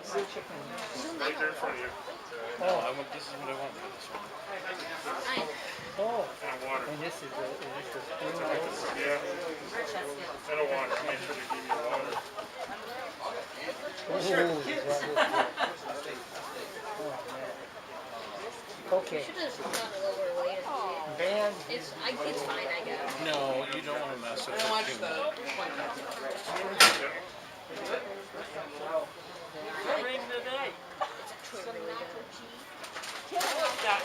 chicken. Right there in front of you. Oh, This is what I want for this one. oh. And water. And this is the spoon. Yeah. And a water. I made sure to give you water. Oh, okay. Should have gone a lower weight. Band. It's fine, I guess. No, you don't want to mess with it too much. Ring today. Some nacho cheese.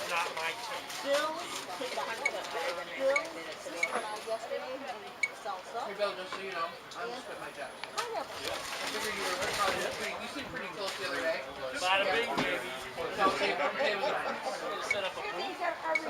Not my tea. Bill's sister and I yesterday made salsa. Hey Bill, just so you know, I'm just quit my job. Pineapple. I figured you were probably you seemed pretty close the other day. Bada bing, baby. Okay, okay, it was a Set up a booth.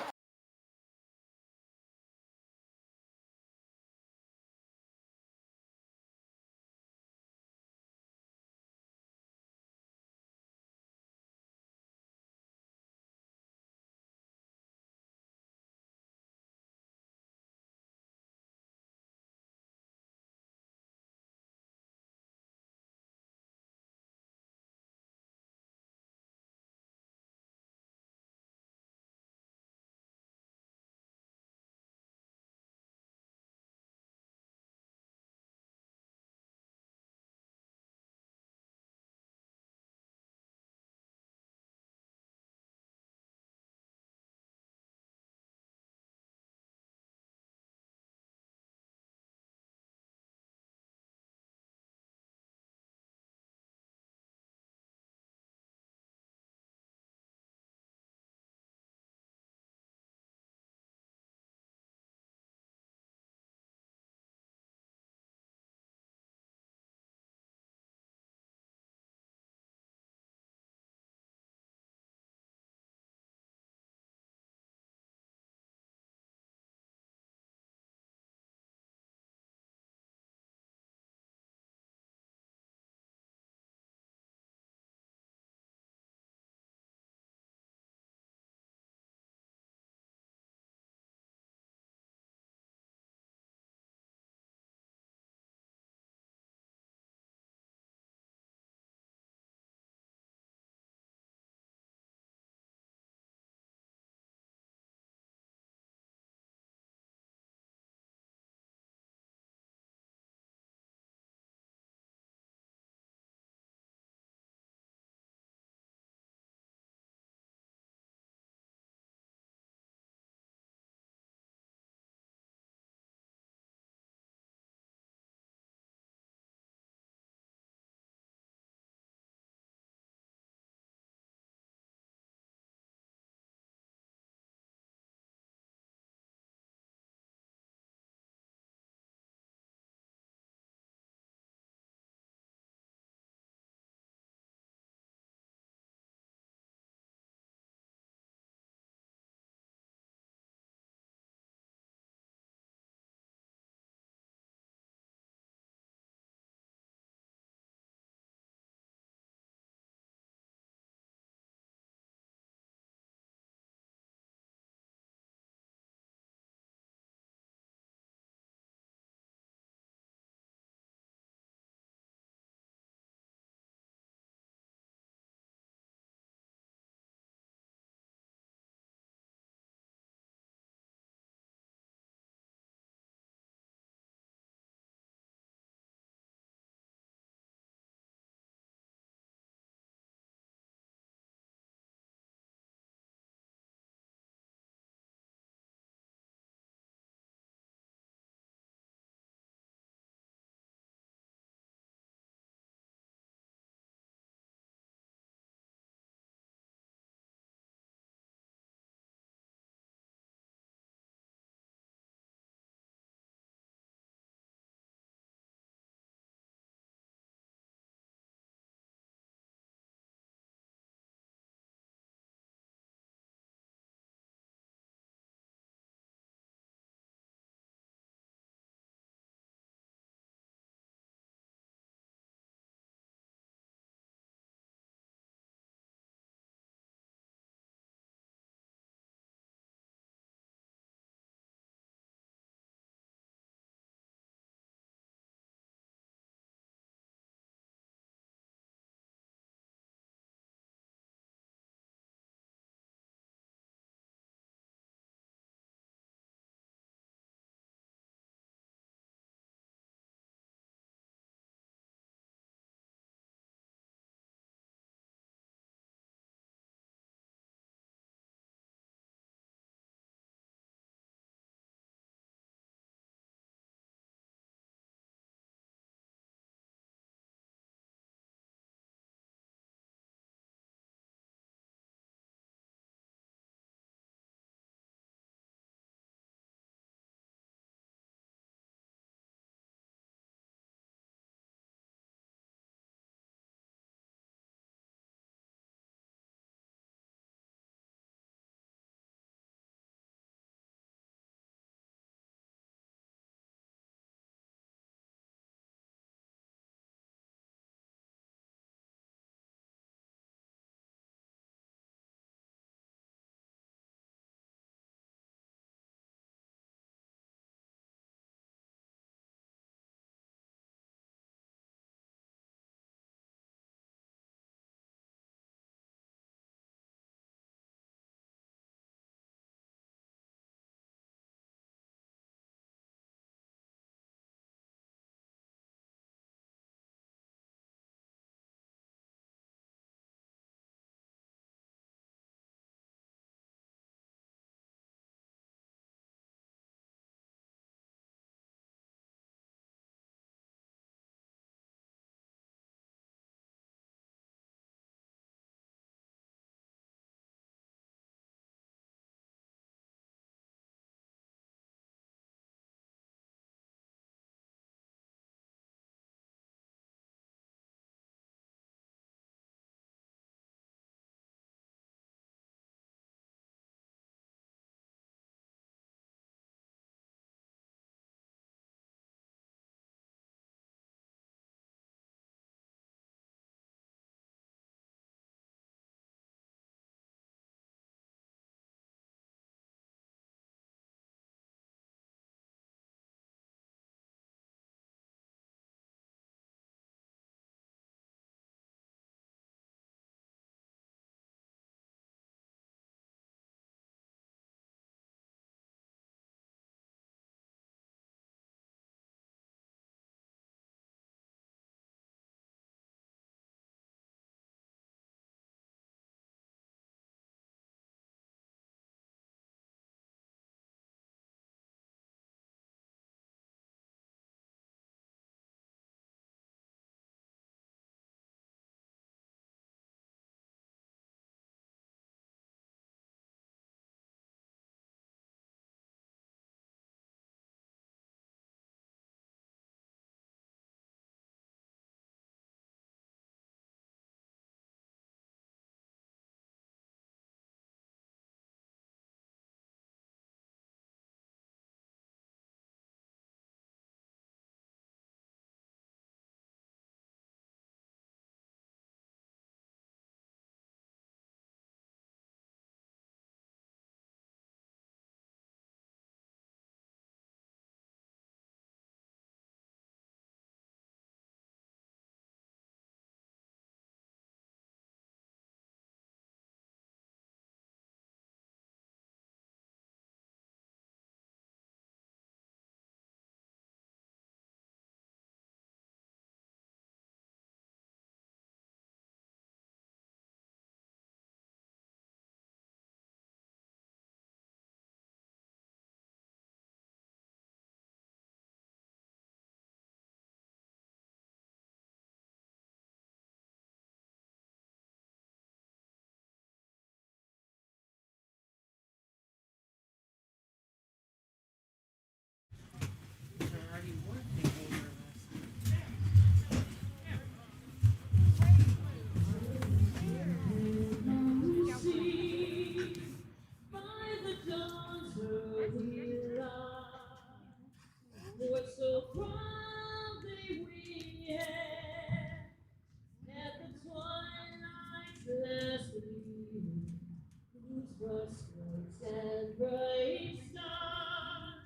and bright stars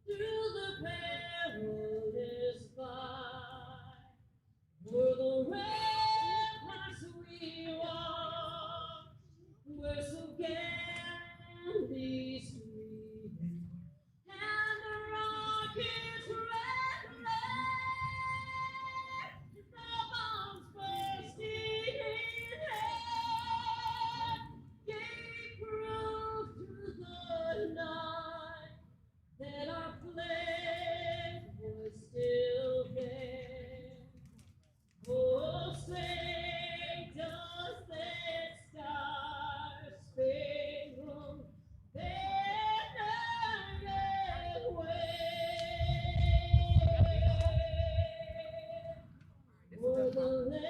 through the perilous fight. For the ramparts we walk were so gallantly streaming, and the rocket's red glare, the bombs bursting in air, gave proof to the night that our flag was still there. Oh, say does that star-spangled banner yet wave o'er the land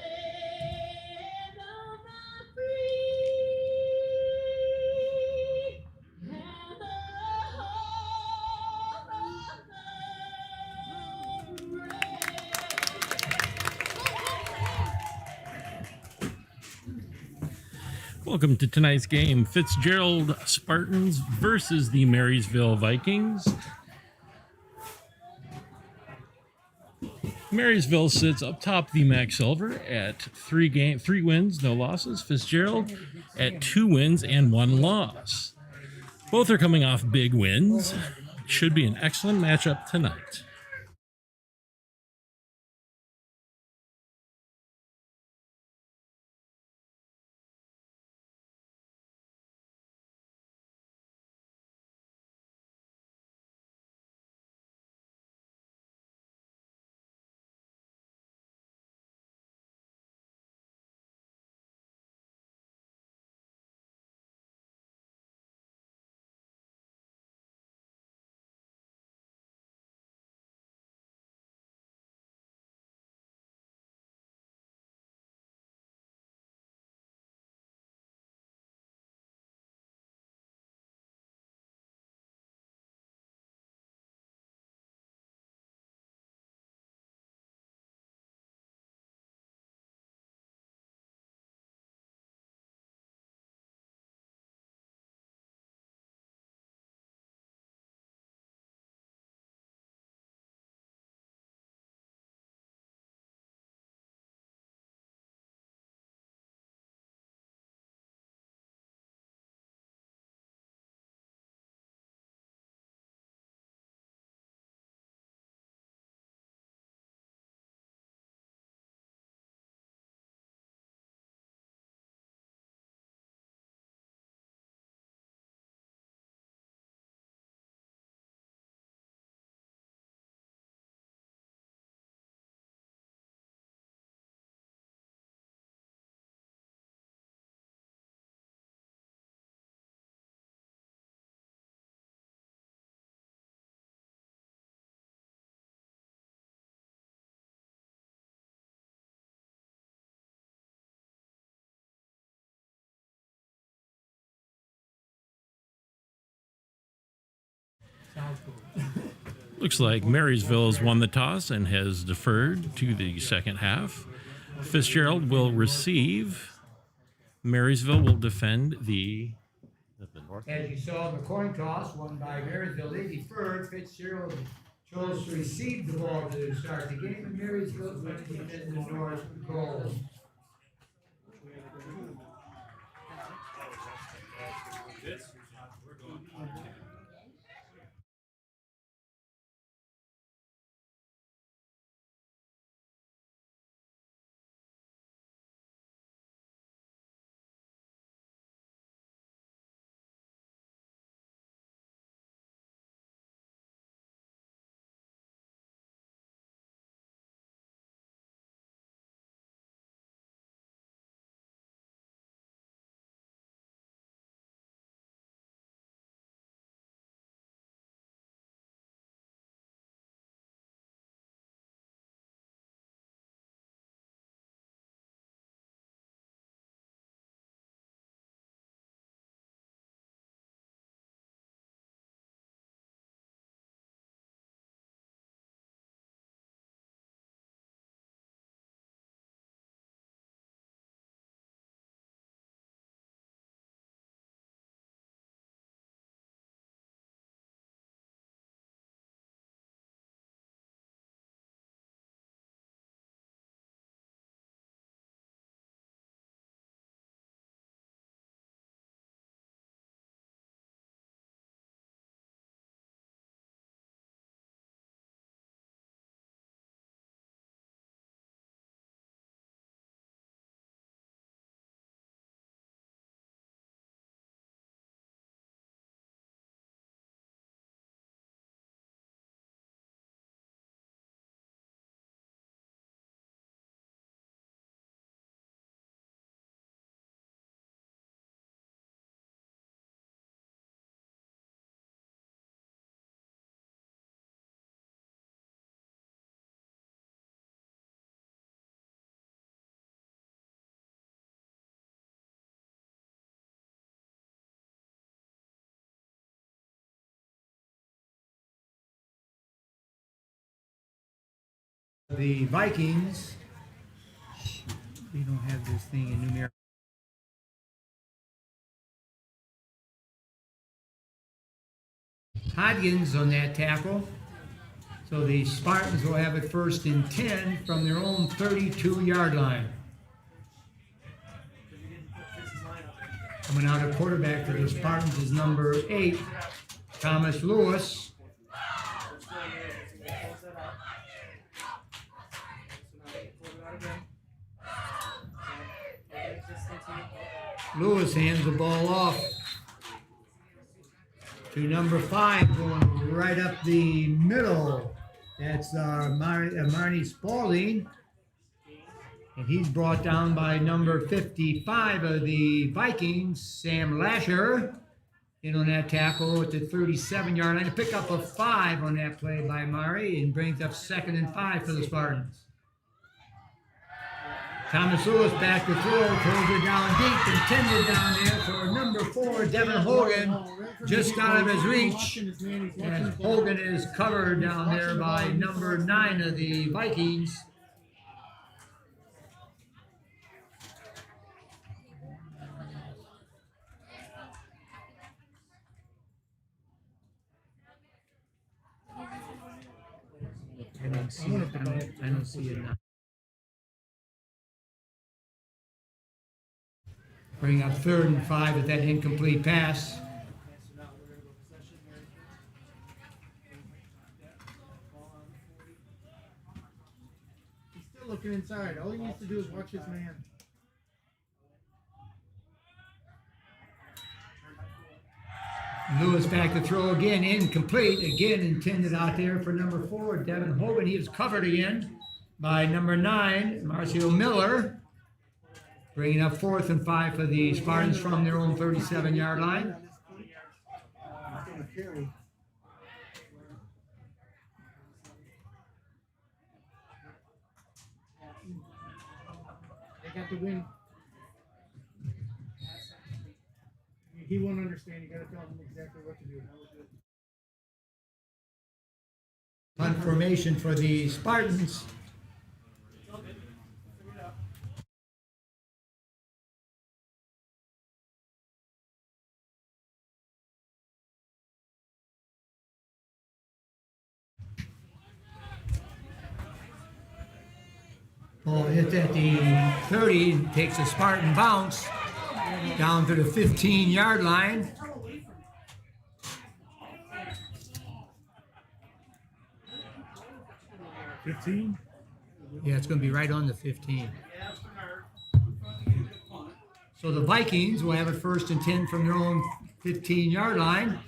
of the free and the home of the brave. Welcome to tonight's game, Fitzgerald Spartans versus the Marysville Vikings. Marysville sits up top the MAC Silver at three wins, no losses. Fitzgerald at 2 wins and 1 loss. Both are coming off big wins. Should be an excellent matchup tonight. Looks like Marysville has won the toss and has deferred to the second half. Fitzgerald will receive. Marysville will defend the north. As you saw in the coin toss, won by Marysville, they deferred. Fitzgerald chose to receive the ball to start the game, and Marysville went to defend the north goal. The Vikings, we don't have this thing in numeric. Hodgins on that tackle. So the Spartans will have it 1st and 10 from their own 32-yard line. Coming out of quarterback for the Spartans is number 8, Thomas Lewis. Lewis hands the ball off to number 5, going right up the middle. That's Marnie Spalding. And he's brought down by number 55 of the Vikings, Sam Lasher. In on that tackle at the 37-yard line to pick up a 5 on that play by Mari and brings up 2nd and 5 for the Spartans. Thomas Lewis back to throw, throws it down deep, intended down there for number 4, Devin Hogan, just out of his reach. And Hogan is covered down there by number 9 of the Vikings. I don't see it now. Bring up 3rd and 5 with that incomplete pass. He's still looking inside. All he needs to do is watch his man. Lewis back to throw again, incomplete, again intended out there for number 4, Devin Hogan. He is covered again by number 9, Marcio Miller. Bringing up 4th and 5 for the Spartans from their own 37-yard line. They got the win. He won't understand. You gotta tell him exactly what to do. Punt formation for the Spartans. Ball hits at the 30, takes a Spartan bounce down to the 15-yard line. $15? Yeah, it's going to be right on the 15. So the Vikings will have it 1st and 10 from their own 15-yard line.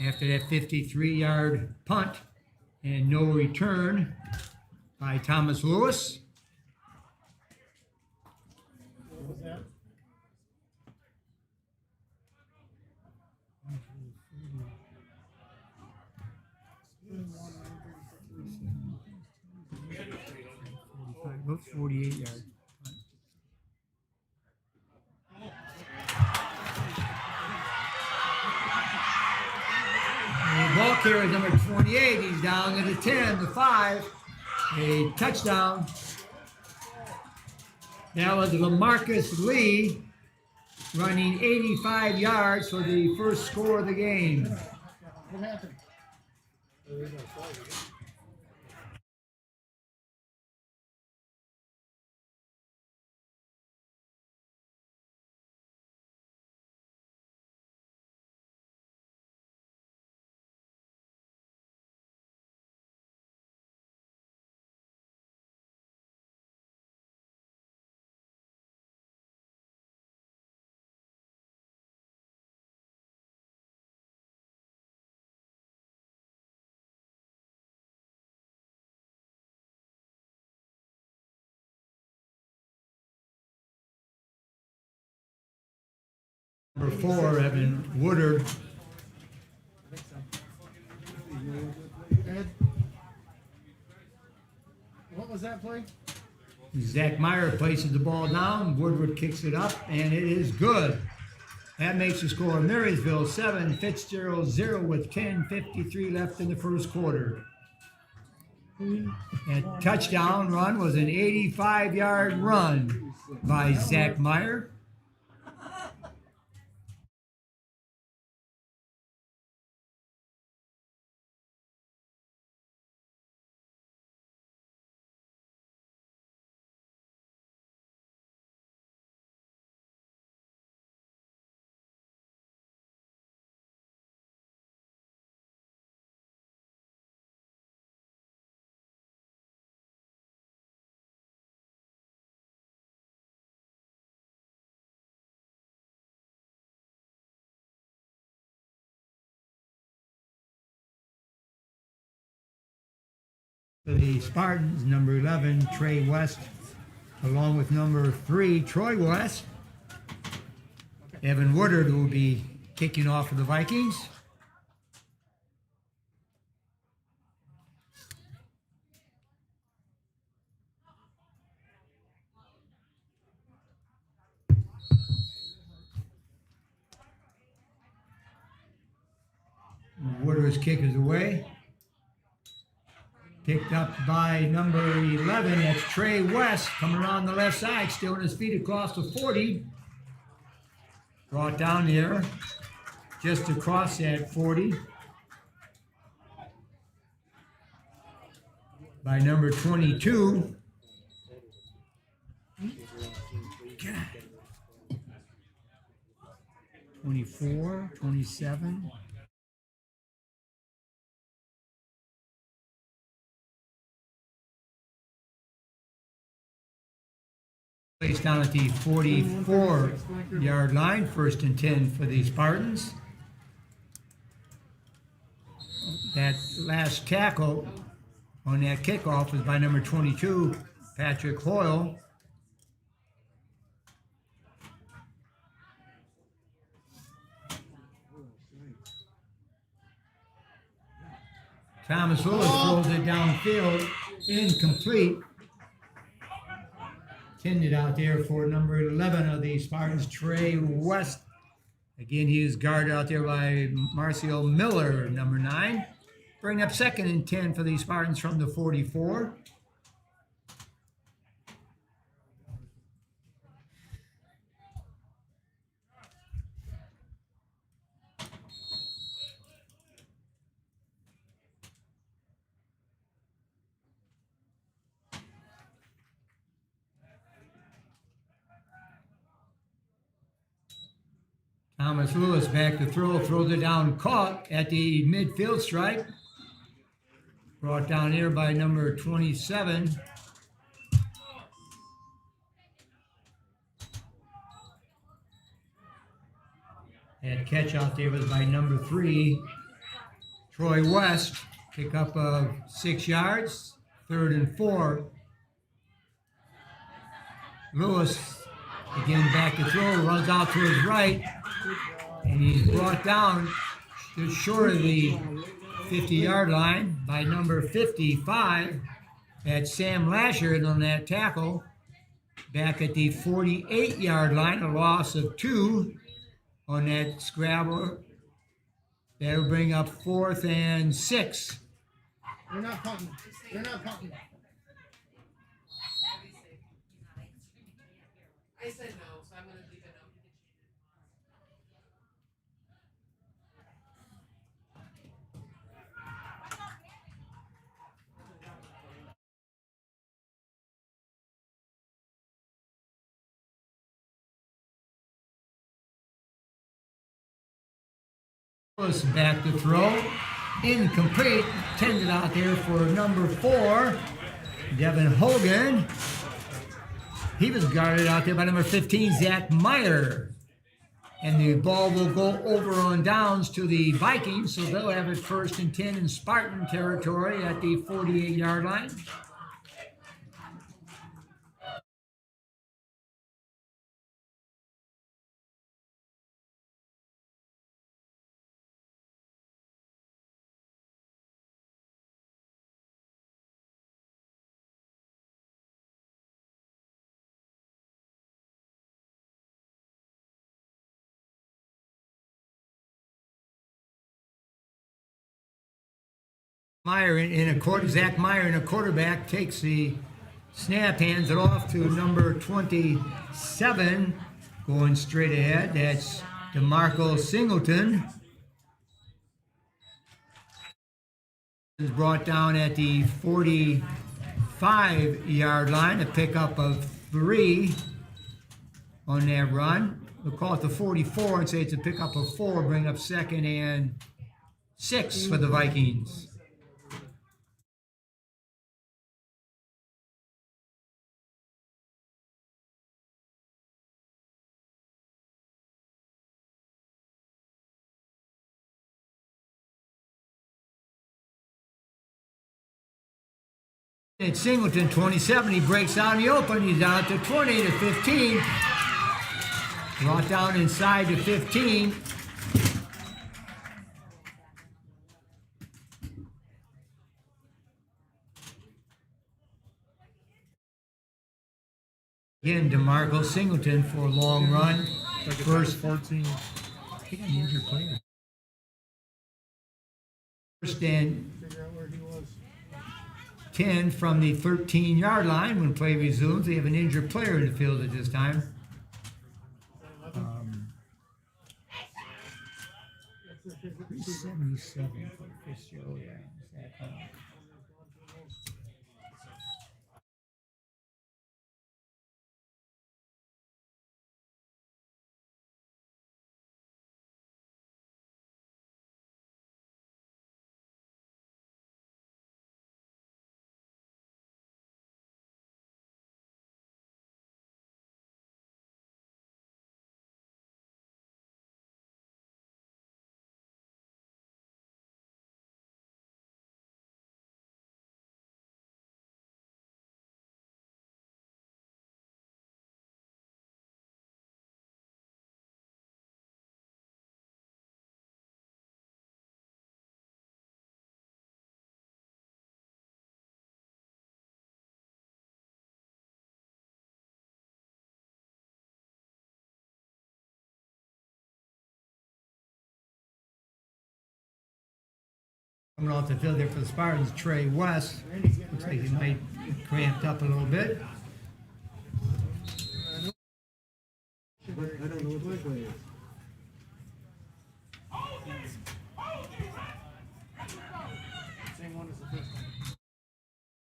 After that 53-yard punt and no return by Thomas Lewis. What was that? About 48 yards. The ball carrier number 28. He's down to the 10, the 5. A touchdown. That was LaMarcus Lee running 85 yards for the first score of the game. What happened? Number 4, Evan Woodard. Ed? What was that play? Zach Meyer places the ball down. Woodward kicks it up, and it is good. That makes the score Marysville 7, Fitzgerald 0 with 10:53 left in the first quarter. That touchdown run was an 85-yard run by Zach Meyer. For the Spartans, number 11, Trey West, along with number 3, Troy West. Evan Woodard will be kicking off for the Vikings. Woodard's kick is away. Picked up by number 11, that's Trey West, coming around the left side, still on his feet across the 40. Brought down here, just across that 40. By number 22. 24, 27. Placed down at the 44-yard line, 1st and 10 for the Spartans. That last tackle on that kickoff was by number 22, Patrick Hoyle. Thomas Lewis throws it downfield, incomplete. Intended out there for number 11 of the Spartans, Trey West. Again, he is guarded out there by Marcial Miller, number 9. Bring up 2nd and 10 for the Spartans from the 44. Thomas Lewis back to throw, throws it down, caught at the midfield stripe. Brought down here by number 27. That catch out there was by number 3, Troy West. Pick up of 6 yards, 3rd and 4. Lewis again back to throw, runs out to his right, and he's brought down just short of the 50-yard line by number 55. That's Sam Lasher on that tackle. Back at the 48-yard line, a loss of 2 on that scrabble. That'll bring up 4th and 6. They're not punting. They're not punting. I said no, so I'm gonna leave it no. Lewis back to throw. Incomplete. Tended out there for number 4, Devin Hogan. He was guarded out there by number 15, Zach Meyer. And the ball will go over on downs to the Vikings, so they'll have it 1st and 10 in Spartan territory at the 48-yard line. Zach Meyer in a quarterback takes the snap, hands it off to number 27, going straight ahead. That's DeMarco Singleton. Is brought down at the 45-yard line, a pickup of 3 on that run. We'll call it the 44 and say it's a pickup of 4, bring up 2nd and 6 for the Vikings. It's Singleton, 27. He breaks out in the open. He's out to 20 to 15. Brought down inside to 15. Again, DeMarco Singleton for a long run. First 14. First and 10 from the 13-yard line when play resumes. They have an injured player in the field at this time. 377 for Fitzgerald. Coming off the field there for the Spartans, Trey West. Looks like he might be cramped up a little bit. I don't know what my play is.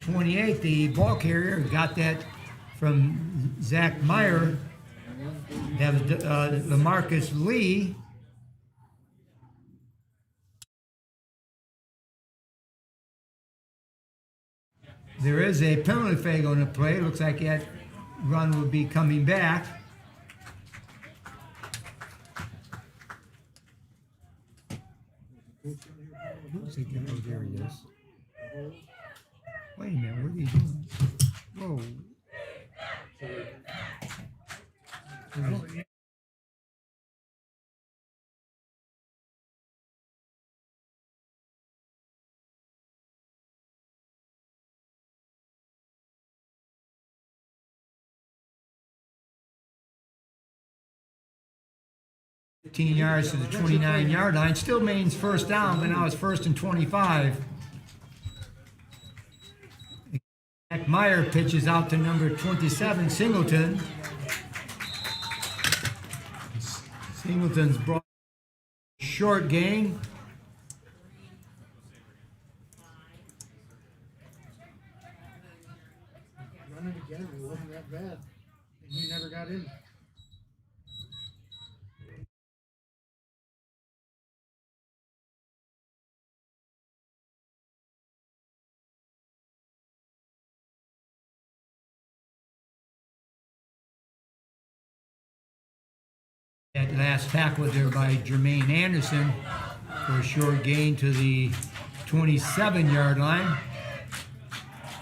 28, the ball carrier, got that from Zach Meyer. That was LaMarcus Lee. There is a penalty flag on the play. Looks like that run will be coming back. Looks like, oh, there he is. Wait a minute, what are you doing? Whoa. $15 yards to the 29-yard line. Still means first down, but now it's 1st and 25. Zach Meyer pitches out to number 27, Singleton. Singleton's brought short gain. Running again, it wasn't that bad. And he never got in. That last tackle there by Jermaine Anderson for a short gain to the 27-yard line.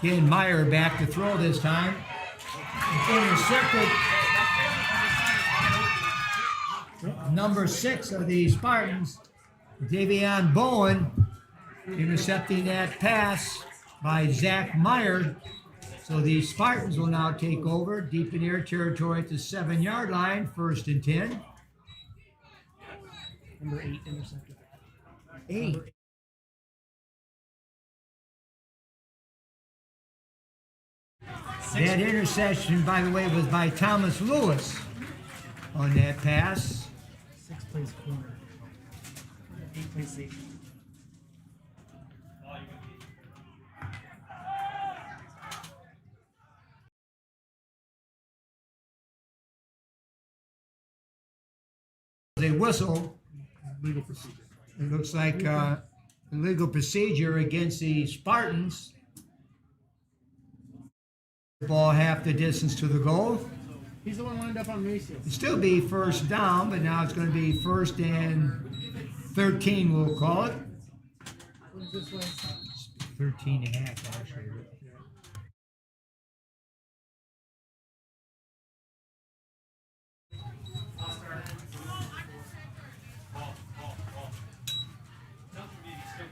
Again, Meyer back to throw this time. Intercepted. Number 6 of the Spartans, Davion Bowen, intercepting that pass by Zach Meyer. So the Spartans will now take over deep in their territory at the 7-yard line, 1st and 10. Number 8 intercepted. 8. That interception, by the way, was by Thomas Lewis on that pass. 6th place corner. 8th place safety. A whistle. Legal procedure. It looks like illegal procedure against the Spartans. Ball half the distance to the goal. He's the one lined up on Macy's. It'll still be first down, but now it's going to be 1st and 13, we'll call it. What's this way? 13 and a half, actually.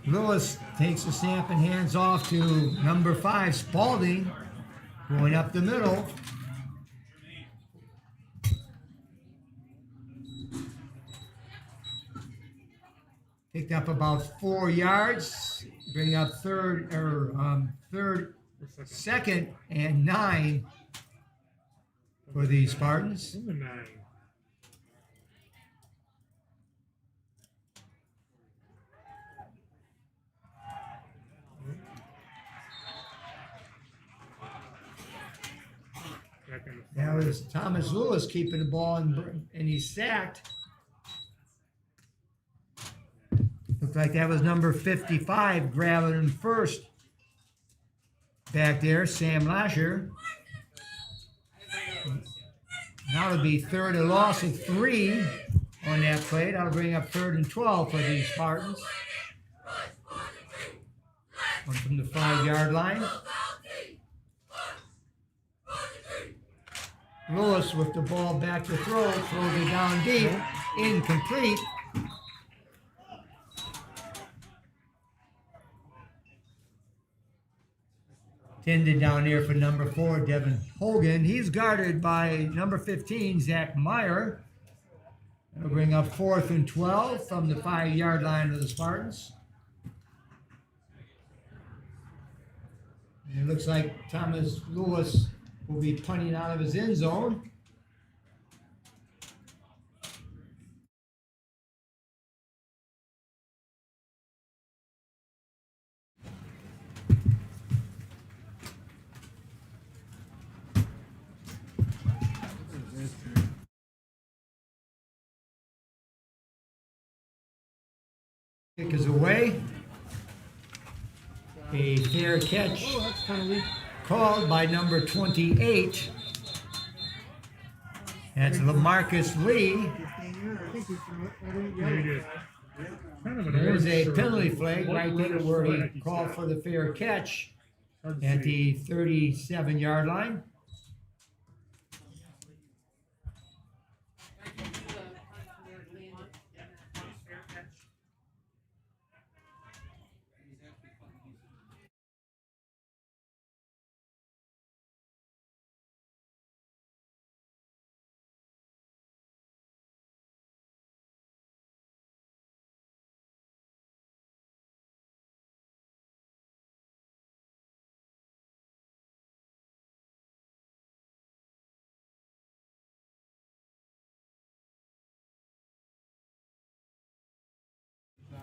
Lewis takes the snap and hands off to number 5, Spalding, going up the middle. Picked up about 4 yards, bring up second and 9 for the Spartans. Number 9. That was Thomas Lewis keeping the ball, and he's sacked. Looked like that was number 55 grabbing him first. Back there, Sam Lasher. Now it'll be 3rd and loss of 3 on that play. That'll bring up 3rd and 12 for the Spartans. One from the 5-yard line. Lewis with the ball back to throw, throws it down deep, incomplete. Tended down there for number 4, Devin Hogan. He's guarded by number 15, Zach Meyer. That'll bring up 4th and 12 from the 5-yard line of the Spartans. And it looks like Thomas Lewis will be punting out of his end zone. Kick is away. A fair catch. Oh, that's kind of weak. Called by number 28. That's LaMarcus Lee. 15 yards. I think he threw it. I didn't get it. Kind of an There's a orange penalty shirt. flag right there where he called for the fair catch at the 37-yard line.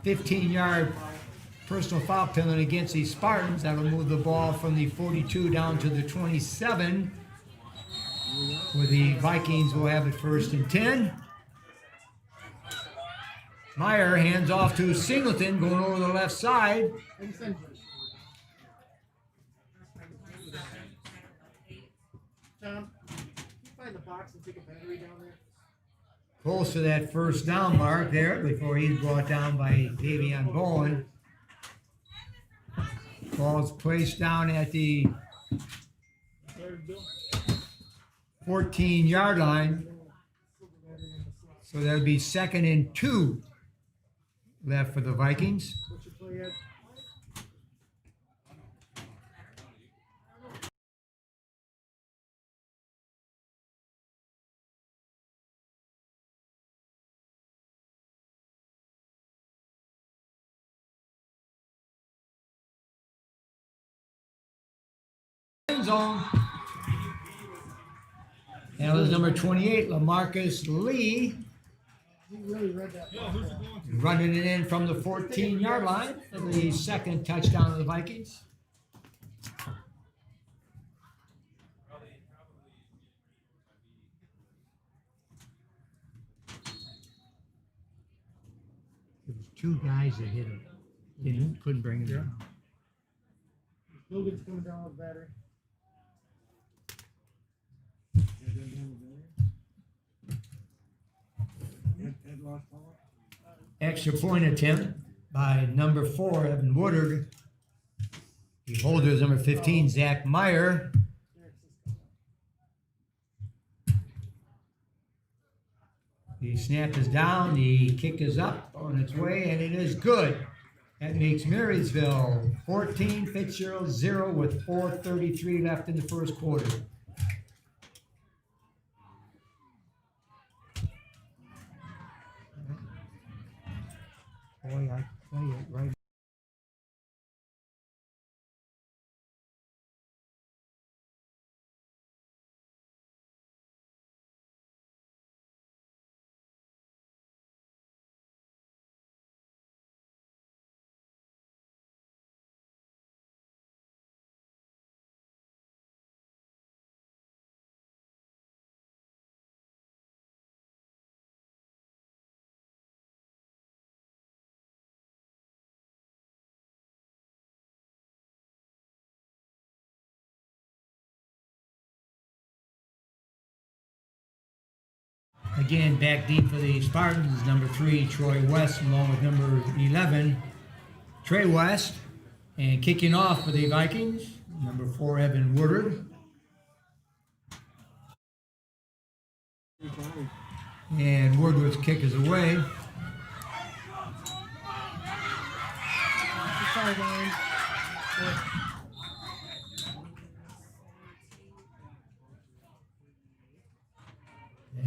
"15-yard personal foul penalty against the Spartans. That'll move the ball from the 42 down to the 27, where the Vikings will have it 1st and 10. Meyer hands off to Singleton, going over the left side. Tom, can you find the box and take a battery down there? Close to that 1st down mark there before he's brought down by Davion Bowen. Ball's placed down at the 14-yard line. So that'll be 2nd and 2 left for the Vikings. What's your play at? End zone. That was number 28, LaMarcus Lee, He really read that. running it in from the 14-yard line for the second touchdown of the Vikings. There was two guys that hit him. Couldn't bring him down. Logan's coming down with battery. Extra point attempt by number 4, Evan Woodard. The holder is number 15, Zach Meyer. The snap is down, the kick is up on its way, and it is good. That makes Marysville 14, Fitzgerald 0 with 4:33 left in the first quarter. Boy, I tell you, right. Again, back deep for the Spartans, number 3, Troy West, along with number 11, Trey West. And kicking off for the Vikings, number 4, Evan Woodard. And Woodward's kick is away.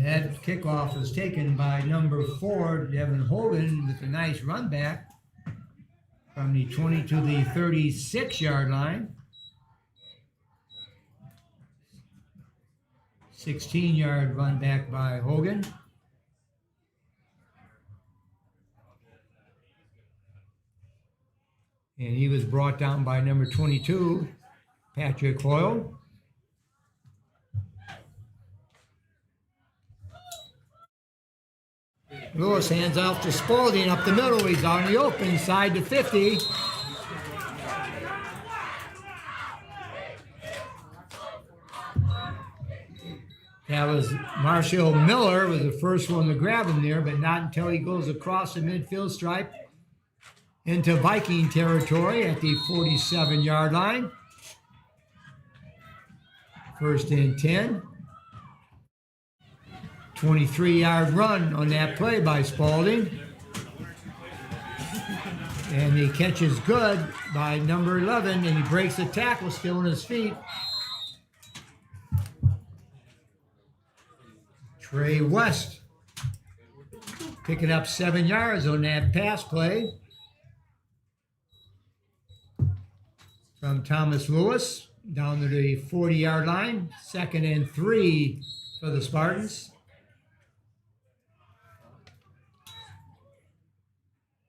That kickoff was taken by number 4, Devin Holden, with a nice run back from the 20 to the 36-yard line. 16-yard run back by Hogan. And he was brought down by number 22, Patrick Hoyle. Lewis hands off to Spalding up the middle. He's on the open side to 50. That was Marshall Miller was the first one to grab him there, but not until he goes across the midfield stripe into Viking territory at the 47-yard line. First and 10. 23-yard run on that play by Spalding. And the catch is good by number 11, and he breaks the tackle still on his feet. Trey West picking up 7 yards on that pass play from Thomas Lewis down to the 40-yard line. 2nd and 3 for the Spartans.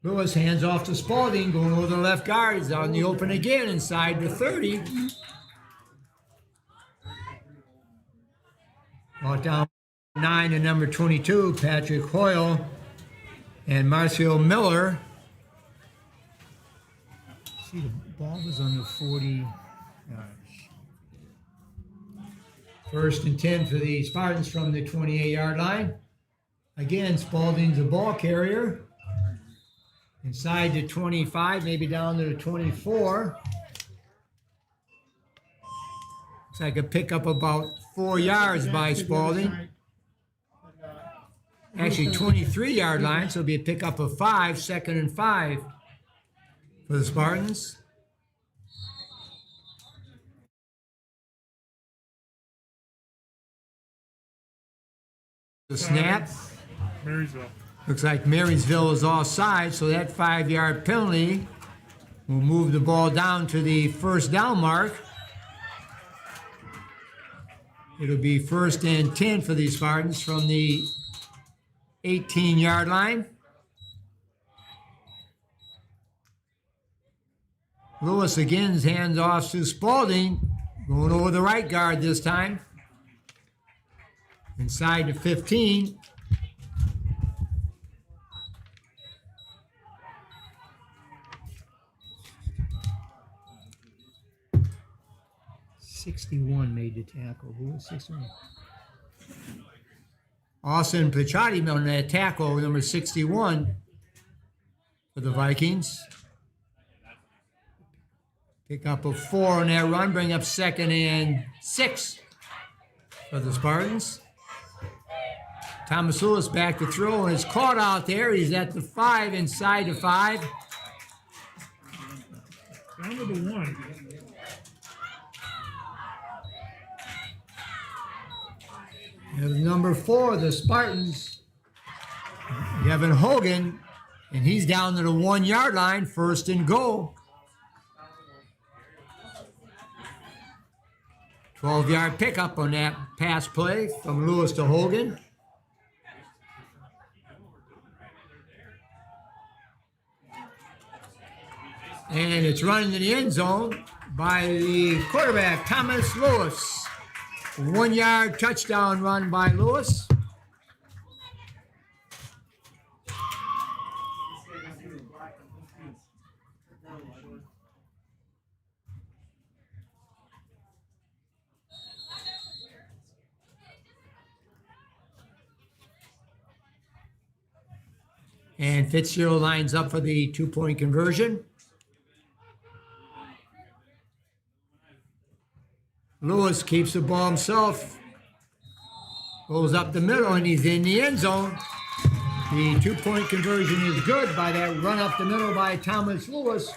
Lewis hands off to Spalding, going over the left guard. He's on the open again inside the 30. Brought down 9 and number 22, Patrick Hoyle and Marcel Miller. See, the ball was on the 40. First and 10 for the Spartans from the 28-yard line. Again, Spalding's a ball carrier. Inside the 25, maybe down to the 24. Looks like a pickup about 4 yards by Spalding. Actually, 23-yard line, so it'll be a pickup of 5, 2nd and 5 for the Spartans. The snap. Marysville. Looks like Marysville is offside, so that 5-yard penalty will move the ball down to the first down mark. It'll be 1st and 10 for these Spartans from the 18-yard line. Lewis again hands off to Spaulding, going over the right guard this time. Inside the 15. '61 made the tackle. Who was 61? Austin Pichotti on that tackle, number 61 for the Vikings. Pick up a 4 on that run, bring up 2nd and 6 for the Spartans. Thomas Lewis back to throw, and it's caught out there. He's at the 5, inside the 5. Down to the 1. And number 4, the Spartans, Devin Hogan, and he's down to the 1-yard line, 1st and goal. 12-yard pickup on that pass play from Lewis to Hogan. And it's run into the end zone by the quarterback, Thomas Lewis. 1-yard touchdown run by Lewis. And Fitzgerald lines up for the 2-point conversion. Lewis keeps the ball himself. Goes up the middle, and he's in the end zone. The 2-point conversion is good by that run up the middle by Thomas Lewis.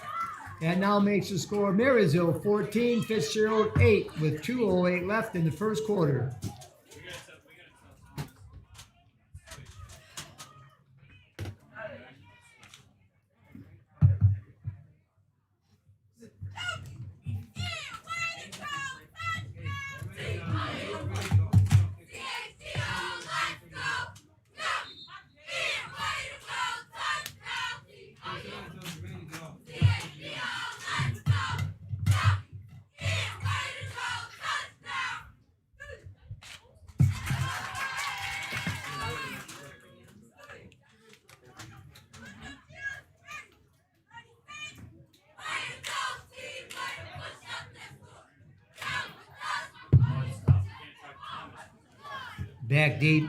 That now makes the score Marysville 14, Fitzgerald 8, with 2:08 left in the first quarter. Back deep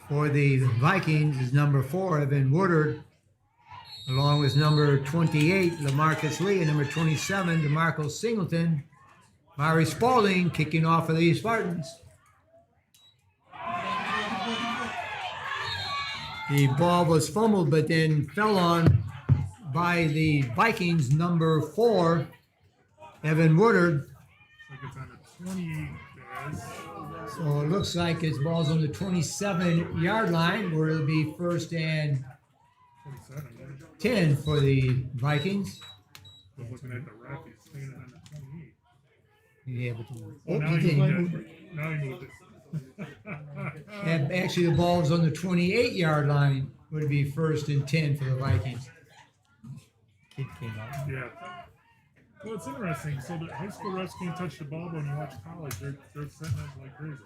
for the Vikings is number 4, Evan Woodard, along with number 28, LaMarcus Lee, and number 27, DeMarco Singleton. Mari Spaulding kicking off for the Spartans. The ball was fumbled, but then fell on by the Vikings, number 4, Evan Woodard. Like it's on the 28, guys. So it looks like his ball's on the 27-yard line, where it'll be 1st and 27. 10 for the Vikings. I was looking at the ref. He's standing on the 28. Yeah, but Oh, now he he didn't moved move it. it. Now he moved it. And actually, the ball's on the 28-yard line, would be 1st and 10 for the Vikings. Kid came out. Yeah. Well, it's interesting. So the high school refs can't touch the ball, but when you watch college, they're setting up like crazy.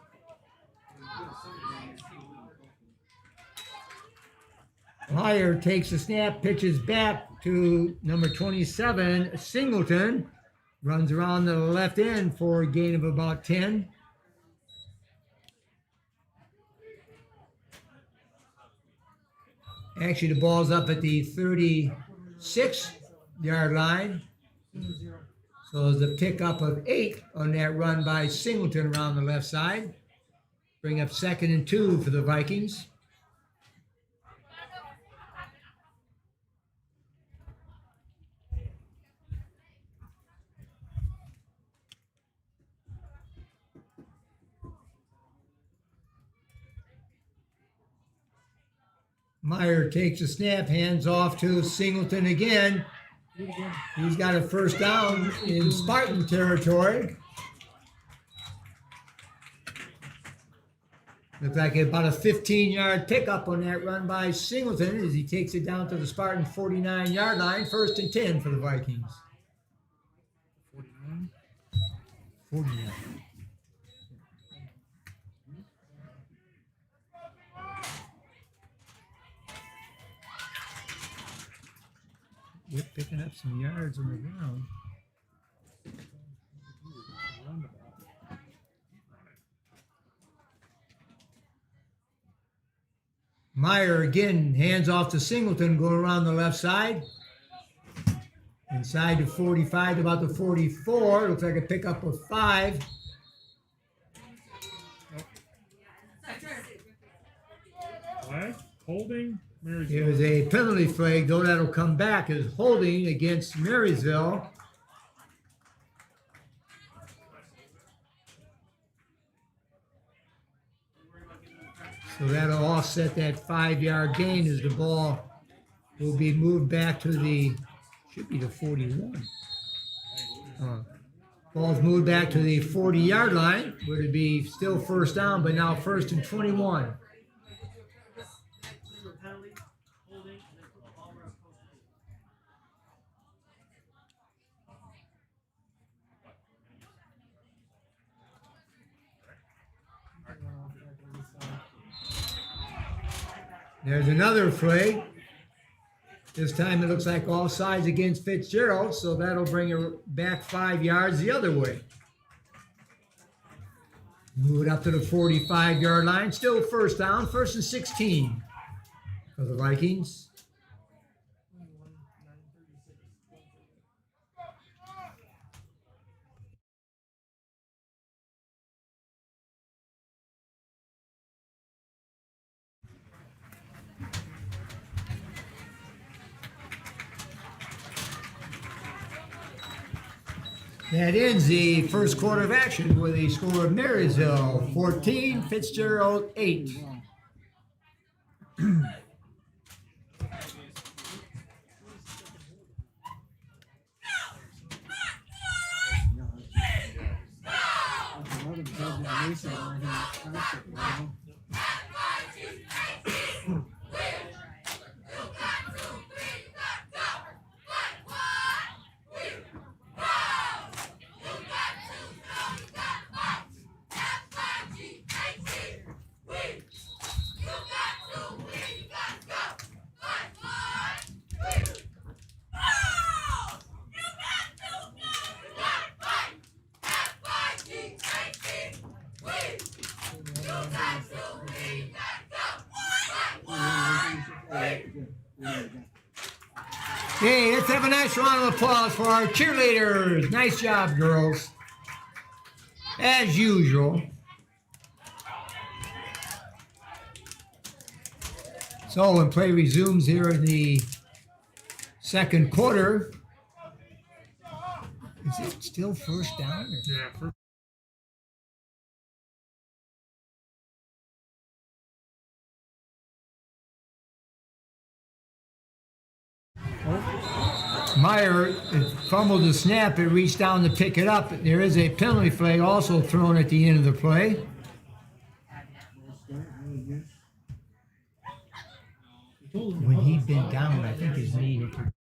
Meyer takes the snap, pitches back to number 27, Singleton. Runs around the left end for a gain of about 10. Actually, the ball's up at the 36-yard line. So there's a pickup of 8 on that run by Singleton around the left side. Bring up 2nd and 2 for the Vikings. Meyer takes a snap, hands off to Singleton again. He's got a 1st down in Spartan territory. Looks like about a 15-yard pickup on that run by Singleton as he takes it down to the Spartan 49-yard line. 1st and 10 for the Vikings. 49. 49. We're picking up some yards on the ground. Meyer again hands off to Singleton, going around the left side. Inside the 45 to about the 44. Looks like a pickup of 5. Flag, holding, Marysville. Here's a penalty flag, though that'll come back as holding against Marysville. So that'll offset that 5-yard gain as the ball will be moved back to the, should be the 41. Ball's moved back to the 40-yard line, where it'd be still 1st down, but now 1st and 21. There's another flag. This time it looks like all sides against Fitzgerald, so that'll bring it back 5 yards the other way. Move it up to the 45-yard line. Still 1st down, 1st and 16 for the Vikings. That ends the first quarter of action with a score of Marysville 14, Fitzgerald 8. Hey, let's have a nice round of applause for our cheerleaders. Nice job, girls. As usual. So when play resumes here in the second quarter, is it still 1st down? Or? Yeah, first. Meyer fumbled the snap and reached down to pick it up. There is a penalty flag also thrown at the end of the play. When he bent down, I think his knee hit the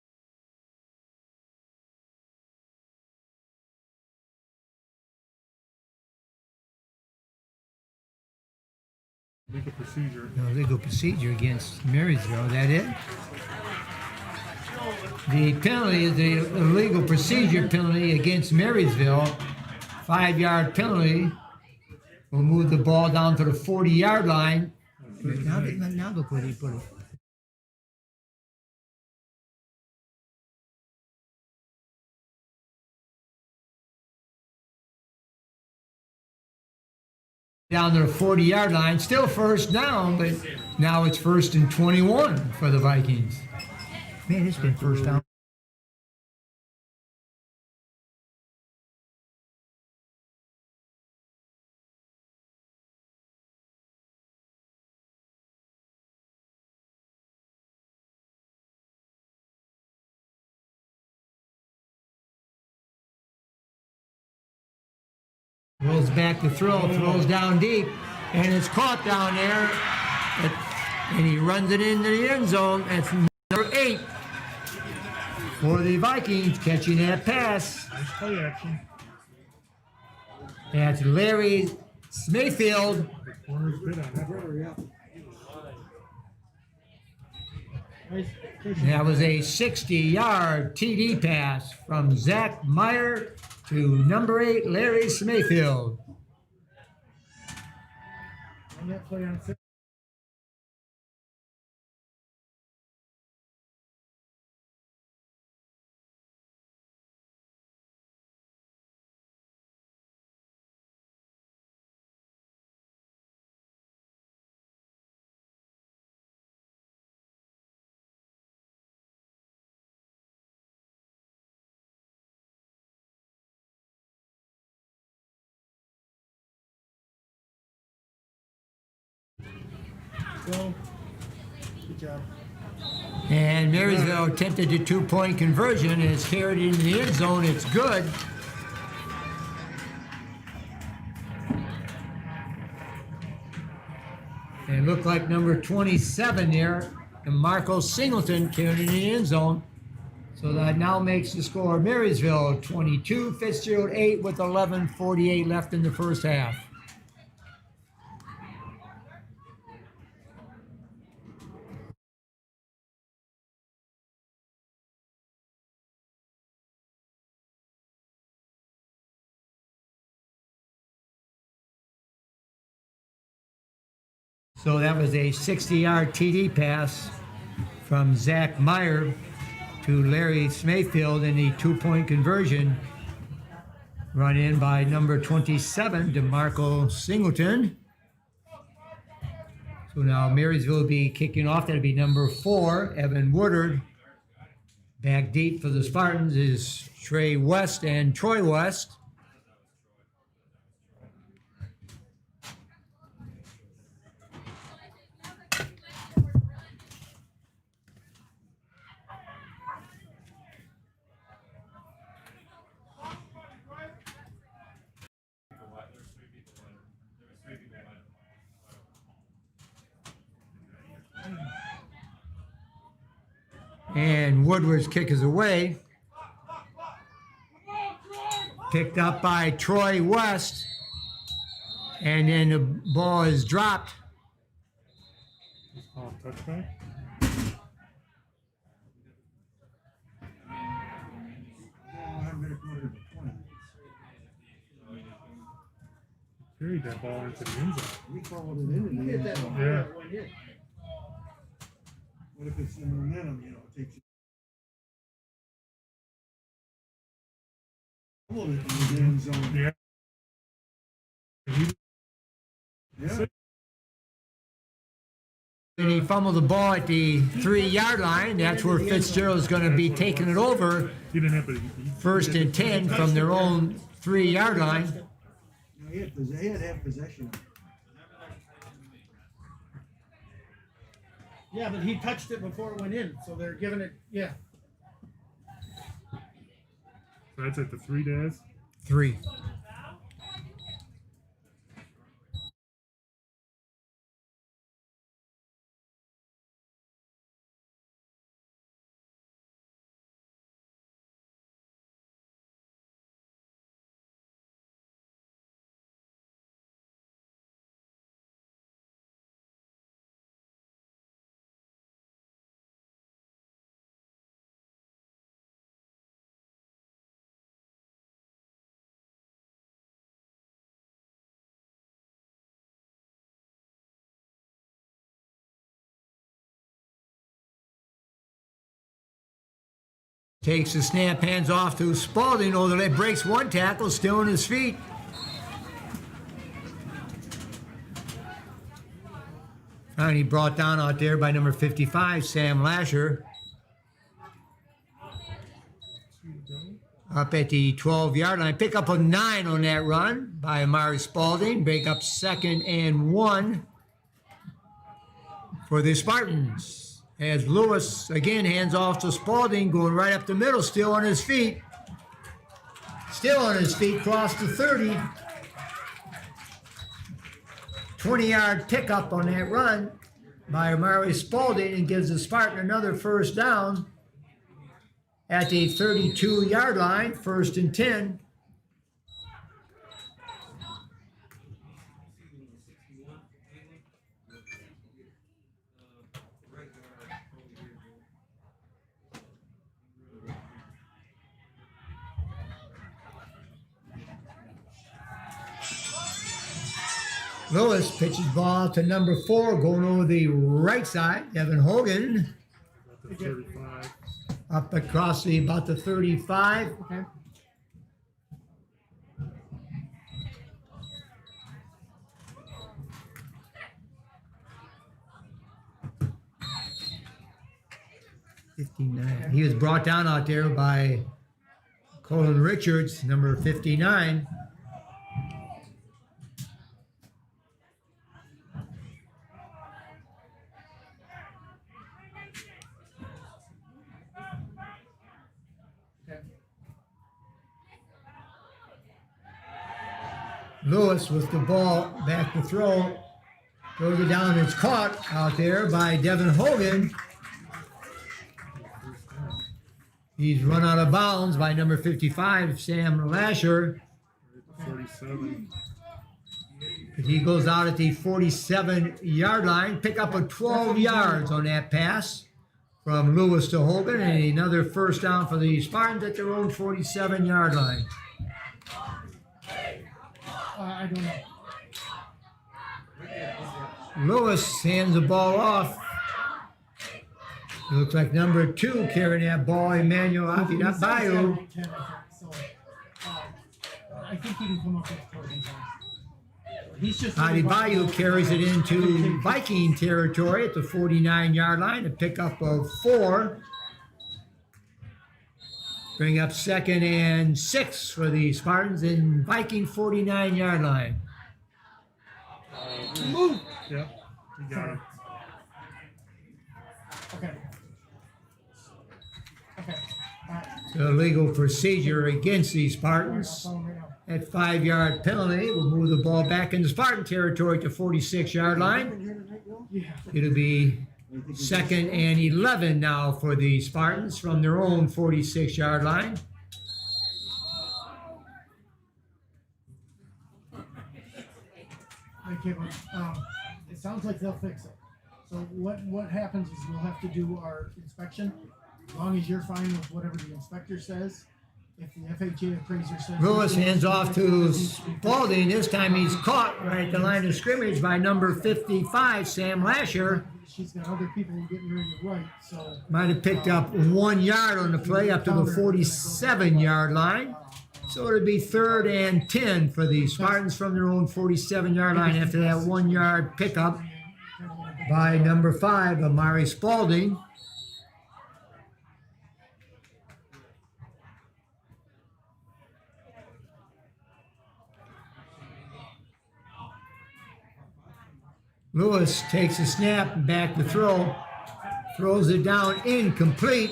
Legal procedure. no, legal procedure against Marysville. Is that it? The penalty is the illegal procedure penalty against Marysville. 5-yard penalty will move the ball down to the 40-yard line. Now look where he put it. Down to the 40-yard line, still 1st down, but now it's 1st and 21 for the Vikings. Man, it's been 1st down. Rolls back to throw, throws down deep. And it's caught down there. And he runs it into the end zone. That's number 8 for the Vikings, catching that pass. Nice play action. That's Larry Smayfield. The corner's bid on that. That was a 60-yard TD pass from Zach Meyer to number 8, Larry Smayfield. On that play on 6. So, good job. And Marysville attempted a 2-point conversion and it's carried into the end zone. It's good. And it looked like number 27 there, and Marco Singleton carried in the end zone. So that now makes the score Marysville 22, Fitzgerald 8 with 11:48 left in the first half. So that was a 60-yard TD pass from Zach Meyer to Larry Smayfield in the 2-point conversion. Run in by number 27, DeMarco Singleton. So now Marysville will be kicking off. That'll be number 4, Evan Woodard. Back deep for the Spartans is Trey West and Troy West. And Woodward's kick is away. Picked up by Troy West. And then the ball is dropped. Oh, touchback. Carried that ball into the end zone. We followed it in the end zone. Yeah. What if it's the momentum, you know, it takes you. Followed it in the end zone. Yeah. Yeah. And he fumbled the ball at the 3-yard line. That's where Fitzgerald's going to be taking it over. He didn't have to. First and 10 from their own 3-yard line. No, he had to have possession. Yeah, but he touched it before it went in, so they're giving it, yeah. So that's at the 3 days. 3. Takes the snap, hands off to Spalding. Over there, breaks one tackle, still on his feet. Finally brought down out there by number 55, Sam Lasher. Up at the 12-yard line. Pick up a 9 on that run by Amari Spalding. Break up 2nd and 1 for the Spartans. As Lewis, again, hands off to Spalding, going right up the middle, still on his feet. Still on his feet, crossed the 30. 20-yard pickup on that run by Amari Spalding and gives the Spartan another first down at the 32-yard line, 1st and 10. Lewis pitches ball to number 4, going over the right side. Evan Hogan About the 35. up across about the 35. Okay. He was brought down out there by Colin Richards, number 59. Okay. Lewis with the ball back to throw. Throws it down. It's caught out there by Devin Hogan. He's run out of bounds by number 55, Sam Lasher. 47. But he goes out at the 47-yard line. Pick up a 12 yards on that pass from Lewis to Hogan. And another first down for the Spartans at their own 47-yard line. I don't know. Lewis hands the ball off. It looks like number 2 carrying that ball, Emmanuel Bayou. So, I think he can come up with closing time. He's just Bayou carries it into Viking territory at the 49-yard line. A pickup of 4. Bring up 2nd and 6 for the Spartans in Viking 49-yard line. Move. Yep. You got it. Okay. Okay. All right. The legal procedure against the Spartans. Follow me now. That 5-yard penalty will move the ball back into Spartan territory to 46-yard line. Yeah. It'll be 2nd and 11 now for the Spartans from their own 46-yard line. Okay, but it sounds like they'll fix it. So what happens is we'll have to do our inspection. As long as you're fine with whatever the inspector says. If the FHA appraiser says... Lewis hands off to Spalding. This time he's caught right at the line of scrimmage by number 55, Sam Lasher. She's got other people getting ready to write, so... Might have picked up 1 yard on the play up to the 47-yard line. So it'll be 3rd and 10 for the Spartans from their own 47-yard line after that 1 yard pickup by number 5, Amari Spalding. Lewis takes a snap, back to throw, throws it down, incomplete.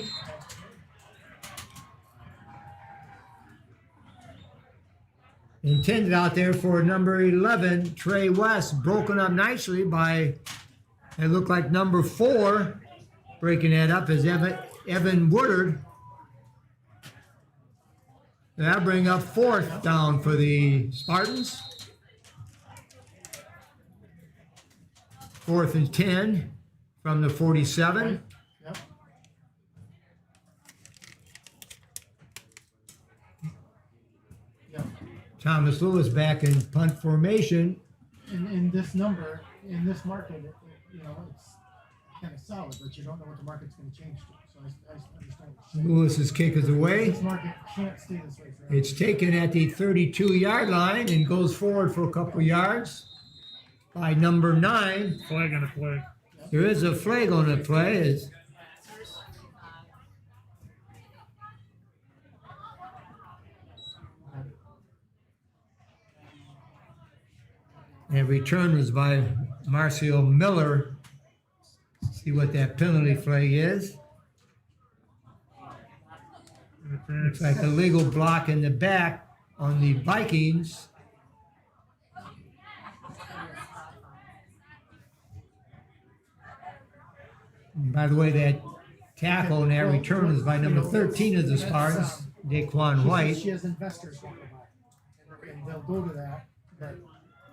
Intended out there for number 11, Trey West, broken up nicely by, it looked like number 4, breaking that up is Evan Woodard. That'll bring up 4th down for the Spartans. 4th and 10 from the 47. Yep. Yep. Thomas Lewis back in punt formation. In this number, in this market, you know, it's kind of solid, but you don't know what the market's going to change to. So I understand what you're saying. Lewis's kick is away. This market can't stay this way forever. It's taken at the 32-yard line and goes forward for a couple yards by number 9. Flag on the play. There is a flag on the play. And return was by Marcio Miller. See what that penalty flag is. Looks like a legal block in the back on the Vikings. By the way, that tackle and that return was by number 13 of the Spartans, Daquan White. She has investors going by, and they'll go to that. But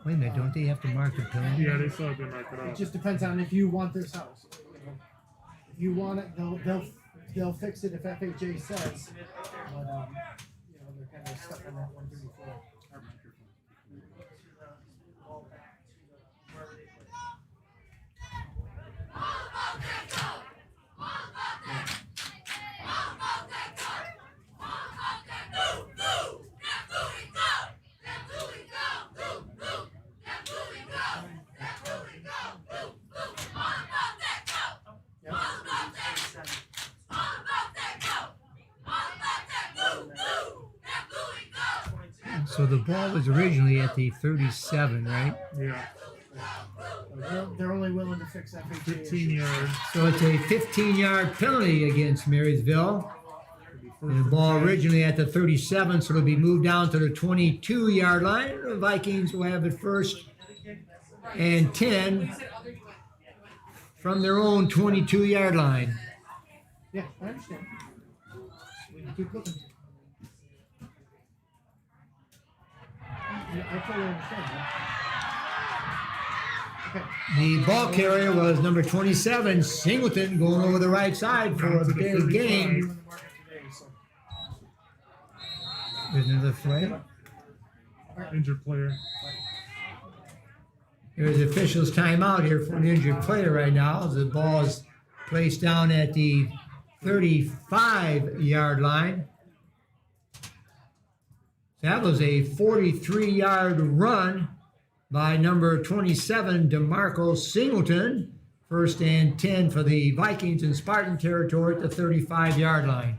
Wait a minute, don't they have to mark the penalty? Yeah, they still have to mark it it off. just depends on if you want this house. If you want it, they'll fix it if FHA says. But they're kind of stuck on that 134. So the ball was originally at the 37, right? Yeah, They're only willing to fix FHA. 15 yards. So it's a 15-yard penalty against Marysville. And the ball originally at the 37, so it'll be moved down to the 22-yard line. The Vikings will have it first and 10 from their own 22-yard line. Yeah, I understand. We can keep looking. Yeah, I totally understand. Okay. The ball carrier was number 27, Singleton, going over the right side for a big gain. There's another flag. Injured player. There's the official's timeout here for an injured player right now. The ball is placed down at the 35-yard line. That was a 43-yard run by number 27, DeMarco Singleton. First and 10 for the Vikings in Spartan territory at the 35-yard line.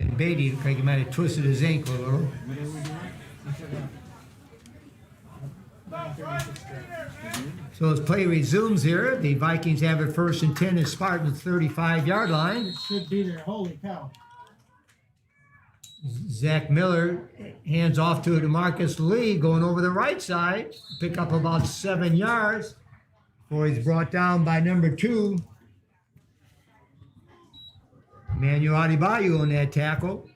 And Beatty looked like he might have twisted his ankle a little. So as play resumes here, the Vikings have it first and 10 at Spartan's 35-yard line. It should be there. Holy cow. Zach Miller hands off to DeMarcus Lee going over the right side. Pick up about 7 yards before he's brought down by number 2. Emmanuel Adebayo on that tackle.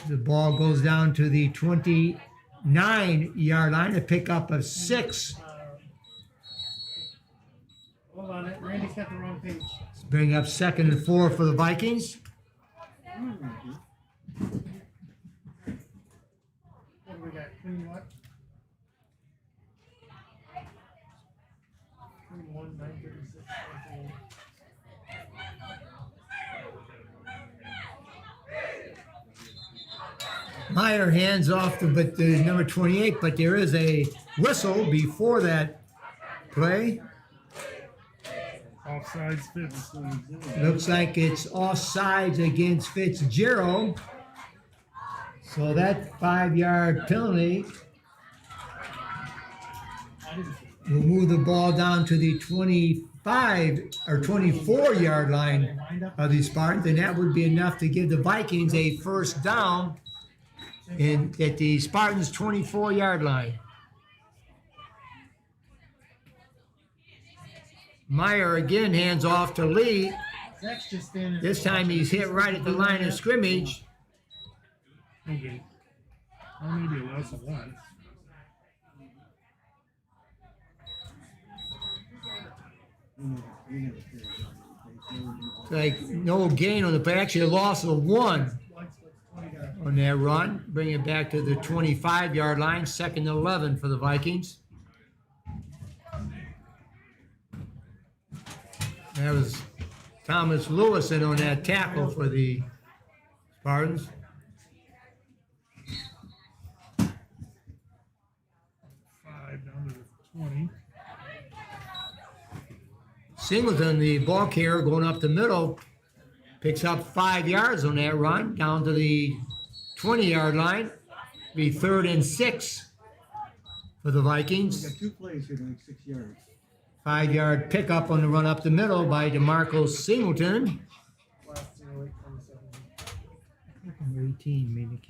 The ball goes down to the 29-yard line, a pickup of 6 Hold on, Randy's got the wrong page. Let's bring up 2nd and 4 for the Vikings. What do we got? Clean what? Clean 1, 936. Meyer hands off to the number 28, but there is a whistle before that play. Offsides Fitz. Looks like it's offsides against Fitzgerald. So that 5-yard penalty will move the ball down to the 25 or 24-yard line of the Spartans, and that would be enough to give the Vikings a first down at the Spartans' 24-yard line. Meyer again hands off to Lee. Zach's just standing. This time he's hit right at the line of scrimmage. Okay. Or maybe a loss of one. Like no gain on the play, actually a loss of 1 on that run. Bring it back to the 25-yard line, 2nd and 11 for the Vikings. That was Thomas Lewison on that tackle for the Spartans. Down to the 20. Singleton, the ball carrier, going up the middle, picks up 5 yards on that run down to the 20-yard line. Be 3rd and 6 for the Vikings. We got 2 plays here to make 6 yards. 5-yard pickup on the run up the middle by DeMarco Singleton. Number 18 maybe.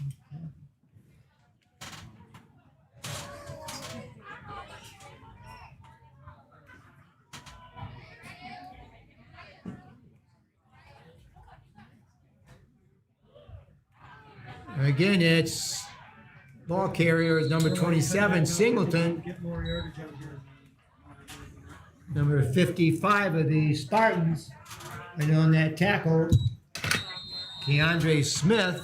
Again, it's ball carrier is number 27, Singleton. Get more yardage out here. Number 55 of the Spartans. And on that tackle, Keandre Smith.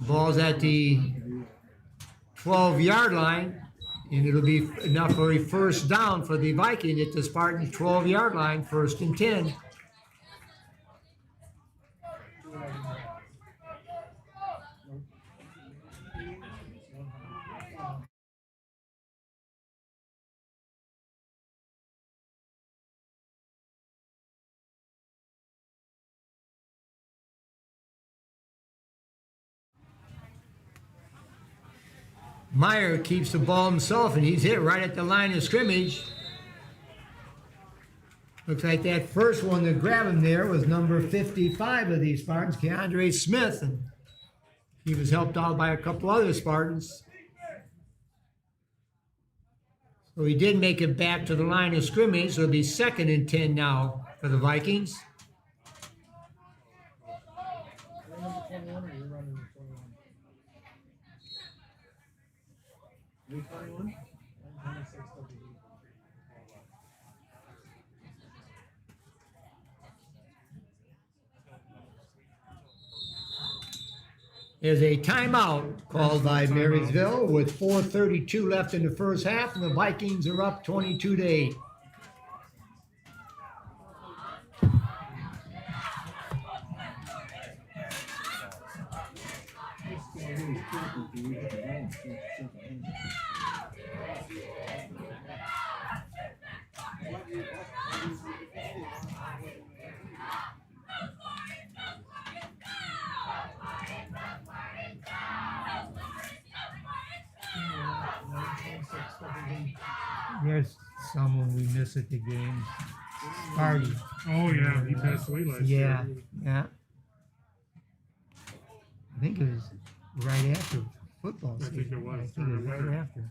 Ball's at the 12-yard line, and it'll be enough for a first down for the Vikings at the Spartans' 12-yard line, 1st and 10. Meyer keeps the ball himself, and he's hit right at the line of scrimmage. Looks like that first one to grab him there was number 55 of these Spartans, Keandre Smith, and he was helped out by a couple other Spartans. So he did make it back to the line of scrimmage, so it'll be 2nd and 10 now for the Vikings. There's a timeout called by Marysville with 4:32 left in the first half, and the Vikings are up 22-8. There's someone we miss at the game. Party. Oh, yeah. He passed away last year. Yeah. I think it was right after football I season. think it was. I think it was right after.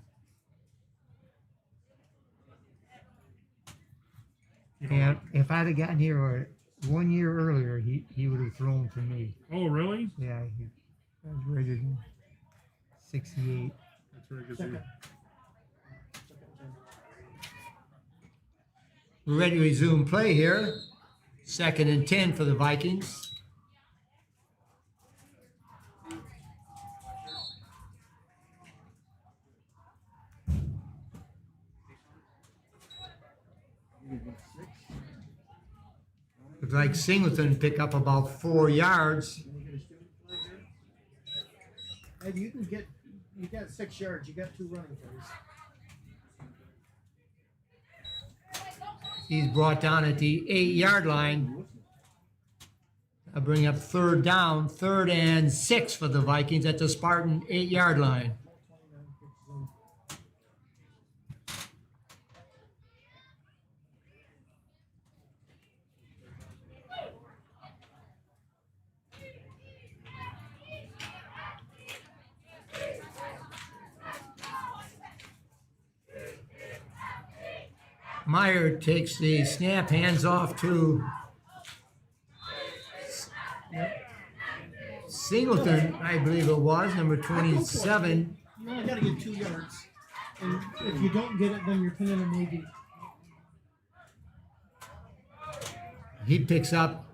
You know, And if I'd have gotten here or 1 year earlier, he would have thrown for me. oh, really? Yeah, he graduated in 68. That's right. 'Cause he- We're ready to resume play here. 2nd and 10 for the Vikings. Looks like Singleton pick up about 4 yards. Ed, you got 6 yards. You got 2 running plays. He's brought down at the 8-yard line. I'll bring up 3rd down, 3rd and 6 for the Vikings at the Spartan 8-yard line. Meyer takes the snap, hands off to Singleton, I believe it was, number 27. You only got to get 2 yards. And if you don't get it, then you're pinning a maybe. He picks up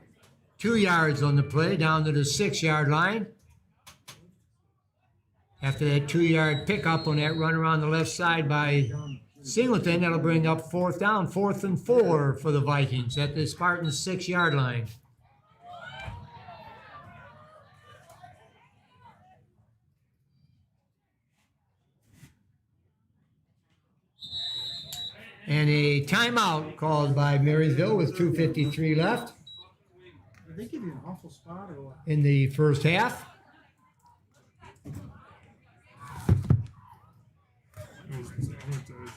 2 yards on the play down to the 6-yard line. After that 2-yard pickup on that run around the left side by Singleton, that'll bring up 4th down, 4th and 4 for the Vikings at the Spartans 6-yard line. And a timeout called by Marysville with 2:53 left Did they give you an awful spot or what? in the first half.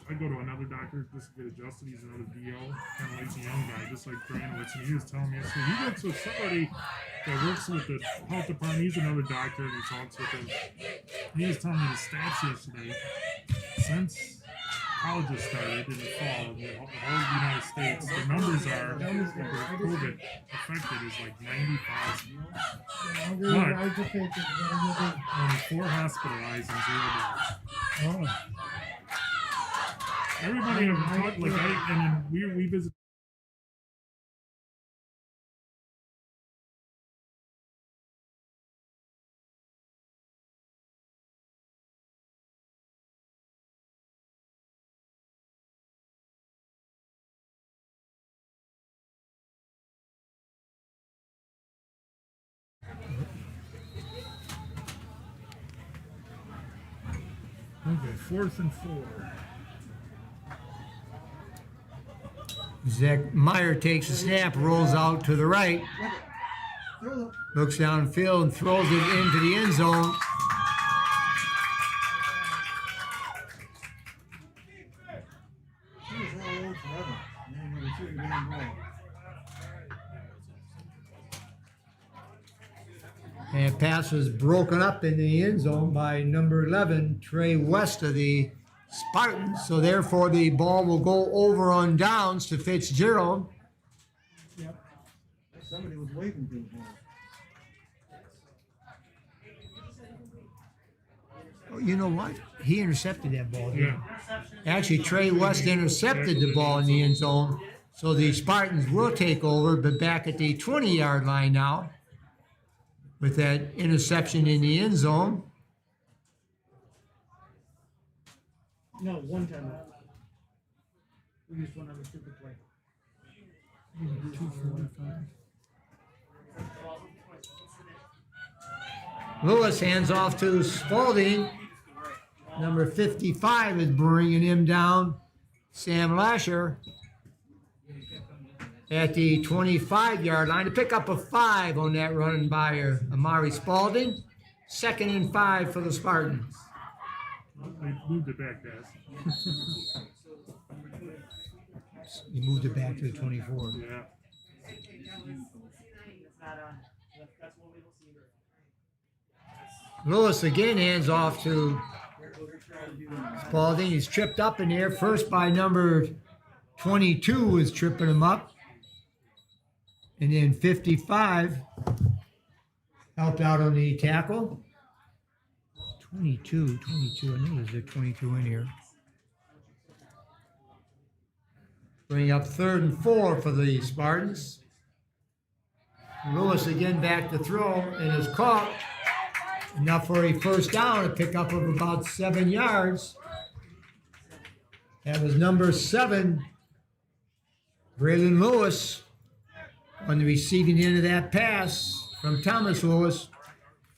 I go to another doctor just to get adjusted. He's another DO, kind of like a young guy, just like Dranowitz. And he was telling me, so he works with somebody that works with the health department. He's another doctor, and he talks with him. He was telling me the stats yesterday. Since colleges started in the fall in the whole United States, the numbers are for COVID affected is like 90,000. Only 4 hospitalized and 0 deaths. Everybody I've talked, like and then we visit. Okay, 4th and 4. Zach Meyer takes a snap, rolls out to the right, looks downfield and throws it into the end zone. And pass was broken up in the end zone by number 11, Trey West of the Spartans. So therefore the ball will go over on downs to Fitzgerald. Yep. Somebody was waving to the ball. Oh, you know what? He intercepted that ball. Yeah. Actually, Trey West intercepted the ball in the end zone. So the Spartans will take over, but back at the 20-yard line now with that interception in the end zone. No, 1 time out. We just went on a stupid play. 245. Lewis hands off to Spalding. Number 55 is bringing him down. Sam Lasher at the 25-yard line to pick up a 5 on that run by Amari Spalding. 2nd and 5 for the Spartans. They moved it back, guys. You moved it back to the 24. Yeah. Lewis again hands off to Spalding. He's tripped up in there. First by number 22 is tripping him up. And then 55 helped out on the tackle. 22. I know there's a 22 in here. Bring up 3rd and 4 for the Spartans. Lewis again back to throw and is caught. Enough for a first down, a pickup of about 7 yards. That was number 7, Braylon Lewis, on the receiving end of that pass from Thomas Lewis.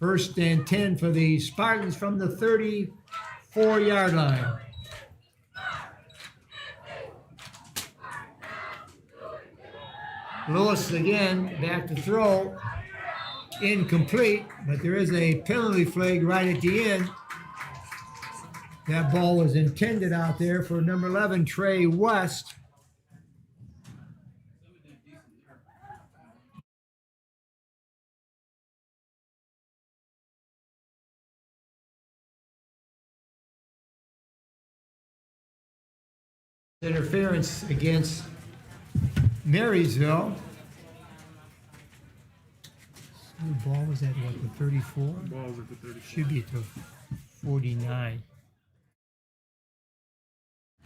1st and 10 for the Spartans from the 34-yard line. Lewis again back to throw. Incomplete, but there is a penalty flag right at the end. That ball was intended out there for number 11, Trey West. Interference against Marysville. The ball was at what, the 34? Balls at the 34. Should be at the 49.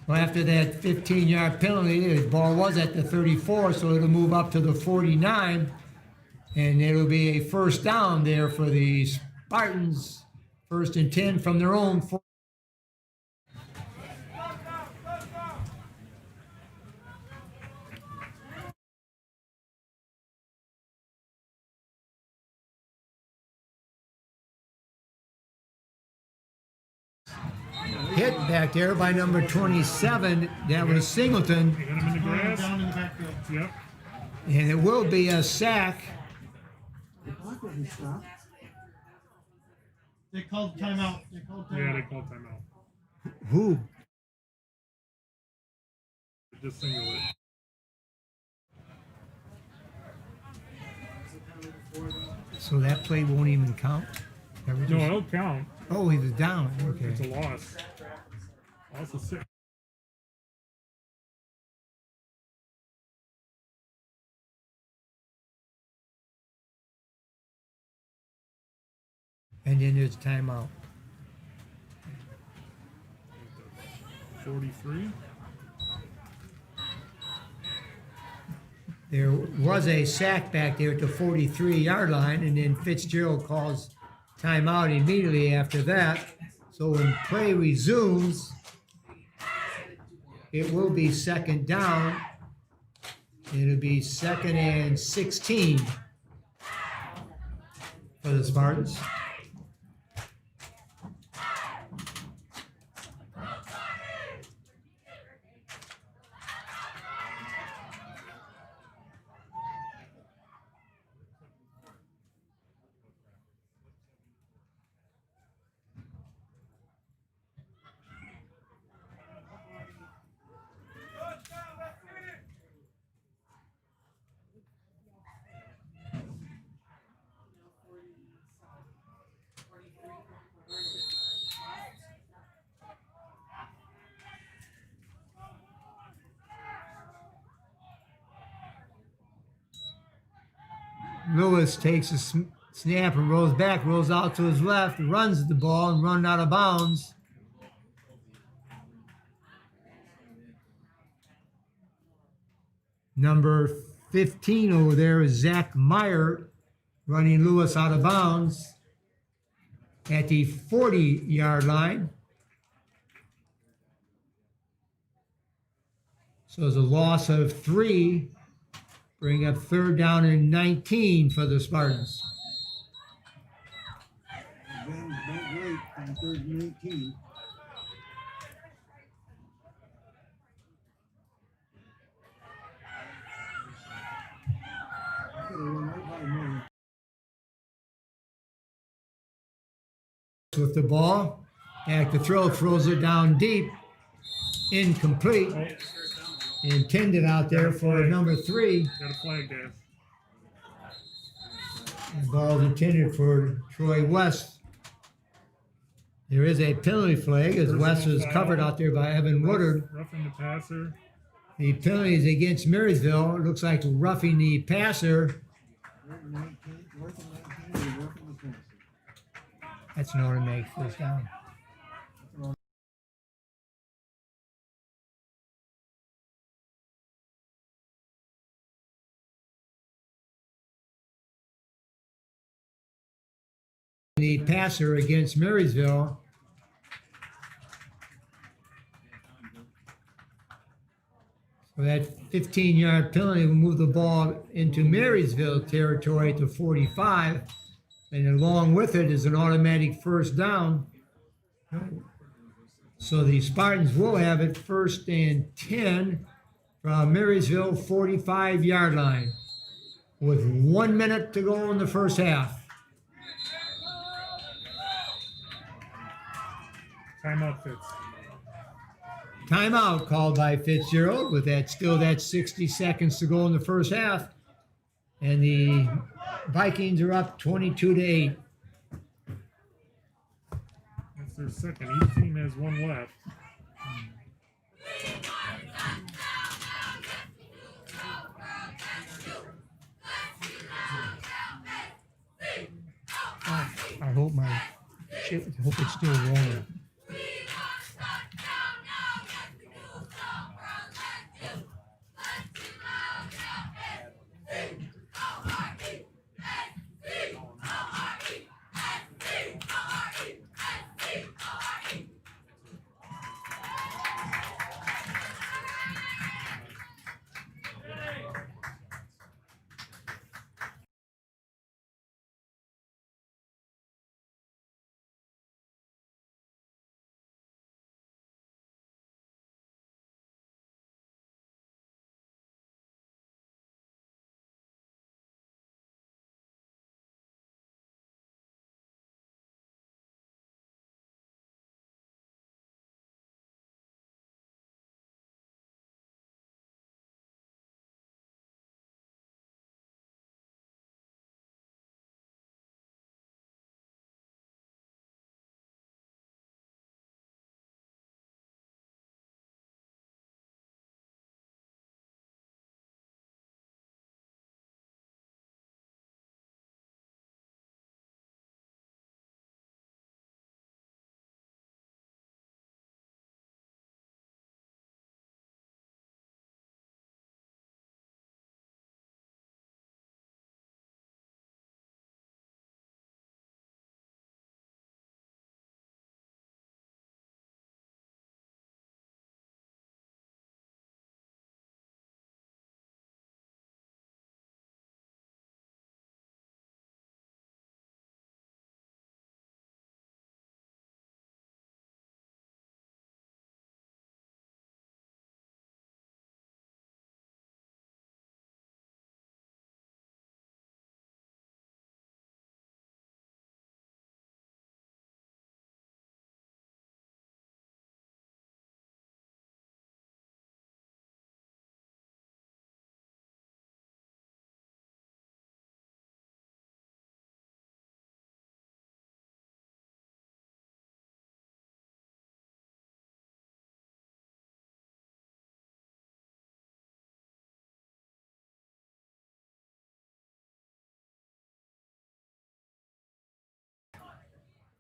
Well, after that 15-yard penalty, the ball was at the 34, so it'll move up to the 49, and it'll be a first down there for the Spartans. 1st and 10 from their own. Hit back there by number 27. That was Singleton. Hit him in the grass. Down in the backfield. Yep. And it will be a sack. The clock wasn't stopped. They called timeout. They called Yeah, timeout. they called timeout. Who? Just single it. So that play won't even count? That was No, just- it'll count. Oh, he was down. It's a Okay. loss. Loss of 6. And then there's timeout. 43. There was a sack back there at the 43-yard line, and then Fitzgerald calls timeout immediately after that. So when play resumes, it will be 2nd down. It'll be 2nd and 16 for the Spartans. Lewis takes a snap and rolls back, rolls out to his left, runs the ball and run out of bounds. Number 15 over there is Zach Meyer running Lewis out of bounds at the 40-yard line. So it's a loss of 3. Bring up 3rd down and 19 for the Spartans. Then don't wait on 3rd and 18. Could have run right by me. With the ball, back to throw, throws it down deep, incomplete. Intended out there for number 3. Got a flag there. The ball is intended for Troy West. There is a penalty flag as West is covered out there by Evan Woodard. Roughing the passer. The penalty is against Marysville. It looks like roughing the passer. 4th and 19, 4th and 19, you're roughing the passer. That's an automatic first down. the passer against Marysville. So that 15-yard penalty will move the ball into Marysville territory to 45, and along with it is an automatic first down. So the Spartans will have it 1st and 10 from Marysville 45-yard line with 1 minute to go in the first half. Timeout, Fitz. Timeout called by Fitzgerald with that 60 seconds to go in the first half. And the Vikings are up 22-8. That's their second. Each team has one left. I hope it's still warm.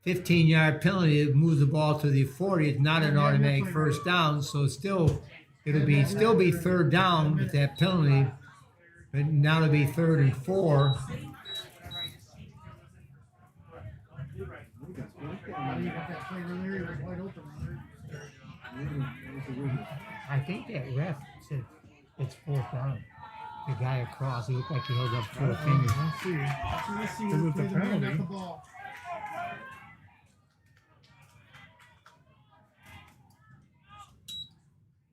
Fifteen-yard penalty moves the ball to the 40. It's not an automatic first down, so it'll be 3rd down with that penalty. But now it'll be 3rd and 4. You got that play earlier, it was wide open. I think that ref said it's 4th down. The guy across, he looked like he held up 4 fingers. Let's see. Let's see Because who of the played the man penalty. at the ball.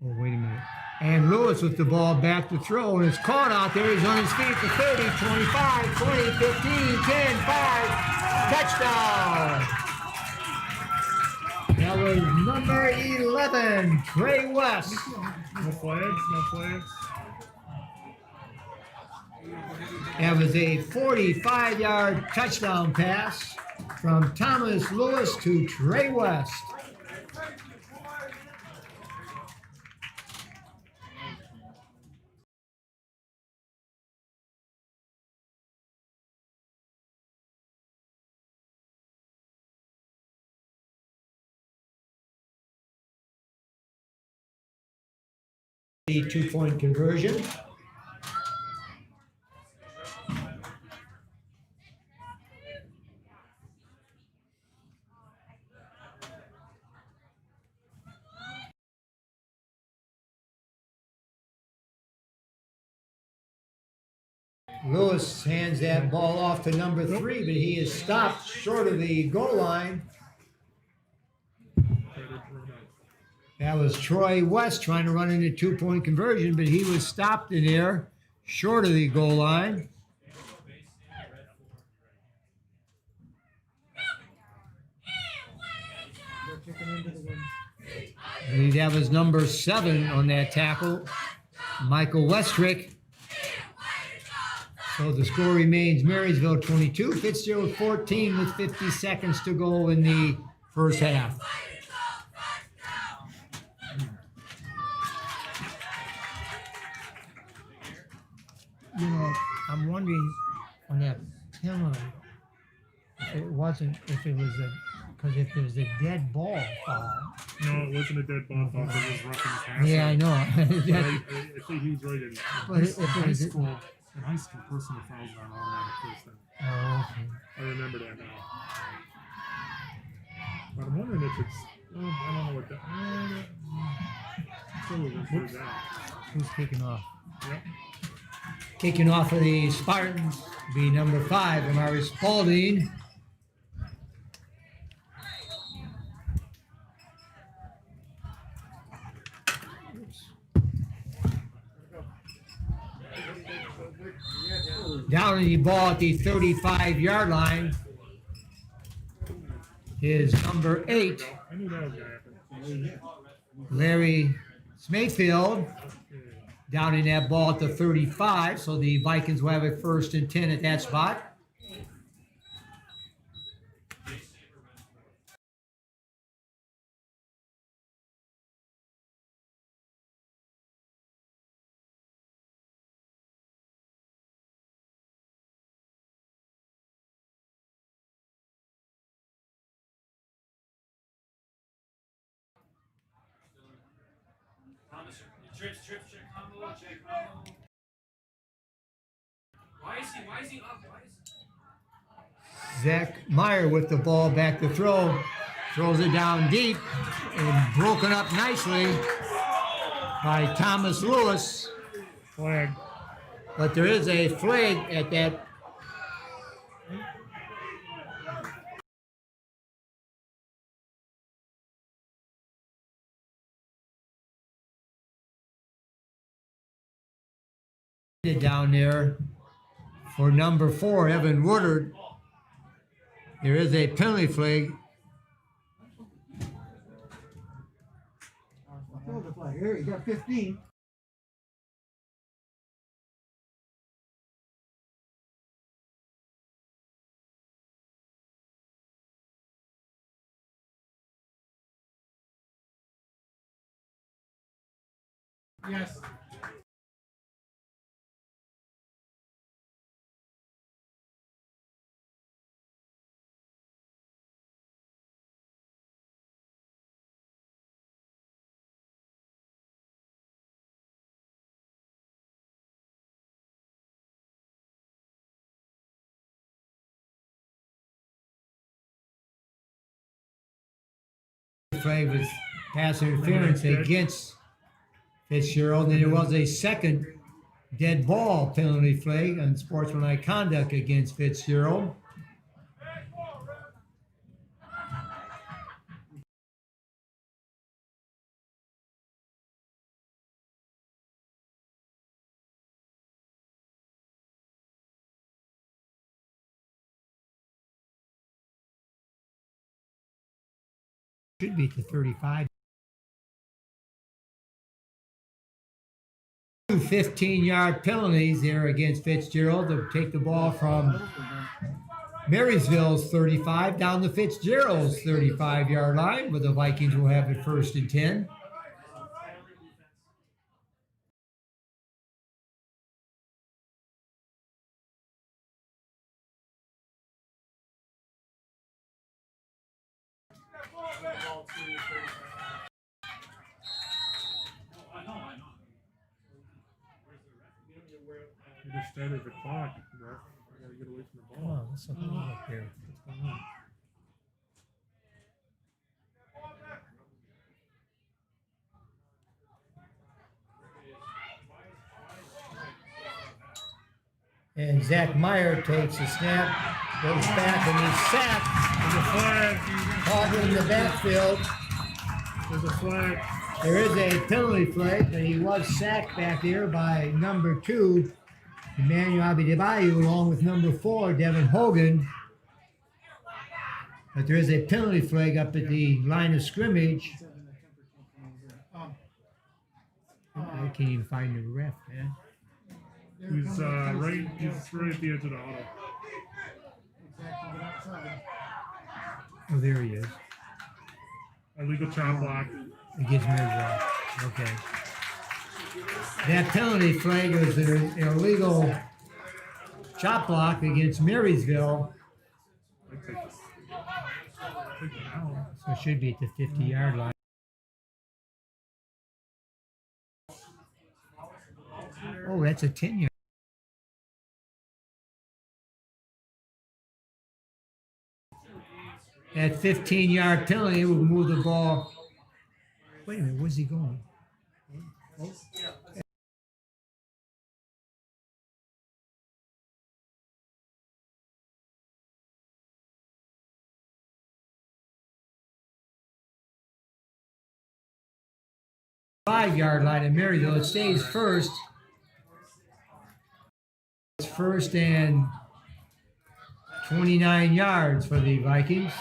Oh, wait a minute. And Lewis with the ball back to throw, and it's caught out there. He's on his feet for 30, 25, 20, 15, 10, 5. Touchdown! That was number 11, Trey West. No flags, no flags. That was a 45-yard touchdown pass from Thomas Lewis to Trey West. The 2-point conversion. Lewis hands that ball off to number 3, but he is stopped short of the goal line. That was Troy West trying to run in a 2-point conversion, but he was stopped in there short of the goal line. They're kicking into the wind. I believe that was number 7 on that tackle, Michael Westrick. So the score remains Marysville 22, Fitzgerald 14 with 50 seconds to go in the first half. You know, I'm wondering on that penalty, if it was because if it was a dead ball foul. No, it wasn't a dead ball foul. It was roughing the passer. Yeah, I know. But I think he was right. But if In it high was- school, personal fouls are on that first time. Oh, okay. I remember that now. But I'm wondering if it's. I don't know what that. Still looking for that. Who's kicking off? Yep. Kicking off for the Spartans will be number 5, Amari Spalding. Down in the ball at the 35-yard line is number 8, I knew that was gonna happen. Larry Smayfield. Down in that ball at the 35, so the Vikings will have a 1st and 10 at that spot. Trips, check combo, check combo. Why is he up? Zach Meyer with the ball back to throw. Throws it down deep and broken up nicely by Thomas Lewis. Flag. But there is a flag at that. Down there for number 4, Evan Woodard. There is a penalty flag. Throw the flag. Here, you got 15. Yes. Flag was pass interference against Fitzgerald, and there was a second dead ball penalty flag on sportsmanlike conduct against Fitzgerald. Should be to 35. 2 15-yard penalties there against Fitzgerald to take the ball from Marysville's 35 down to Fitzgerald's 35-yard line, but the Vikings will have it 1st and 10. You just started the clock, bro. I gotta get away from the ball. Oh, that's something up here. What's going on? And Zach Meyer takes the snap, goes back, and he's sacked. There's a flag. Caught in the backfield. There's a flag. There is a penalty flag, but he was sacked back there by number 2, Emmanuel Abidebayo, along with number 4, Devin Hogan. But there is a penalty flag up at the line of scrimmage. I can't even find the ref, man. He's right. He's right at the edge of the auto. Exactly outside. Oh, there he is. Illegal chop block. Against Marysville. Okay. That penalty flag was an illegal chop block against Marysville. I take it. Take it now. So it should be at the 50-yard line. Oh, that's a 10-yard. That 15-yard penalty will move the ball. Wait a minute, where's he going? Five-yard line in Maryville. It stays first. It's first and 29 yards for the Vikings.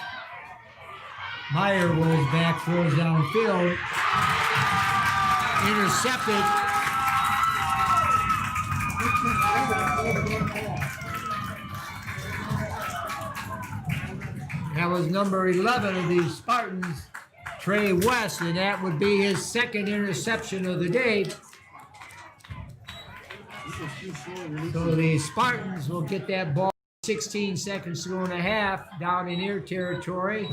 Meyer rolls back, throws downfield. Intercepted. That was number 11 of the Spartans, Trey West, and that would be his second interception of the day. So the Spartans will get that ball 16 seconds to go and a half down in their territory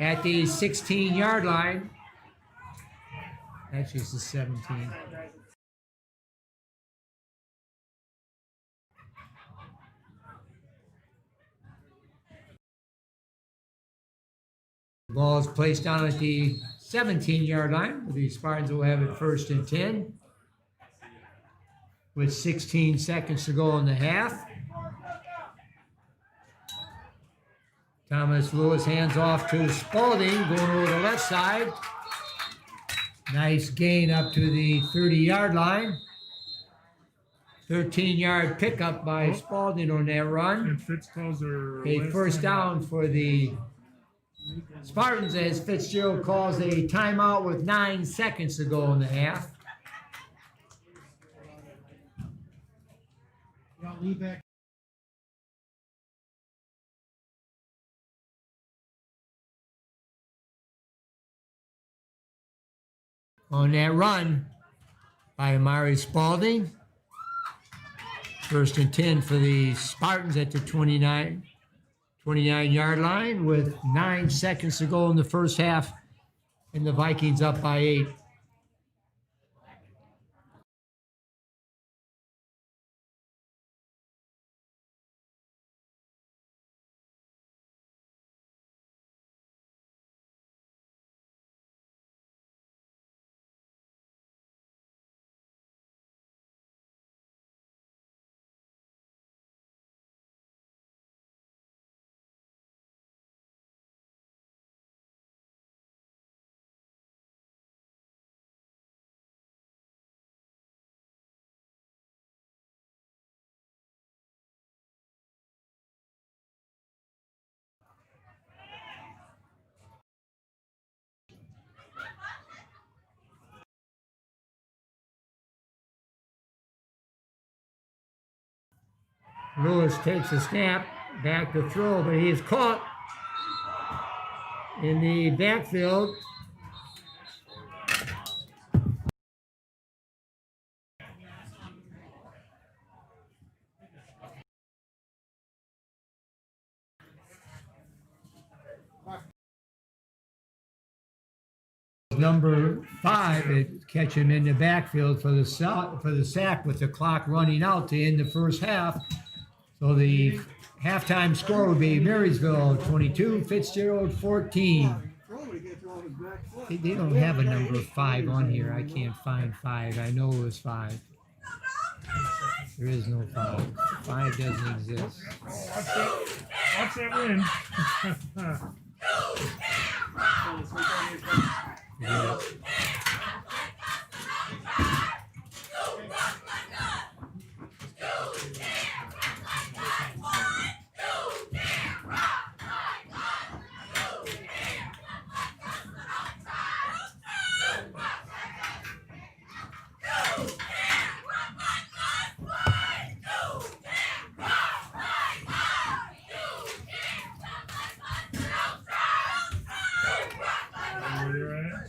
at the 16-yard line. Actually, it's the 17. The ball is placed down at the 17-yard line. The Spartans will have it first and 10 with 16 seconds to go in the half. Thomas Lewis hands off to Spalding, going over the left side. Nice gain up to the 30-yard line. 13-yard pickup by Spalding on that run. And Fitz calls her A first down for the Spartans as Fitzgerald calls a timeout with 9 seconds to go in the half. Y'all leave back. On that run by Amari Spalding. First and 10 for the Spartans at the 29-yard line with 9 seconds to go in the first half, and the Vikings up by 8. Lewis takes a snap, back to throw, but he is caught in the backfield. Number 5 to catch him in the backfield for the sack with the clock running out to end the first half. So the halftime score would be Marysville 22, Fitzgerald 14. They don't have a number 5 on here. I can't find 5. I know it was 5. There is no 5. 5 doesn't exist. Watch that wind. Yeah. Where you're at?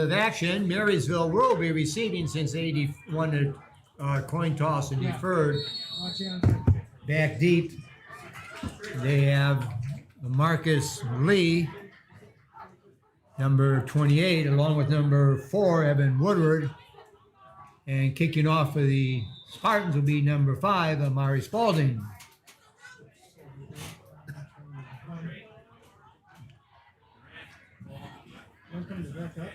Of action, Marysville will be receiving since they won the coin toss and deferred. Watch out. Back deep, they have Marcus Lee, number 28, along with number 4, Evan Woodward. And kicking off for the Spartans will be number 5, Amari Spalding. One comes back up.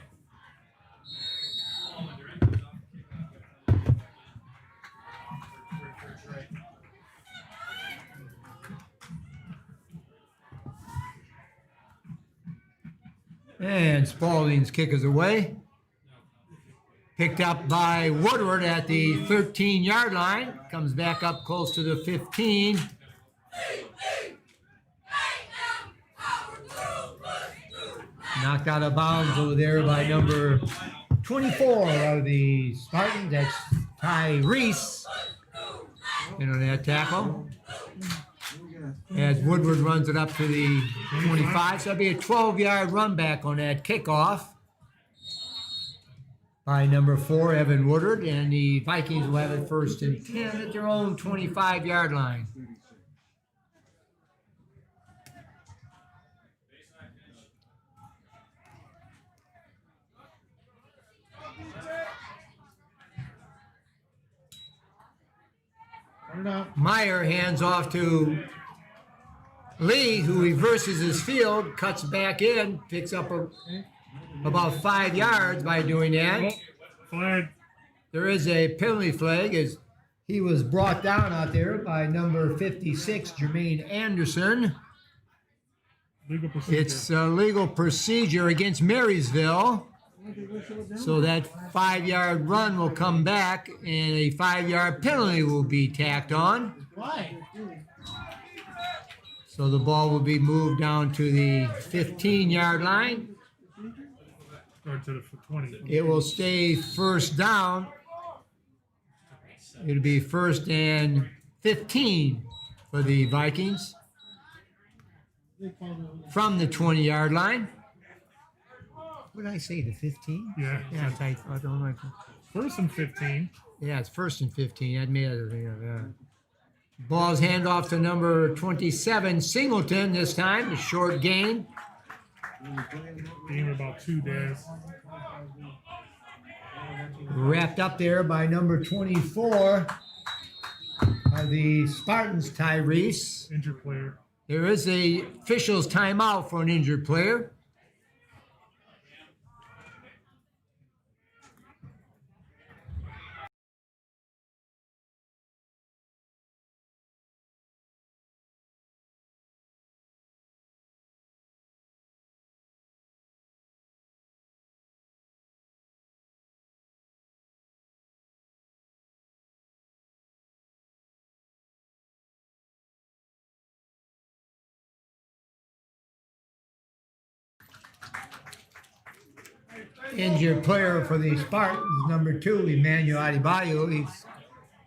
And Spalding's kick is away. Picked up by Woodward at the 13-yard line. Comes back up close to the 15. Knocked out of bounds over there by number 24 of the Spartans. That's Tyrese. On that tackle. As Woodward runs it up to the 25. So that'll be a 12-yard run back on that kickoff by number 4, Evan Woodward. And the Vikings will have it first and 10 at their own 25-yard line. Meyer hands off to Lee, who reverses his field, cuts back in, picks up about 5 yards by doing that. Flag. There is a penalty flag as he was brought down out there by number 56, Jermaine Anderson. Legal procedure. It's a legal procedure against Marysville. So that 5-yard run will come back and a 5-yard penalty will be tacked on. Why? So the ball will be moved down to the 15-yard line. Or to the 20. It will stay first down. It'll be first and 15 for the Vikings from the 20-yard line. What did I say, the 15? Yeah. Yeah, it's like, I don't like. First and 15. Yeah, it's first and 15. That made it. Yeah. Ball's hand off to number 27, Singleton this time. A short gain. Gain about 2 days. Wrapped up there by number 24 of the Spartans, Tyrese. Injured player. There is a official's timeout for an injured player. Injured player for the Spartans, number 2, Emmanuel Adebayo. He's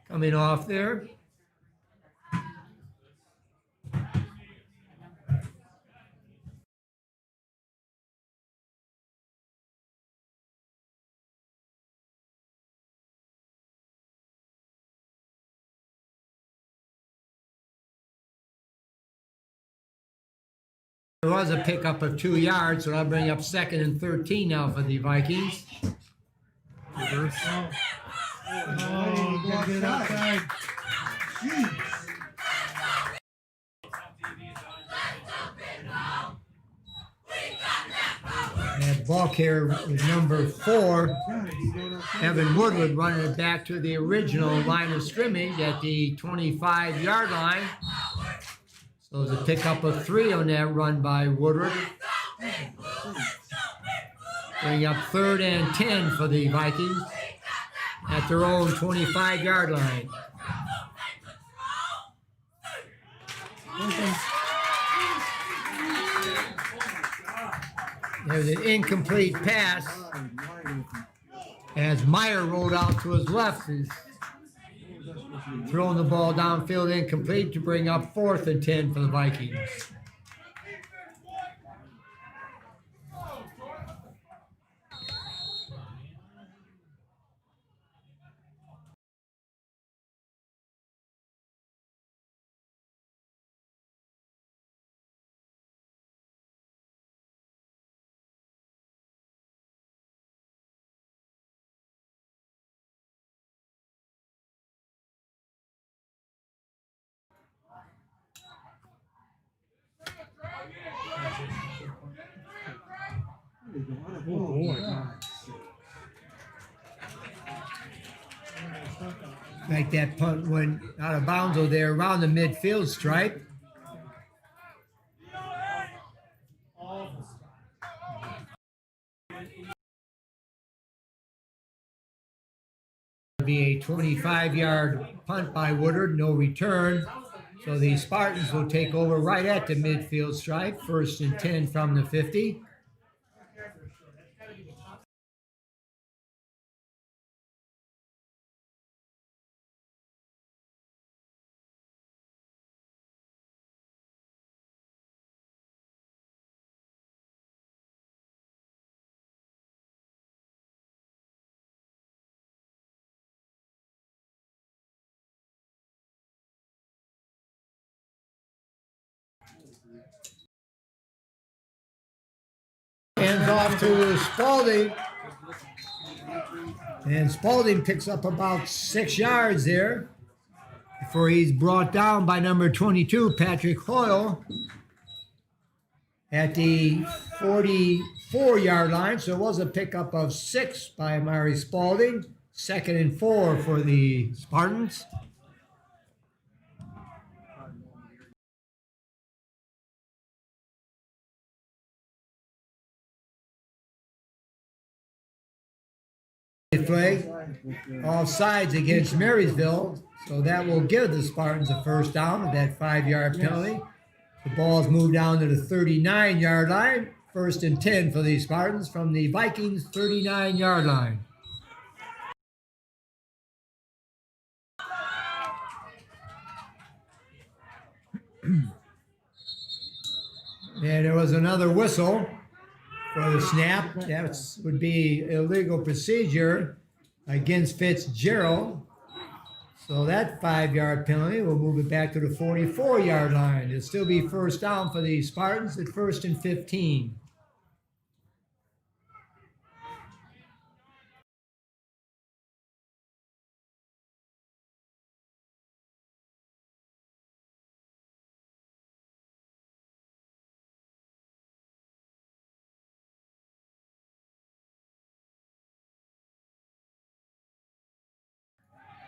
coming off there. There was a pickup of 2 yards, so I'll bring up second and 13 now for the Vikings. Reverse. Oh, gotta get it outside. And ball carrier was number 4, Evan Woodward, running it back to the original line of scrimmage at the 25-yard line. So there's a pickup of 3 on that run by Woodward. Bring up third and 10 for the Vikings at their own 25-yard line. There's an incomplete pass as Meyer rolled out to his left. He's throwing the ball downfield incomplete to bring up 4th and 10 for the Vikings. Oh boy. Like that punt went out of bounds over there around the midfield stripe. Be a 25-yard punt by Woodard, no return. So the Spartans will take over right at the midfield stripe, 1st and 10 from the 50. Hands off to Spalding. And Spalding picks up about 6 yards there before he's brought down by number 22, Patrick Hoyle, at the 44-yard line. So it was a pickup of 6 by Mari Spalding. 2nd and 4 for the Spartans. Flag all sides against Marysville, so that will give the Spartans a first down with that 5-yard penalty. The ball's moved down to the 39-yard line. 1st and 10 for the Spartans from the Vikings 39-yard line. And there was another whistle for the snap. That would be illegal procedure against Fitzgerald. So that 5-yard penalty will move it back to the 44-yard line. It'll still be first down for the Spartans at 1st and 15.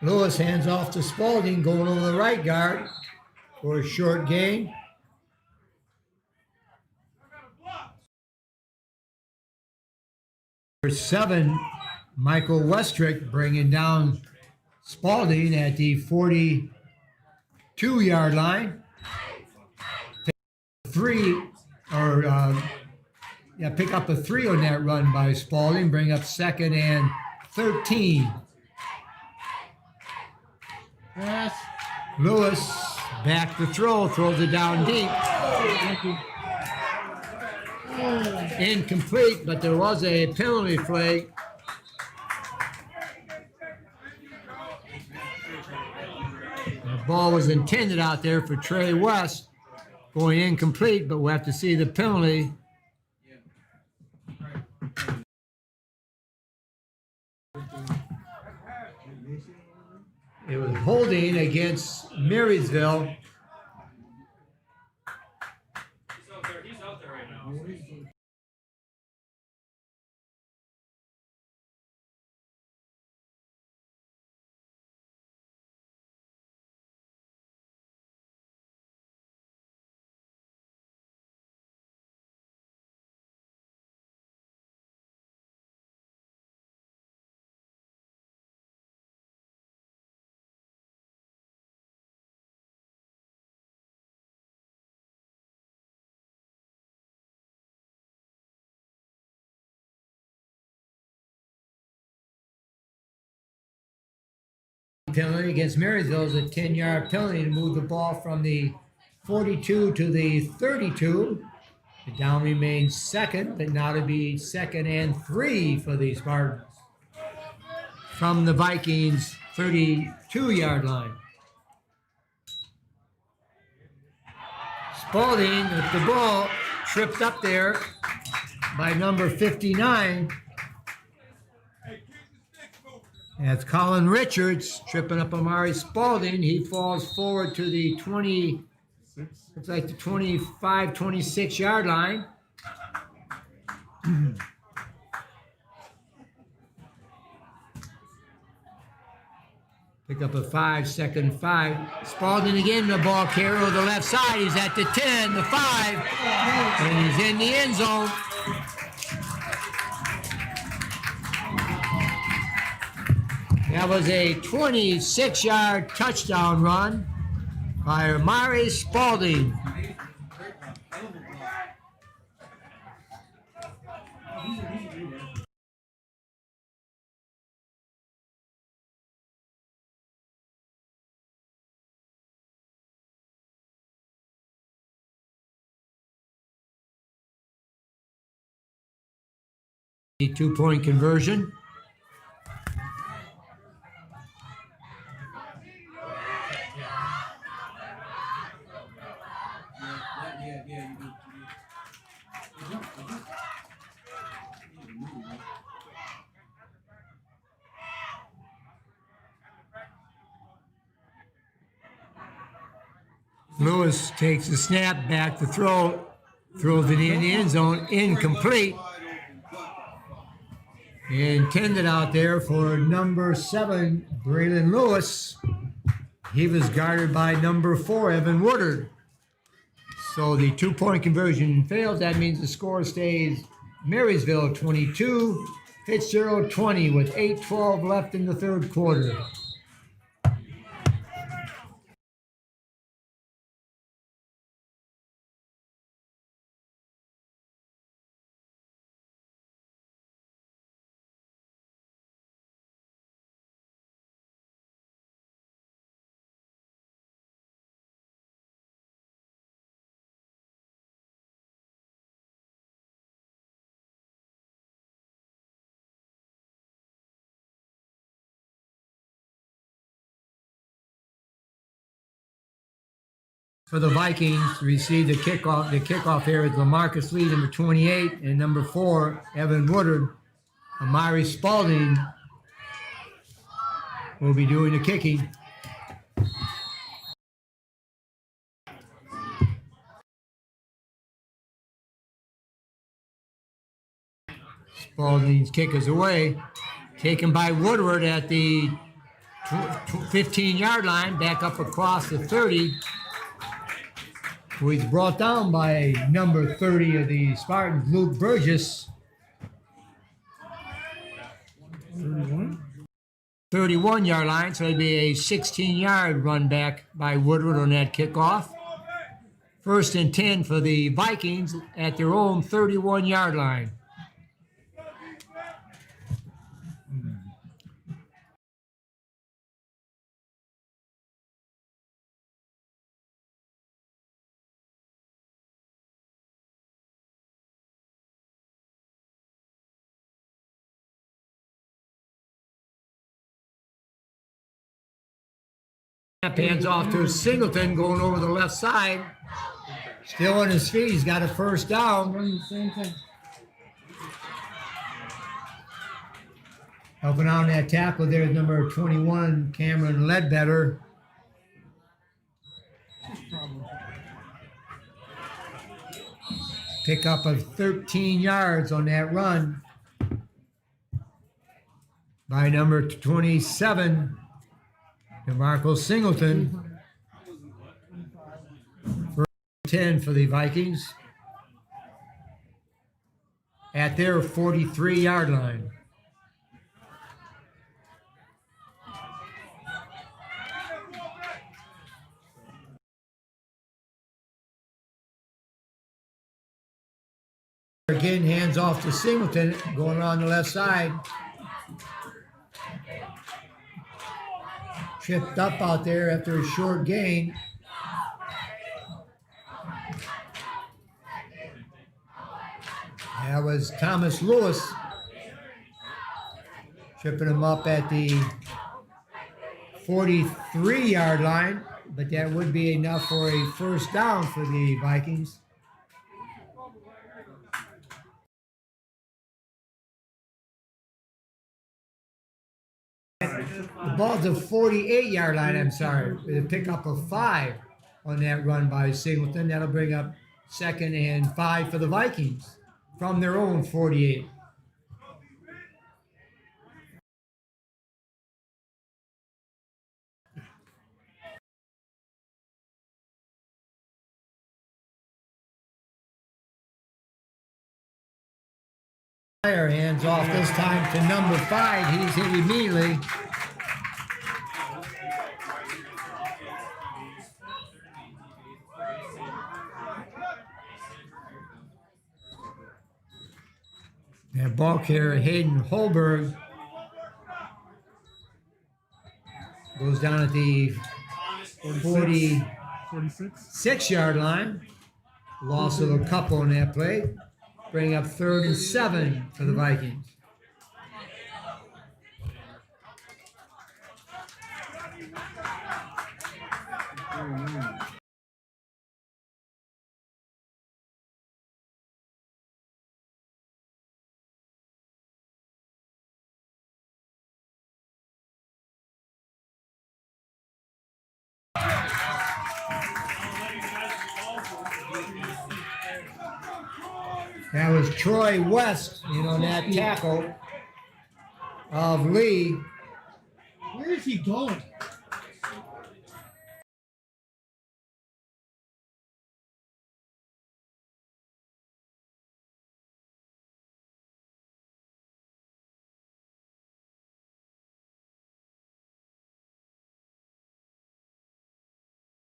Lewis hands off to Spalding, going over the right guard for a short gain. Number 7, Michael Westrick bringing down Spalding at the 42-yard line. Pick up a 3 on that run by Spalding, bring up 2nd and 13. Pass. Lewis back to throw, throws it down deep. Incomplete, but there was a penalty flag. The ball was intended out there for Trey West, going incomplete, but we'll have to see the penalty. It was holding against Marysville. He's out there right now. Penalty against Marysville is a 10-yard penalty to move the ball from the 42 to the 32. The down remains 2nd, but now to be 2nd and 3 for the Spartans from the Vikings 32-yard line. Spalding with the ball tripped up there by number 59. That's Colin Richards tripping up Amari Spalding. He falls forward to the 20, looks like the 25, 26-yard line. Pick up a 5-second 5. Spalding again, the ball carrier to the left side. He's at the 10, the 5, and he's in the end zone. That was a 26-yard touchdown run by Amari Spalding. The 2-point conversion. Lewis takes the snap back to throw, throws it in the end zone, incomplete. Intended out there for number 7, Braylon Lewis. He was guarded by number 4, Evan Woodard. So the 2-point conversion fails. That means the score stays Marysville 22, Fitzgerald 20 with 8:12 left in the third quarter. For the Vikings, receive the kickoff. The kickoff here is LaMarcus Lee, number 28, and number 4, Evan Woodard. Amari Spalding will be doing the kicking. Spalding's kick is away. Taken by Woodward at the 15-yard line, back up across the 30. Who he's brought down by number 30 of the Spartans, Luke Burgess. 31-yard line, so it'd be a 16-yard run back by Woodward on that kickoff. 1st and 10 for the Vikings at their own 31-yard line. Hands off to Singleton going over the left side. Still on his feet. He's got a first down. Run the same thing. Helping on that tackle there is number 21, Cameron Ledbetter. Pick up of 13 yards on that run by number 27, DeMarco Singleton. 10 for the Vikings at their 43-yard line. Again, hands off to Singleton, going around the left side. Tripped up out there after a short gain. That was Thomas Lewis tripping him up at the 43-yard line, but that would be enough for a first down for the Vikings. The ball's a 48-yard line, I'm sorry, with a pickup of 5 on that run by Singleton. That'll bring up 2nd and 5 for the Vikings from their own 48. Meyer hands off this time to number 5. He's hit immediately. And ball carrier Hayden Holberg goes down at the 46. 46-yard line. Loss of a couple on that play. Bring up 3rd and 7 for the Vikings. That was Troy West, on that tackle of Lee. Where is he going?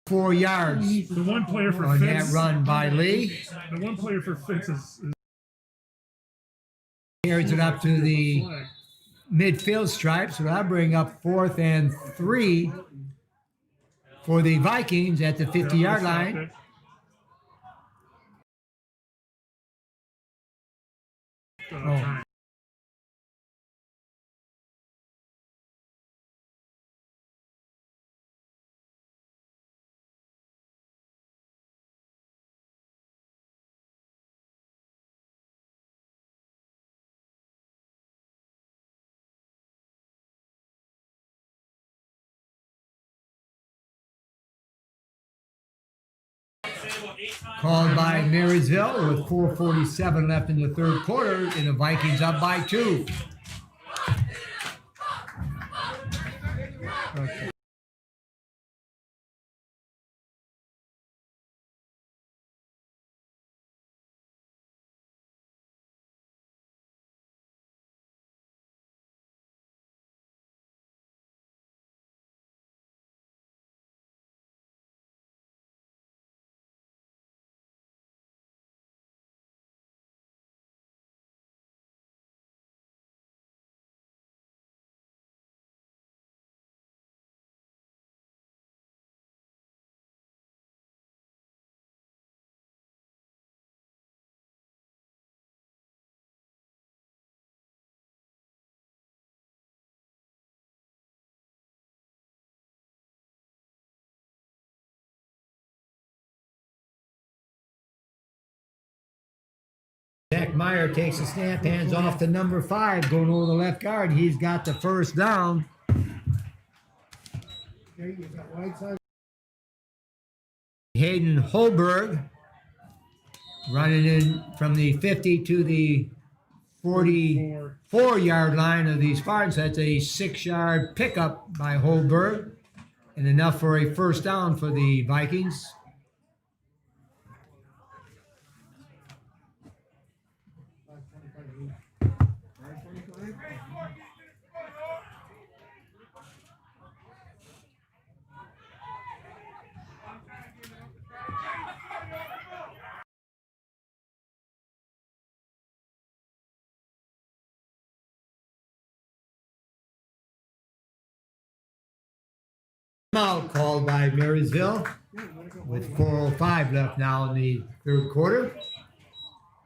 Four yards The one player for on that Fitz. run by Lee. The one player for Fitz is Carries it up to the flag. midfield stripe, so that'll bring up 4th and 3 for the Vikings at the 50-yard line. Time. Called by Marysville with 4:47 left in the third quarter, and the Vikings up by 2. Okay. Zach Meyer takes a snap, hands off to number 5, going over the left guard. He's got the first down. Okay, you got wide side. Hayden Holberg running in from the 50 to the 44-yard line of the Spartans. That's a 6-yard pickup by Holberg, and enough for a first down for the Vikings. Out called by Marysville with 4:05 left now in the third quarter.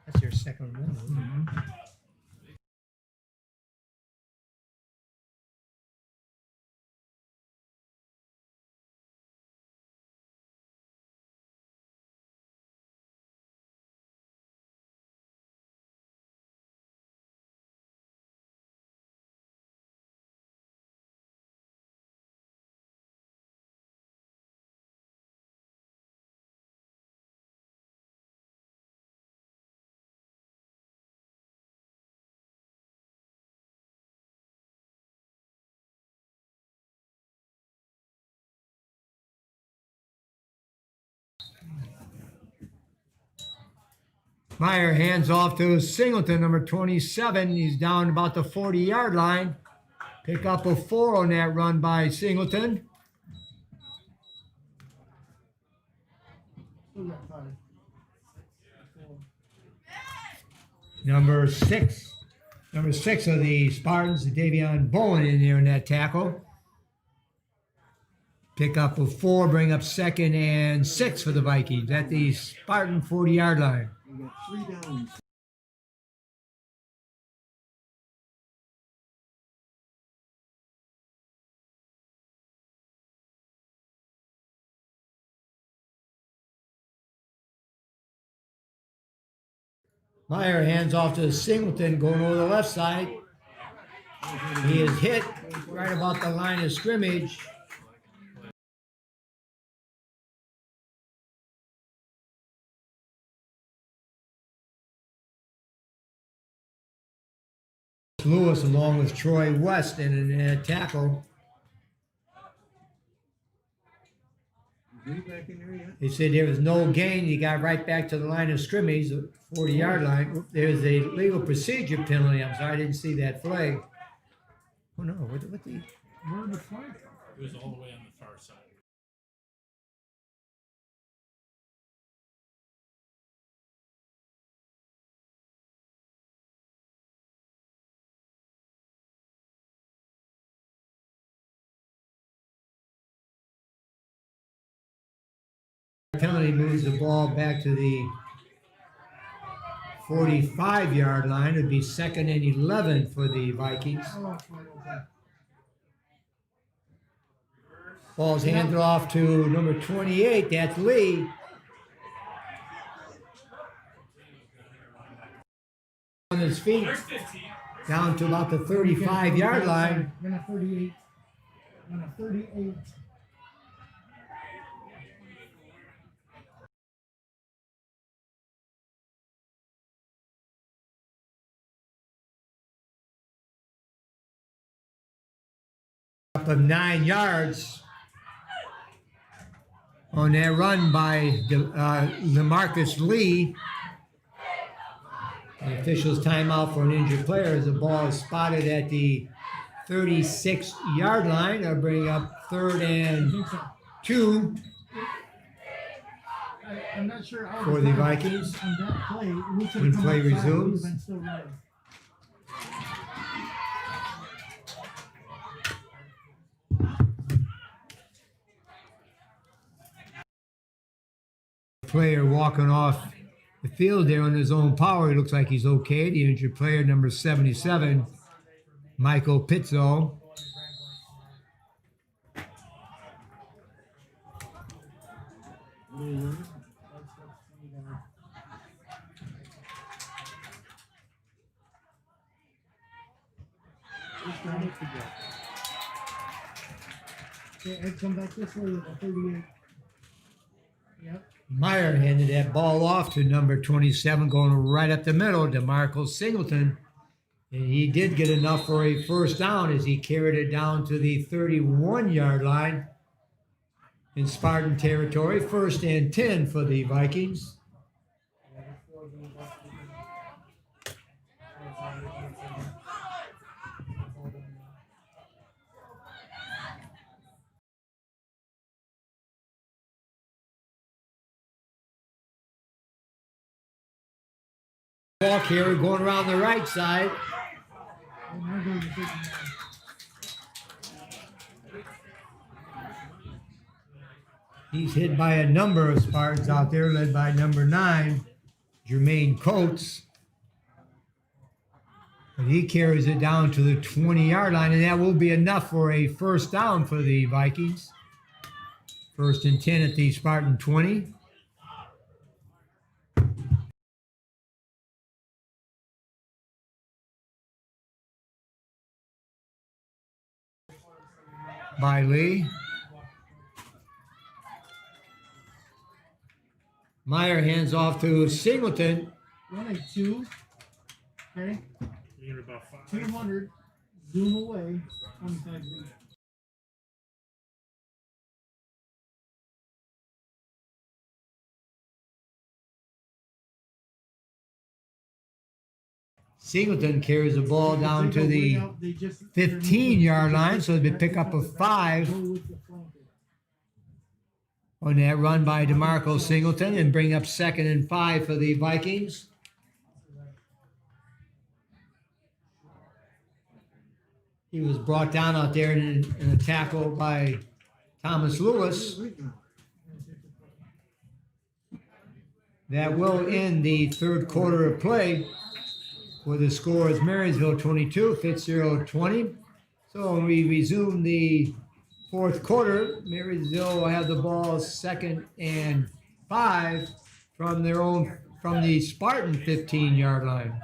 That's your second one. Meyer hands off to Singleton, number 27. He's down about the 40-yard line. Pick up a 4 on that run by Singleton. Still got 5. Number 6 of the Spartans, Davion Bowen in there in that tackle. Pick up a 4, bring up 2nd and 6 for the Vikings at the Spartan 40-yard line. We got 3 downs. Meyer hands off to Singleton going over the left side. He is hit right about the line of scrimmage. Lewis along with Troy West in a tackle. Is he back in there yet? They said there was no gain. He got right back to the line of scrimmage, the 40-yard line. There's a legal procedure penalty. I'm sorry, I didn't see that flag. Oh no, what the? Where did the flag come? It was all the way on the far side. Penalty moves the ball back to the 45-yard line. It'd be 2nd and 11 for the Vikings. Oh, fine, okay. Ball's handed off to number 28. That's Lee. On his feet, down to about the 35-yard line. Then a 38. Then a 38. Up of 9 yards on that run by LaMarcus Lee. The official's timeout for an injured player as the ball is spotted at the 36-yard line. They'll bring up 3rd and 2 I'm not sure how for the Vikings. on that play. We could When have come play outside, we resumes. would've been still running. Player walking off the field there on his own power. He looks like he's okay. The injured player, number 77, Michael Pizzo. Okay, Ed, come back this way with a 38. Yep. Meyer handed that ball off to number 27, going right up the middle to Marco Singleton. And he did get enough for a first down as he carried it down to the 31-yard line in Spartan territory. 1st and 10 for the Vikings. Ball carry going around the right side. And now going to 39. He's hit by a number of Spartans out there, led by number 9, Jermaine Coates. But he carries it down to the 20-yard line, and that will be enough for a first down for the Vikings. 1st and 10 at the Spartan 20. By Lee. Meyer hands off to Singleton. Run a 2. Okay. You need about 5. 200. Zoom away. 25 feet. Singleton carries the ball down to the 15-yard line, so they pick up a 5 on that run by DeMarco Singleton and bring up 2nd and 5 for the Vikings. He was brought down out there in a tackle by Thomas Lewis. That will end the third quarter of play, where the score is Marysville 22, Fitzgerald 20. So when we resume the fourth quarter, Marysville will have the ball 2nd and 5 from the Spartan 15-yard line.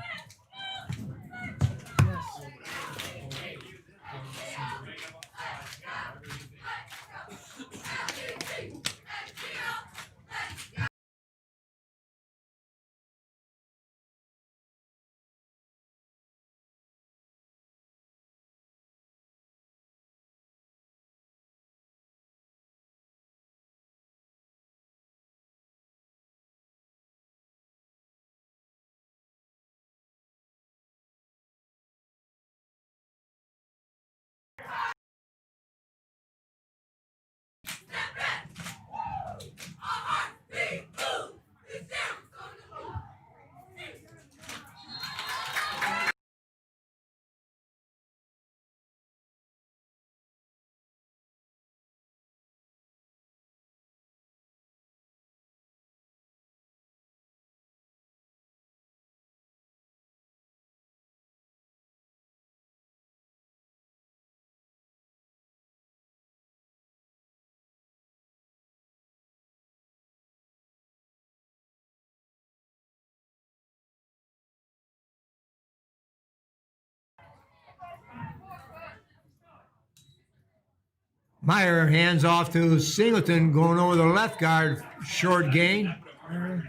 Meyer hands off to Singleton, going over the left guard, short gain. The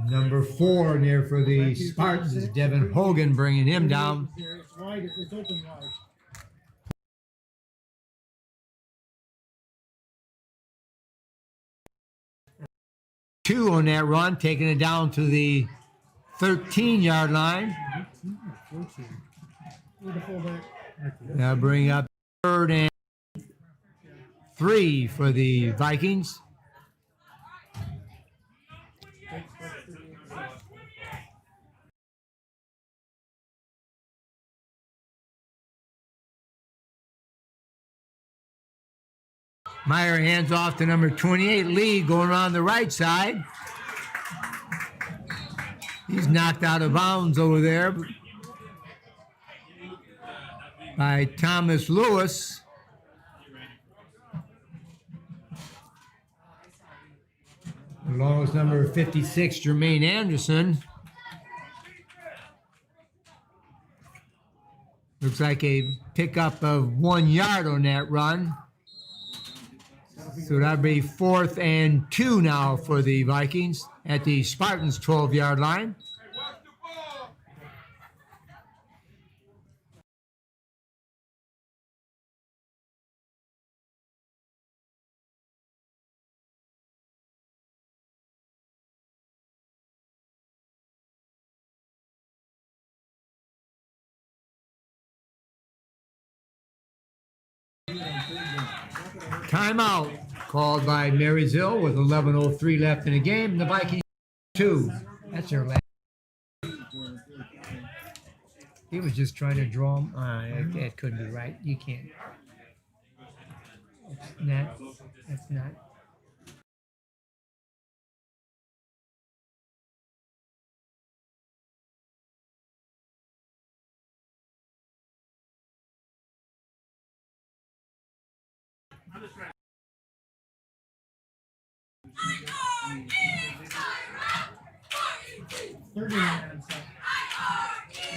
number 4 in there for the Spartans is Devin Hogan, bringing him down. It's wide. It's open wide. Two on that run, taking it down to the 13-yard line. With the fullback. Now bring up 3rd and 3 for the Vikings. Meyer hands off to number 28, Lee, going around the right side. He's knocked out of bounds over there by Thomas Lewis. Along with number 56, Jermaine Anderson. Looks like a pickup of 1 yard on that run. So that'd be 4th and 2 now for the Vikings at the Spartans' 12-yard line. Timeout called by Marysville with 11:03 left in the game. The Vikings 2. That's their last. He was just trying to draw him. That couldn't be right. You can't. That's not.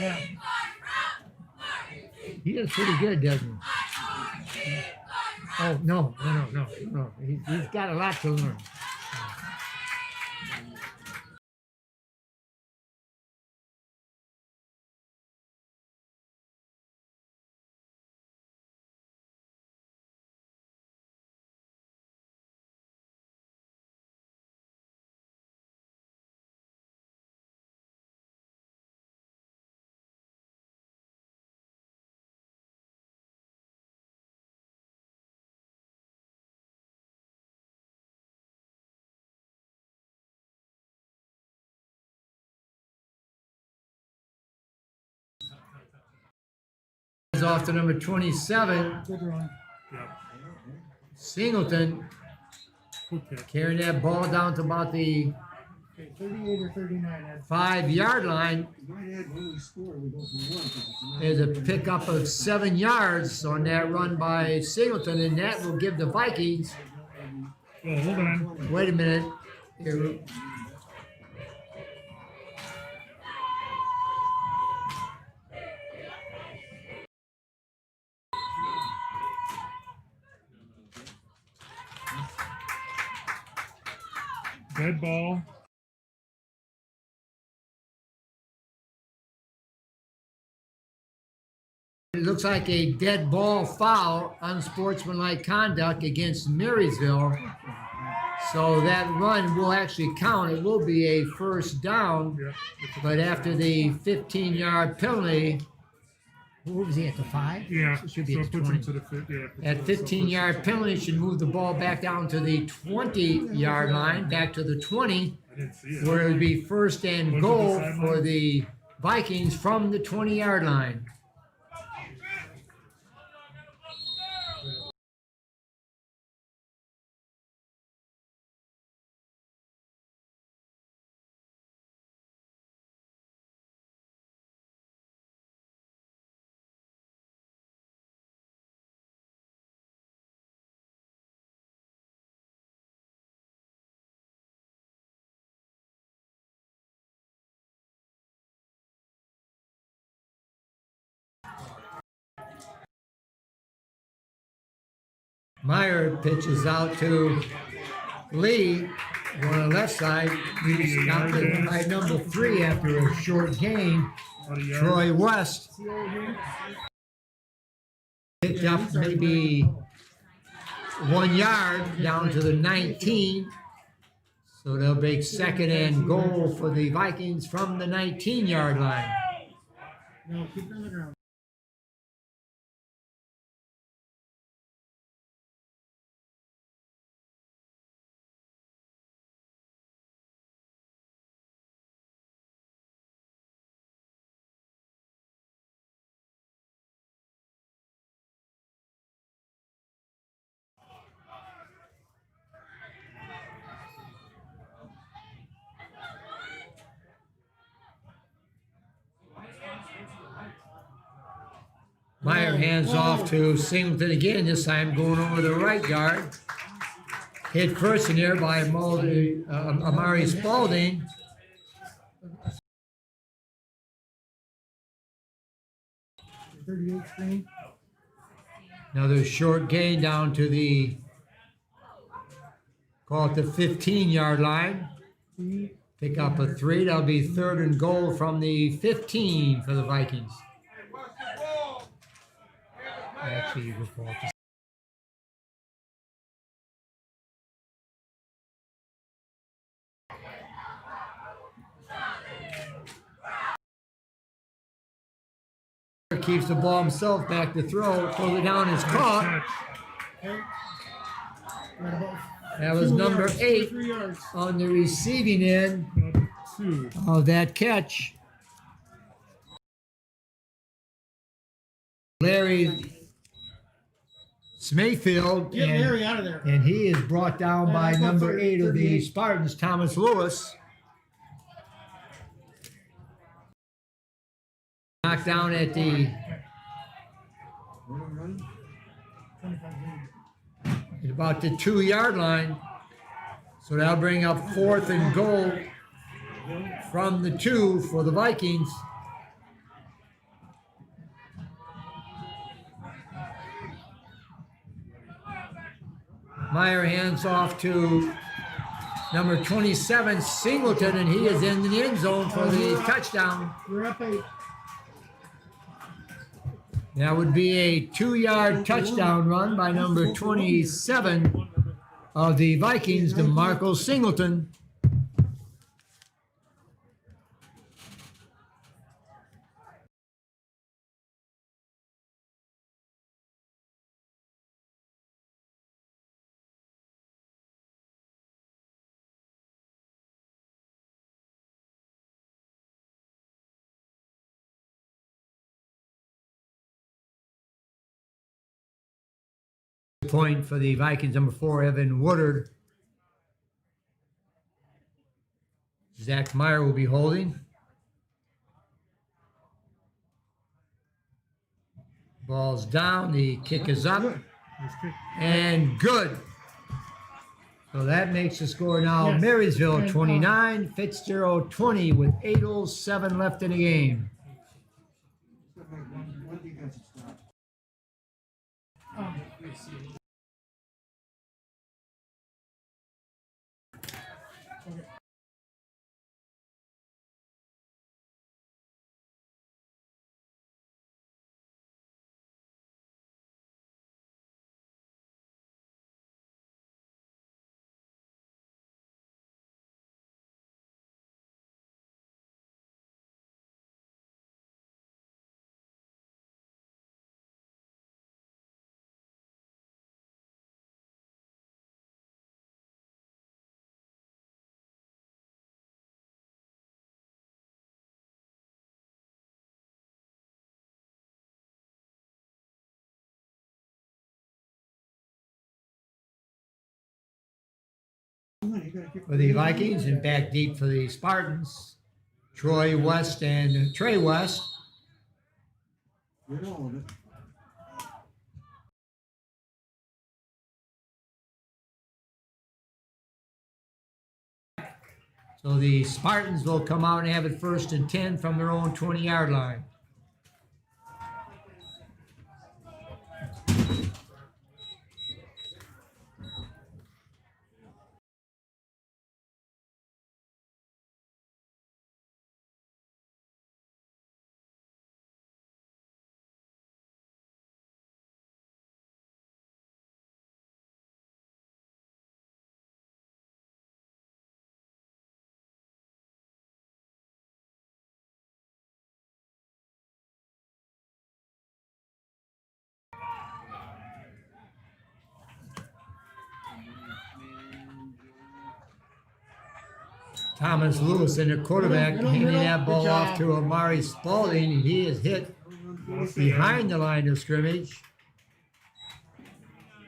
Yeah. He is pretty good, doesn't he? Oh, no. He's got a lot to learn. Hands off to number 27, Good run. Yeah. Singleton, Quick kick. carrying that ball down to about the Okay, 38 or 39. That's 5-yard line. You might add when we score, we go from 1 'cause it's a There's a pickup of 7 yards on that run by Singleton, and that will give the Vikings. Oh, hold on. Wait a minute. Here. Dead ball. It looks like a dead ball foul, unsportsmanlike conduct against Marysville. So that run will actually count. It will be a first down, Yeah. but after the 15-yard penalty, what was he at the 5? Yeah. It should be so at it the puts 20. him to the 50. Yeah. That 15-yard penalty should move the ball back down to the 20-yard line, back to the 20, I didn't see it. where it would be first and goal for the Vikings from the 20-yard line. Meyer pitches out to Lee on the left side. He's stopped by number 3 after a short gain. About a yard. Troy West picked up maybe 1 yard down to the 19. So they'll make second and goal for the Vikings from the 19-yard line. No, keep it on the ground. Meyer hands off to Singleton again, this time going over the right guard. Hit first in there by Amari Spalding. The 38 screen. Another short gain down to the, call it the 15-yard line. Pick up a 3. That'll be third and goal from the 15 for the Vikings. Actually, you go forward. Keeps the ball himself back to throw. Throws it down, is caught. Okay. Right about That was 2 number yards, 8 3 yards. on the receiving end About 2. of that catch. Larry Smayfield, Get Larry out of there. and he is brought down by That's number 38. 8 of the Spartans, Thomas Lewis. Knocked down at the run. 25 at about the 2-yard line. So that'll bring up fourth and goal from the 2 for the Vikings. Meyer hands off to number 27, Singleton, and he is in the end zone for the touchdown. We're up 8. That would be a 2-yard touchdown run by number 27 of the Vikings, DeMarco Singleton. Point for the Vikings, number 4, Evan Woodard. Zach Meyer will be holding. Ball's down, the kick is up, Nice kick. and good. So that makes the score now Yes. Marysville And, 29, Fitzgerald 20 with 8:07 left in the game. Except like one defensive stop. You gotta kick For the Vikings and back deep for the Spartans, Troy West and Trey West. Get all of it. So the Spartans will come out and have it 1st and 10 from their own 20-yard line. Thomas Lewis in the quarterback, handing that ball off to Amari Spalding, and he is hit behind the line of scrimmage.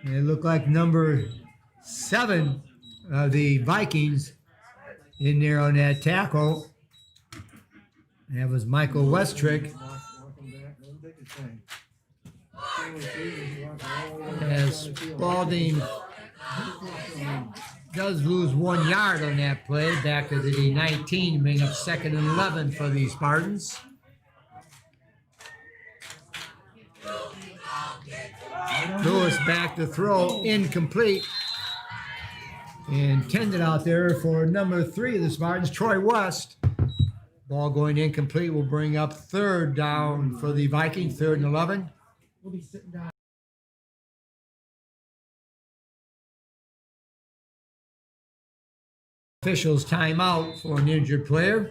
And it looked like number 7 of the Vikings in there on that tackle. And that was Michael Westrick. Walk him back. Let him take his time. See what he sees, he walks all the way down As the field. Spalding does lose 1 yard on that play, back to the 19, bring up 2nd and 11 for the Spartans. Lewis back to throw, incomplete. Intended out there for number 3 of the Spartans, Troy West. Ball going incomplete will bring up 3rd down for the Vikings, 3rd and 11. We'll be sitting down. Officials timeout for an injured player.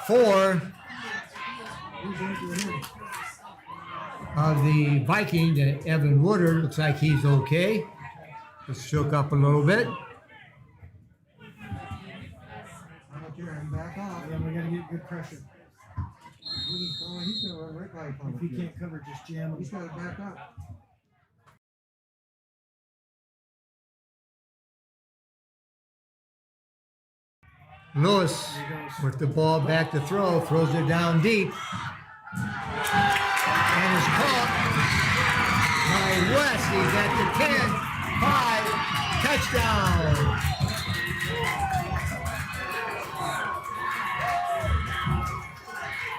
Four of the Vikings, Evan Woodard, looks like he's okay. Just shook up a little bit. I'm up here and back off. Yeah, we gotta get good pressure. He's gonna run right by him. If he can't cover, just jam him. He's gotta back up. Lewis with the ball back to throw, throws it down deep. And is caught by West. He's at the 10, 5, touchdown.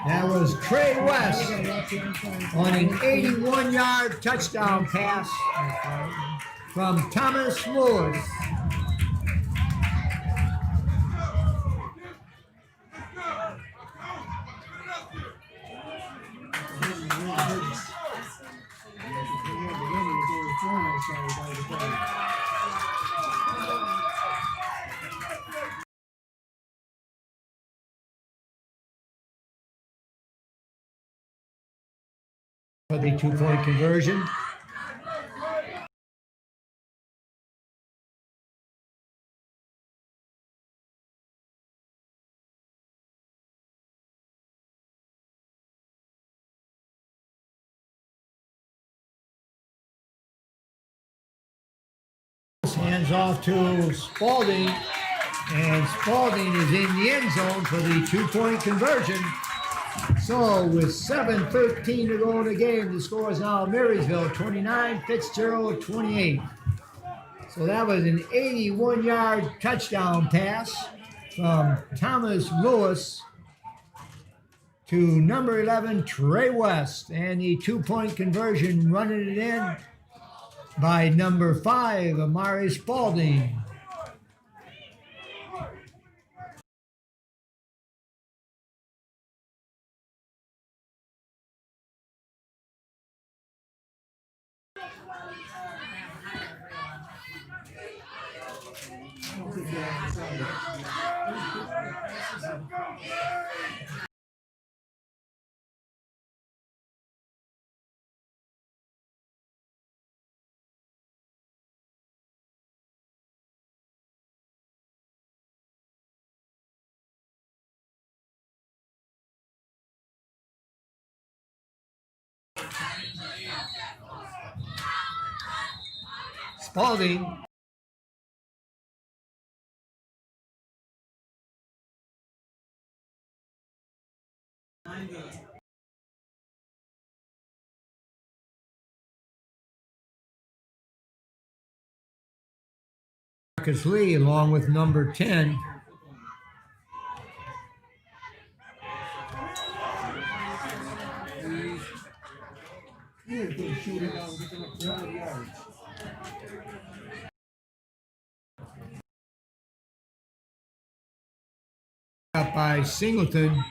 That was Trey West on an 81-yard touchdown pass from Thomas Lewis. For the 2-point conversion. Hands off to Spalding, and Spalding is in the end zone for the 2-point conversion. So with 7:13 to go in the game, the score is now Marysville 29, Fitzgerald 28. So that was an 81-yard touchdown pass from Thomas Lewis to number 11, Trey West, and the 2-point conversion running it in by number 5, Amari Spalding. Spalding. Marcus Lee along with number 10. Up by Singleton.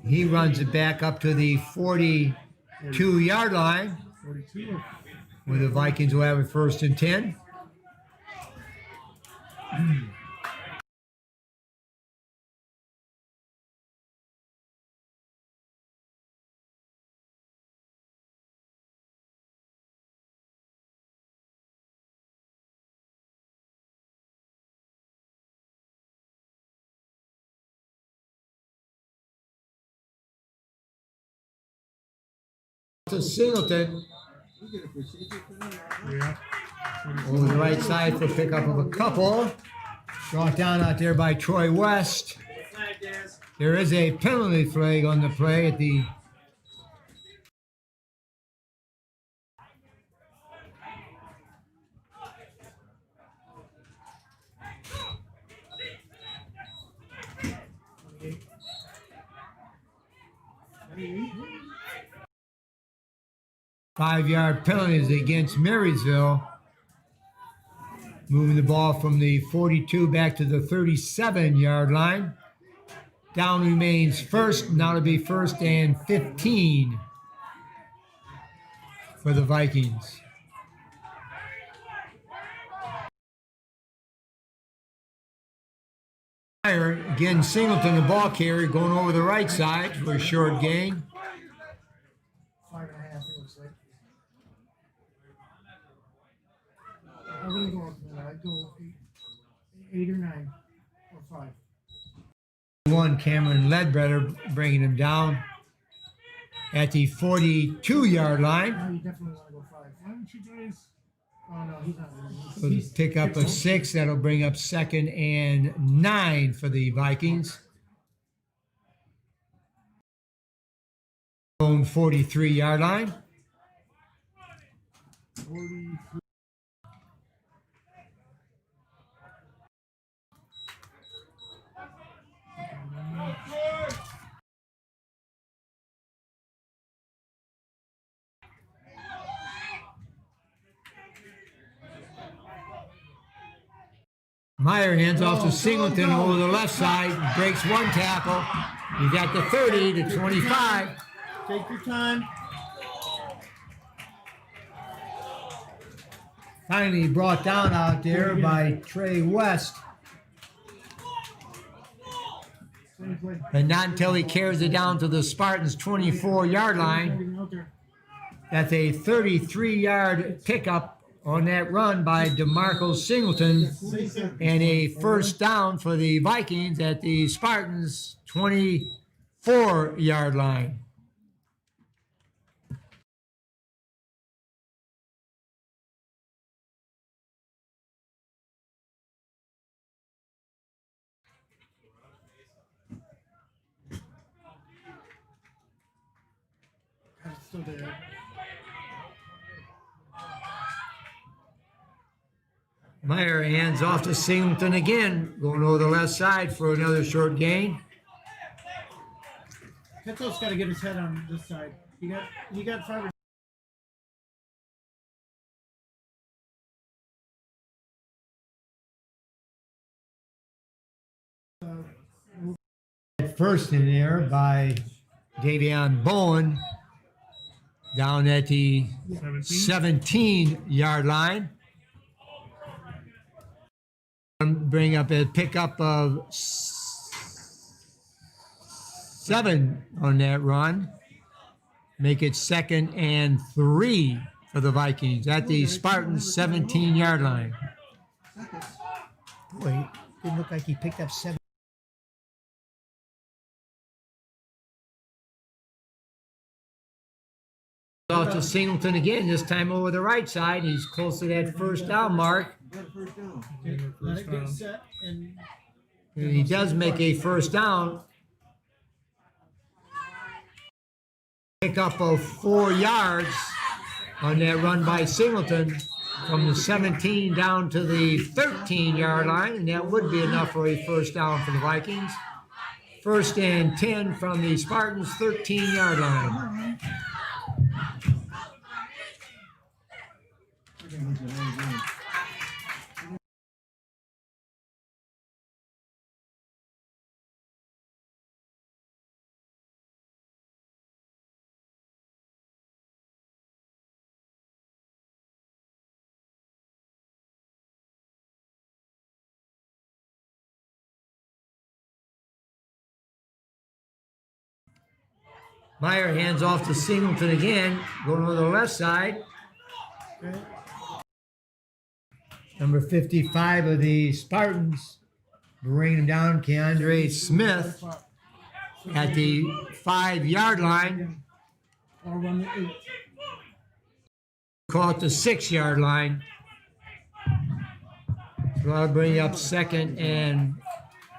He runs it back up to the 42-yard line. 42. Where the Vikings will have it 1st and 10. To Singleton. Yeah. Over the right side for pickup of a couple. Brought down out there by Troy West. There is a penalty flag on the play at the five-yard penalties against Marysville. Moving the ball from the 42 back to the 37-yard line. Down remains 1st. Now to be 1st and 15 for the Vikings. Again, Singleton, the ball carrier, going over the right side for a short gain. 5.5, it looks like. I wouldn't go up to that. I'd go 8 or 9 or 5. One, Cameron Ledbetter bringing him down at the 42-yard line. No, you definitely want to go 5. Why don't you guys? Oh, no, he's not. So pick up a 6. That'll bring up 2nd and 9 for the Vikings. Own 43-yard line. 43. Meyer hands off to Singleton over the left side, breaks one tackle. He's at the 30 to 25. Take your time. Finally brought down out there by Trey West. Same play. And not until he carries it down to the Spartans' 24-yard line. Getting out there. That's a 33-yard pickup on that run by DeMarco Singleton. And a first down for the Vikings at the Spartans' 24-yard line. God, it's still there. Meyer hands off to Singleton again, going over the left side for another short gain. Petzo's got to get his head on this side. You got 5 or First in there by Davion Bowen down at the 17-yard line. Bring up a pickup of 7 on that run. Make it 2nd and 3 for the Vikings at the Spartans' 17-yard line. Boy, didn't look like he picked up 7. Off to Singleton again, this time over the right side. He's close to that first down mark. let it get set and And he does make a first down. Pick up of 4 yards on that run by Singleton from the 17 down to the 13-yard line, and that would be enough for a first down for the Vikings. 1st and 10 from the Spartans' 13-yard line. Meyer hands off to Singleton again, going to the left side. Number 55 of the Spartans, bringing him down, Keandre Smith at the 5-yard line. or run the 8. Call it the 6-yard line. So I'll bring up 2nd and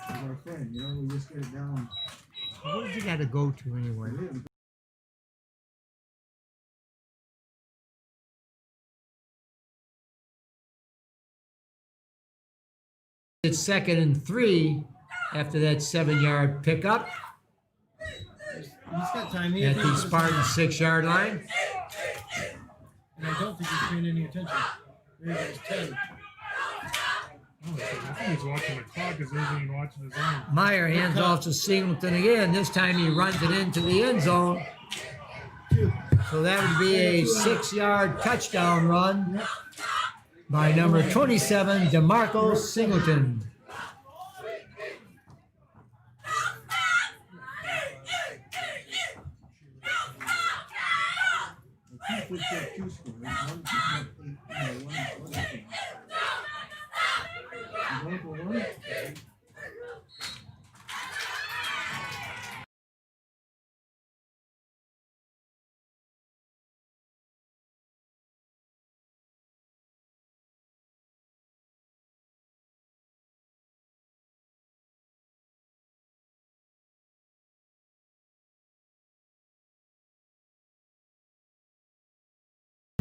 Our friend, you know, we just get it down. what does he got to go to anyway? It's 2nd and 3 after that 7-yard pickup He's got time. He at has the time. Spartan 6-yard line. And I don't think he's paying any attention. There goes Ted. I think he's watching the clock as he's watching his own. Meyer hands off to Singleton again. This time he runs it into the end zone. So that would be a 6-yard touchdown run by number 27, DeMarco Singleton. Two scores. One is not 8, one is 1. You going for 1?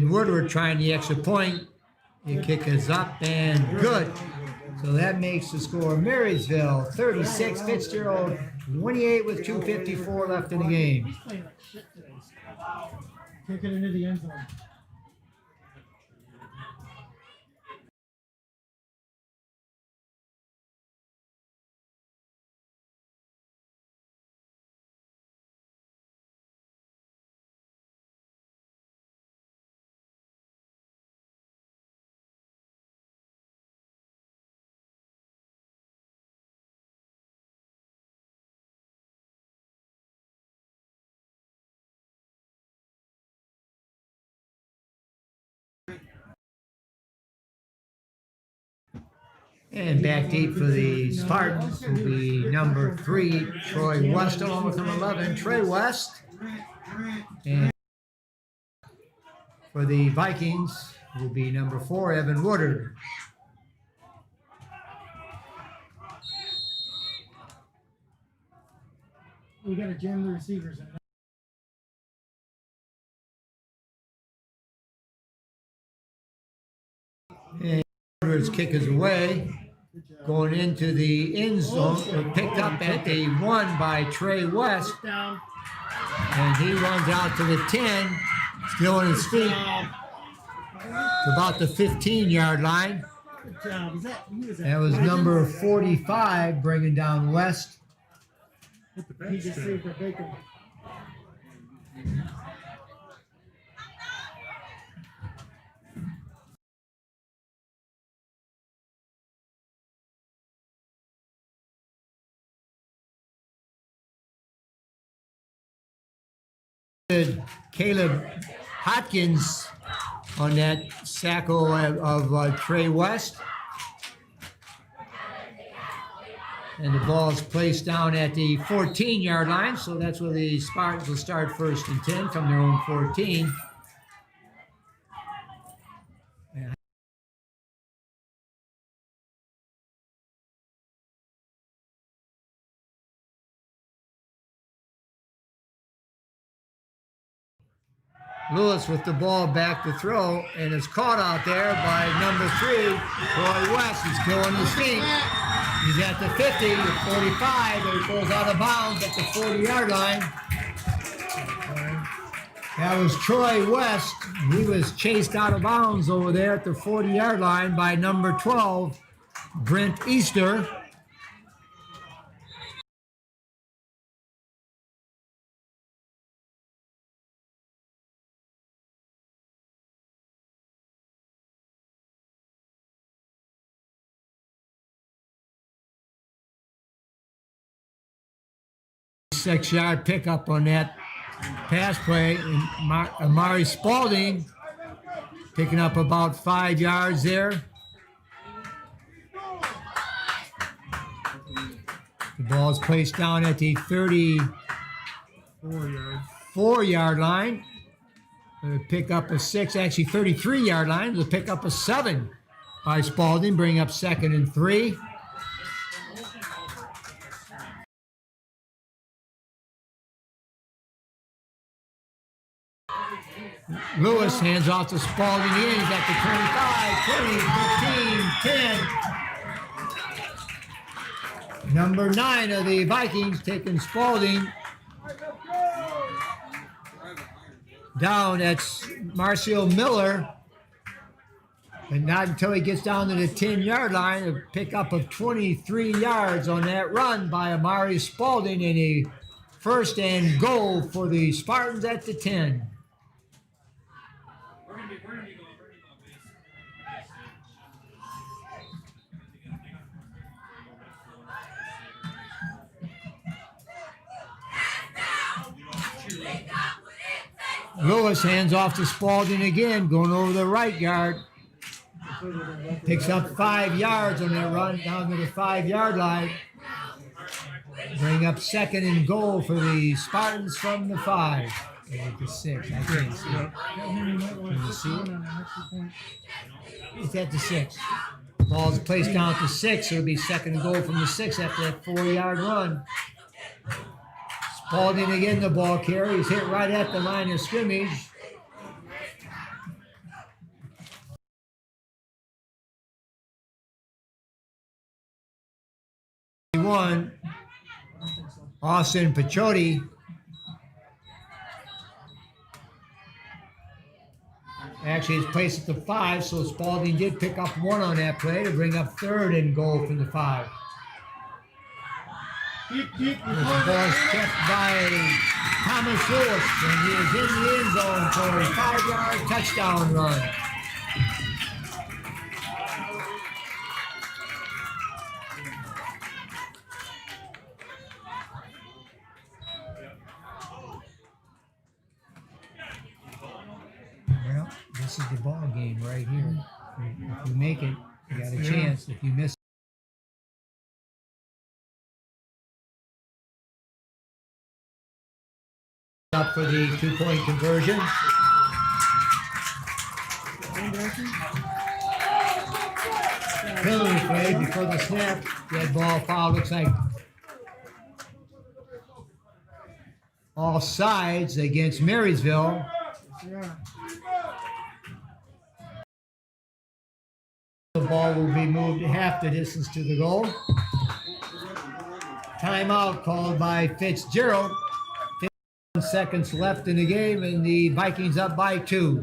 Woodward trying the extra point. The kick is up and good. So that makes the score Marysville 36, Fitzgerald 28 with 2:54 left in the game. He's playing like shit today. Kick it into the end zone. And back deep for the Spartans will be number 3, Troy West, along with number 11, Trey West. And for the Vikings will be number 4, Evan Woodard. We gotta jam the receivers in. And Woodard's kick is away. Going into the end zone, picked up at the 1 by Trey West. Down. And he runs out to the 10, still on his feet, to about the 15-yard line. Good job. That was number 45, bringing down West. Hit the He bench just there. saved the bacon. Caleb Hotkins on that sackle of Trey West. And the ball is placed down at the 14-yard line, so that's where the Spartans will start 1st and 10 from their own 14. Lewis with the ball back to throw, and is caught out there by number 3, Troy West. He's still on his feet. He's at the 50, the 45, and he goes out of bounds at the 40-yard line. That was Troy West. He was chased out of bounds over there at the 40-yard line by number 12, Brent Easter. Six-yard pickup on that pass play. And Amari Spalding picking up about 5 yards there. The ball is placed down at the 34-yard line. Pick up a 6, actually 33-yard line. They'll pick up a 7 by Spalding, bring up 2nd and 3. Lewis hands off to Spalding again. He's at the 25, 20, 15, 10. Number 9 of the Vikings taking Spalding down. That's Marcio Miller. And not until he gets down to the 10-yard line, a pickup of 23 yards on that run by Amari Spalding, and a 1st and goal for the Spartans at the 10. Lewis hands off to Spalding again, going over the right guard. Picks up 5 yards on that run down to the 5-yard line. Bring up 2nd and goal for the Spartans from the 5. At the 6, I can't see it. Can you see it? It's at the 6. Ball's placed down at the 6. It'll be 2nd and goal from the 6 after that 4-yard run. Spalding again, the ball carry. He's hit right at the line of scrimmage. Austin Pachotti. Actually, it's placed at the 5, so Spalding did pick up 1 on that play to bring up 3rd and goal from the 5. This ball is kept by Thomas Lewis, and he is in the end zone for a 5-yard touchdown run. Well, this is the ball game right here. If you make it, you got a chance. If you miss Up for the 2-point conversion. Penalty flag before the snap. Dead ball foul. Looks like all sides against Marysville. Yeah. The ball will be moved half the distance to the goal. Timeout called by Fitzgerald. 15 seconds left in the game, and the Vikings up by 2.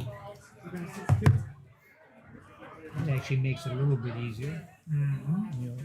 That actually makes it a little bit easier. You know.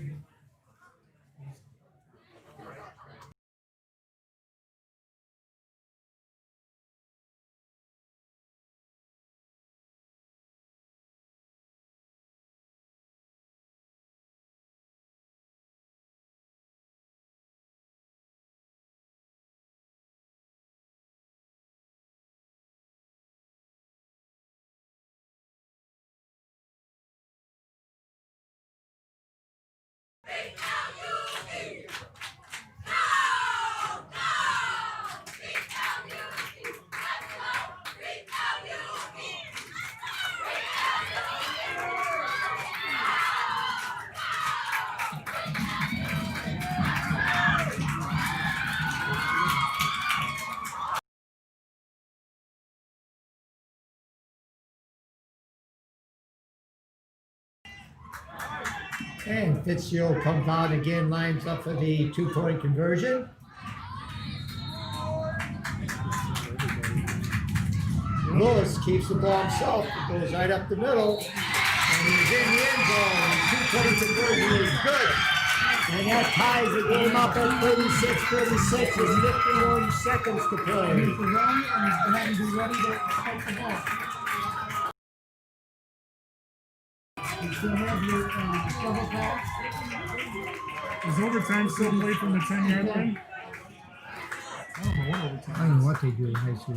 And Fitzgerald comes out again, lines up for the 2-point conversion. Lewis keeps the ball himself. It goes right up the middle. And he's in the end zone. 2-point conversion is good. And that ties the game up at 36-36 with 51 seconds to play. He's the run, and he's having to be ready to spike the ball. You still have your shovel pass. Is overtime still played from the 10-yard line? I don't know what overtime. I don't know what they do in high school.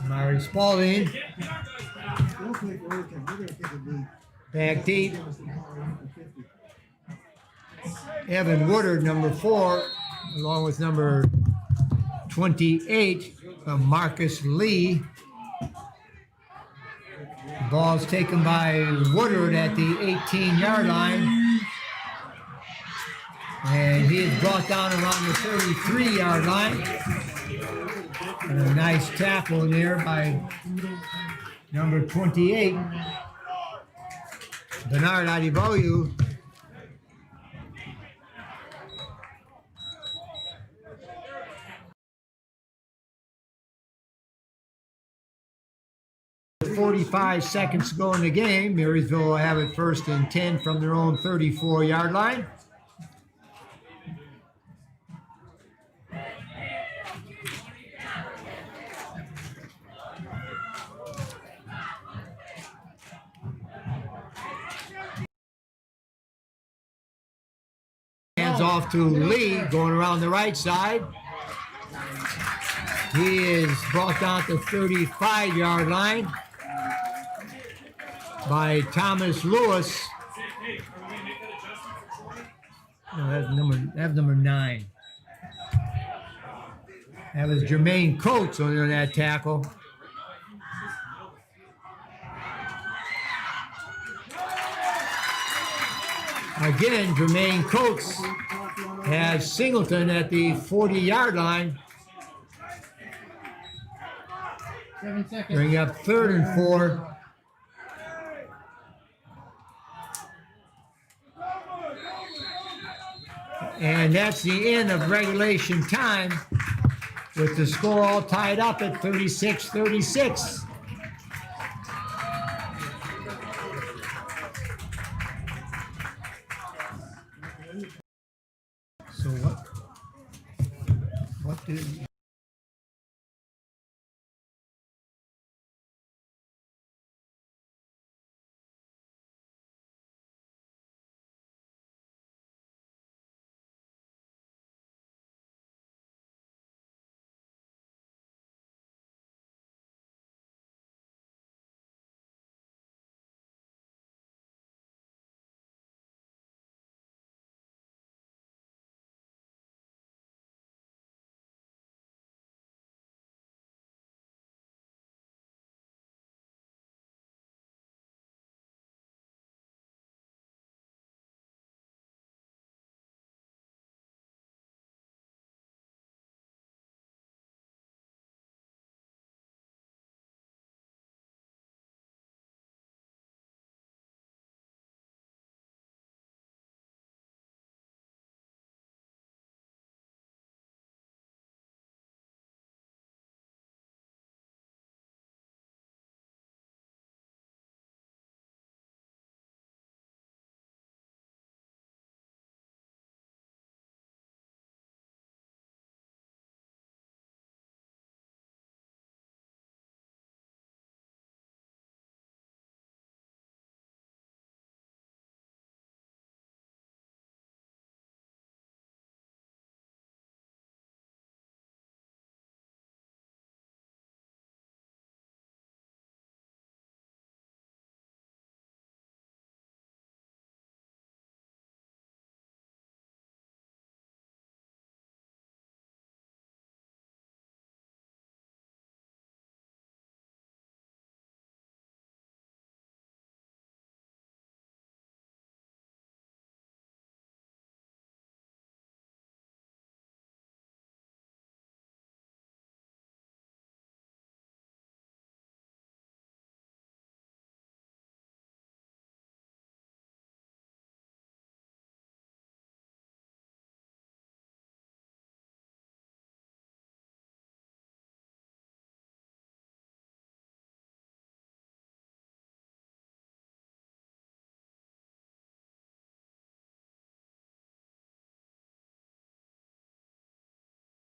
Murray Spalding back deep. Evan Woodard, number 4, along with number 28, Marcus Lee. Ball's taken by Woodard at the 18-yard line. And he is brought down around the 33-yard line. And a nice tackle there by number 28, Bernard Adiboyu. With 45 seconds to go in the game, Marysville will have it 1st and 10 from their own 34-yard line. Off to Lee, going around the right side. He is brought down to 35-yard line by Thomas Lewis. No, that's number 9. That was Jermaine Coates on that tackle. Again, Jermaine Coates has Singleton at the 40-yard line. 7 seconds. Bring up 3rd and 4. And that's the end of regulation time. with the score all tied up at 36-36. So what did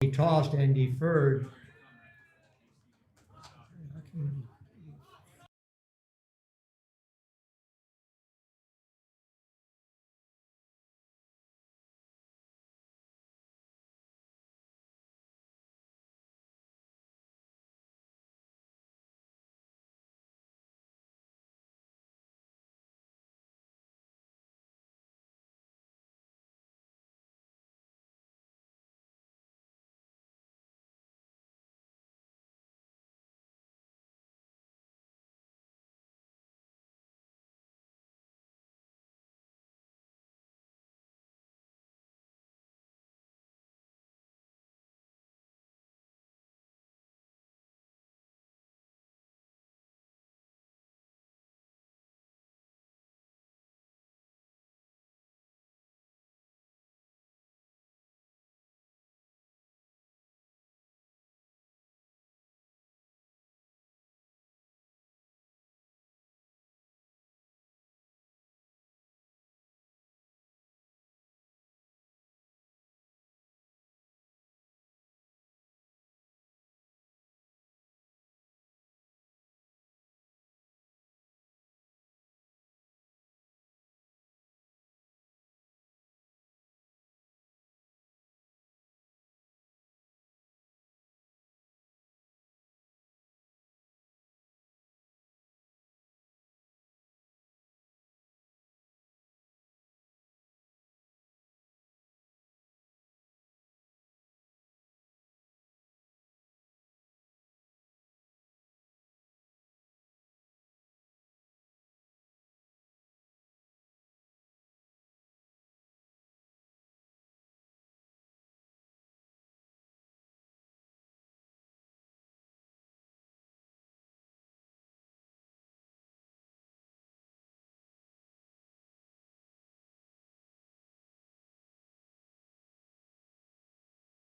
he tossed and deferred?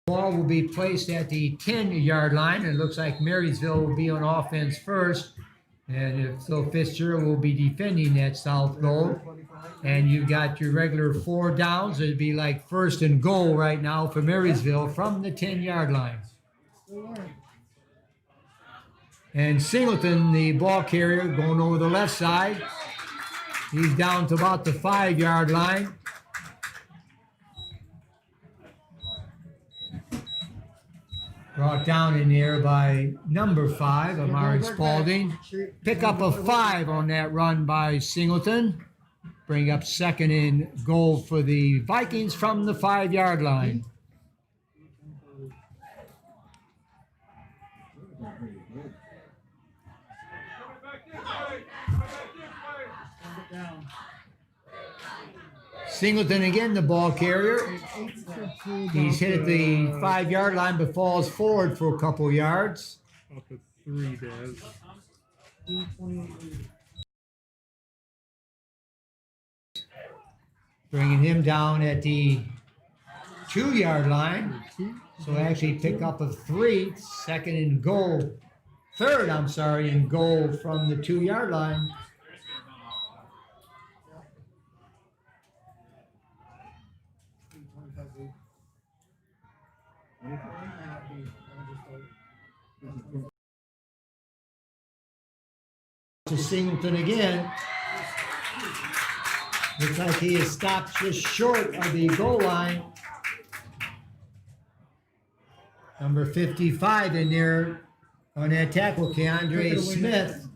Ball will be placed at the 10-yard line. It looks like Marysville will be on offense first. And so Fitzgerald will be defending that south goal. And you got your regular 4 downs. It'd be like first and goal right now for Marysville from the 10-yard line. And Singleton, the ball carrier, going over the left side. He's down to about the 5-yard line. Brought down in there by number 5, Amari Spalding. Pick up a 5 on that run by Singleton. Bring up second and goal for the Vikings from the 5-yard line. Singleton again, the ball carrier. He's hit at the 5-yard line but falls forward for a couple yards. Up at 3, Daz. Bringing him down at the 2-yard line. So actually pick up a 3, second and goal. Third, I'm sorry, and goal from the 2-yard line. To Singleton again. Looks like he is stopped just short of the goal line. Number 55 in there on that tackle, Keandre Smith.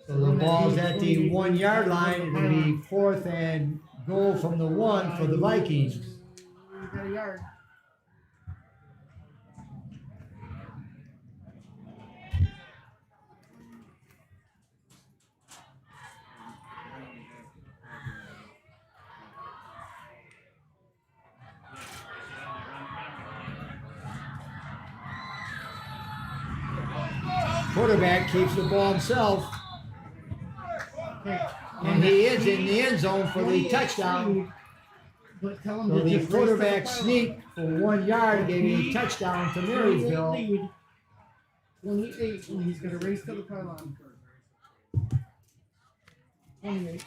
So the ball's at the 1-yard line. It'll be 4th and goal from the 1 for the Vikings. You got a yard. Quarterback keeps the ball himself. And he is in the end zone for the touchdown. But tell him So to the just quarterback race to the sneak for 1 yard gave a touchdown to Marysville. lead. 28, and he's going to race to the pylon. 28.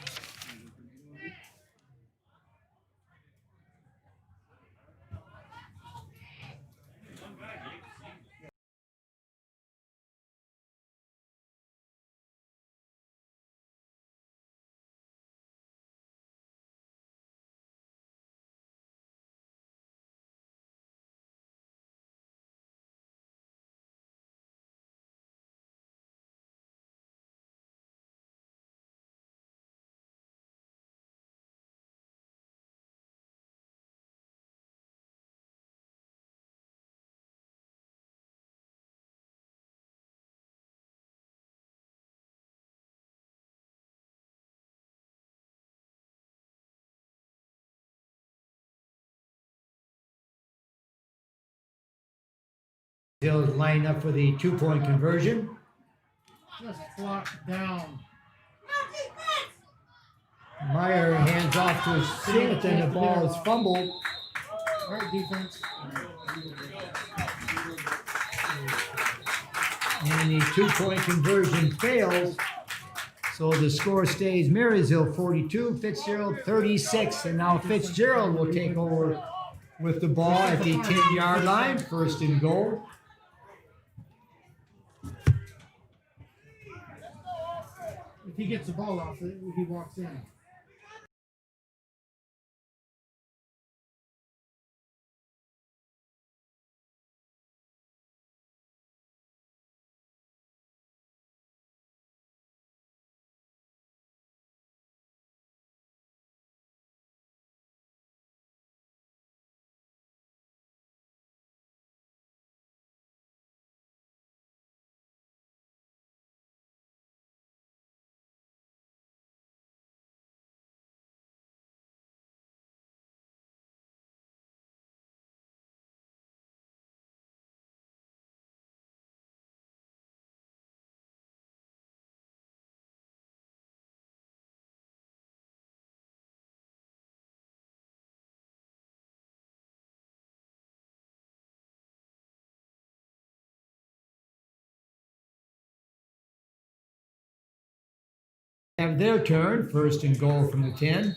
Hill's lined up for the 2-point conversion. Just block down. Meyer hands off to Singleton. The ball is fumbled. All right, defense. And the 2-point conversion fails. So the score stays Marysville 42, Fitzgerald 36. And now Fitzgerald will take over with the ball at the 10-yard line, first and goal. If he gets the ball off, he walks in. Have their turn, first and goal from the 10.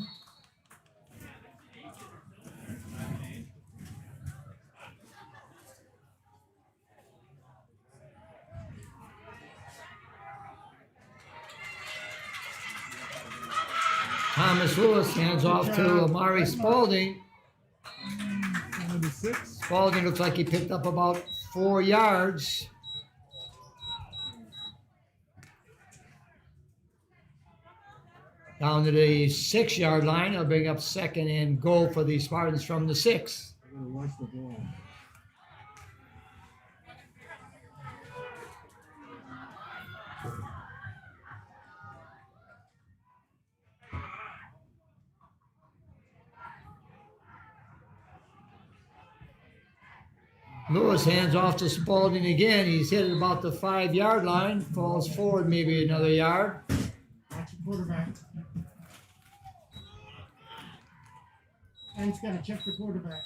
Thomas Lewis hands off to Amari Spalding. Number 6. Spalding looks like he picked up about 4 yards. Down to the 6-yard line. They'll bring up second and goal for the Spartans from the 6. I gotta watch the ball. Lewis hands off to Spalding again. He's hit at about the 5-yard line. Falls forward maybe another yard. Watch the quarterback. And he's got to check the quarterback.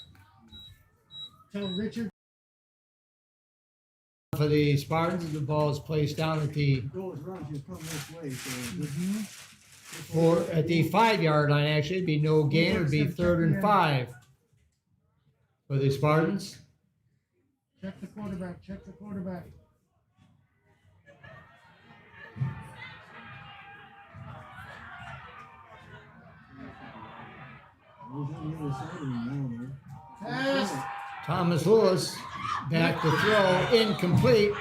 Tell Richard. For the Spartans, the ball is placed down at the Goes around, you come this way, so at the 5-yard line. Actually, it'd be no gain. It'd be 3rd and 5 for the Spartans. Check the quarterback. Check the quarterback. who's on the other side of him now, Pass. Thomas Lewis back to throw, incomplete.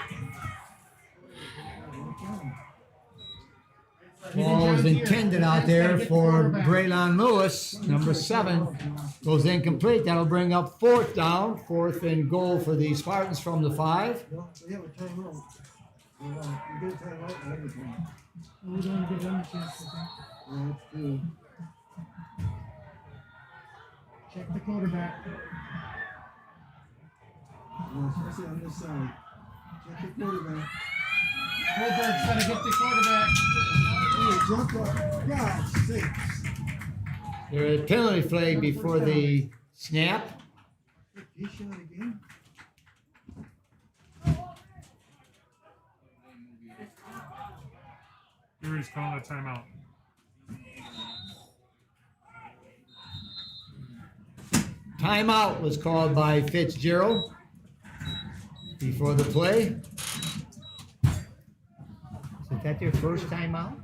Ball is intended out there for Braylon Lewis, number 7. Goes incomplete. That'll bring up 4th down, 4th and goal for the Spartans from the 5. No, they have a timeout. You get a timeout and everything. We don't give them a chance to think. Yeah, that's true. Check the quarterback. Yeah, especially on this side. Check the quarterback. Goldberg's got to get the quarterback. Hey, jump up. God sakes. There's a penalty flag before the snap. He shot again. Gary's calling a timeout. Timeout was called by Fitzgerald before the play. Is that their first timeout?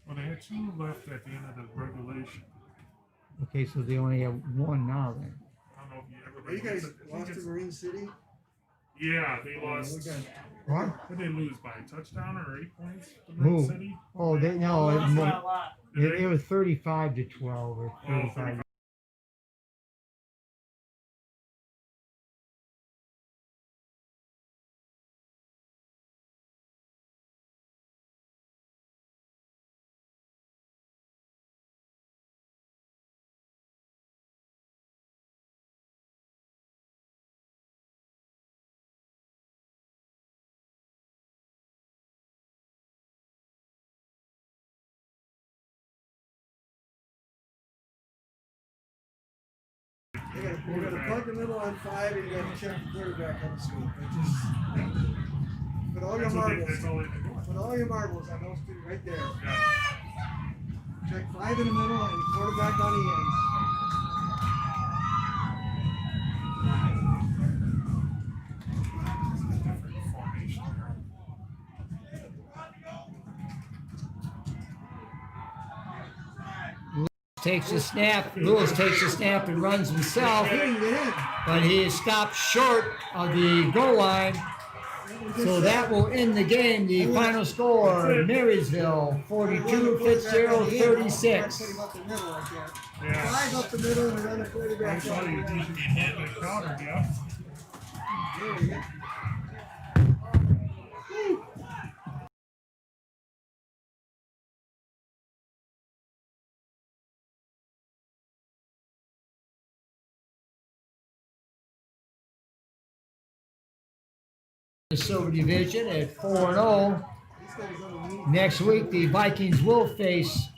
Well, they had 2 left at the end of the regulation. Okay, so they only have 1 now then. I don't know if you ever. Are you guys I think lost to it's- Marine City? Yeah, they lost. We got What? Did they lose by a touchdown or 8 points? To Who? Red City? Oh, they no, Lost by a lot. it was 35 to 12 or 35. You gotta plug the middle on 5 and you gotta check the quarterback on the sweep. Put all your That's what they- marbles. that's all they've been doing. Put all your marbles on those 2 right there. Yeah. Check 5 in the middle and quarterback on the ends. Different formation here. Takes the snap. Lewis takes the snap and runs himself, Hitting the head. but he is stopped short of the goal line. So that will end the game. The final score: Marysville 42, Fitzgerald 36. Put him up the middle like that. Yeah. 5 up the middle and run the I quarterback saw all the you way teach down. me hit the counter, yeah. There we go. The Silver Division at 4-0. These guys underneath. Next week, the Vikings will face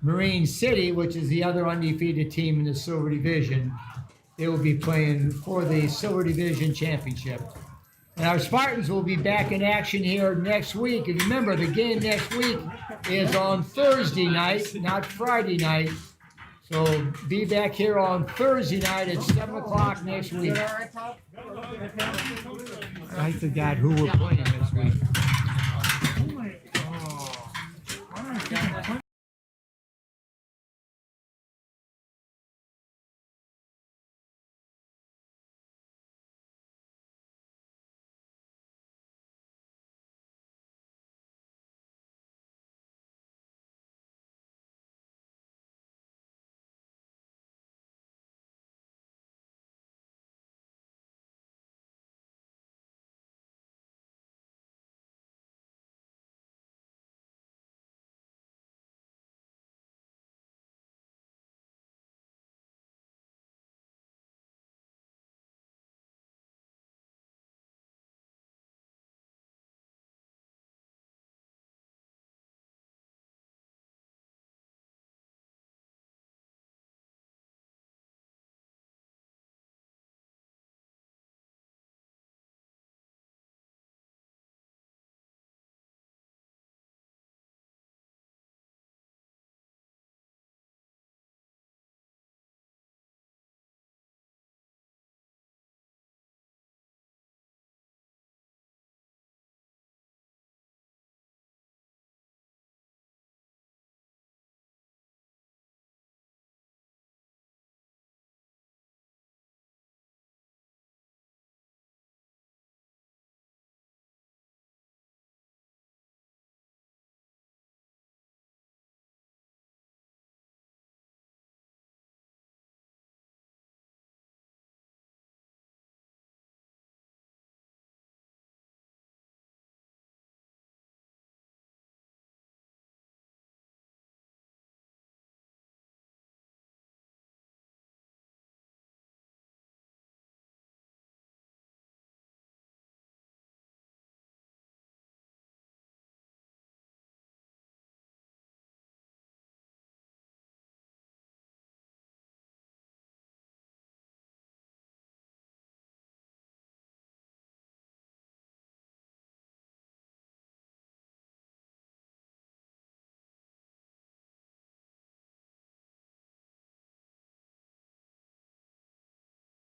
Marine City, which is the other undefeated team in the Silver Division. They will be playing for the Silver Division Championship. And our Spartans will be back in action here next week. And remember, the game next week is on Thursday night, not Friday night. So be back here on Thursday night at 7 o'clock next week. I forgot who we're playing this week. Oh, why don't I think I'm playing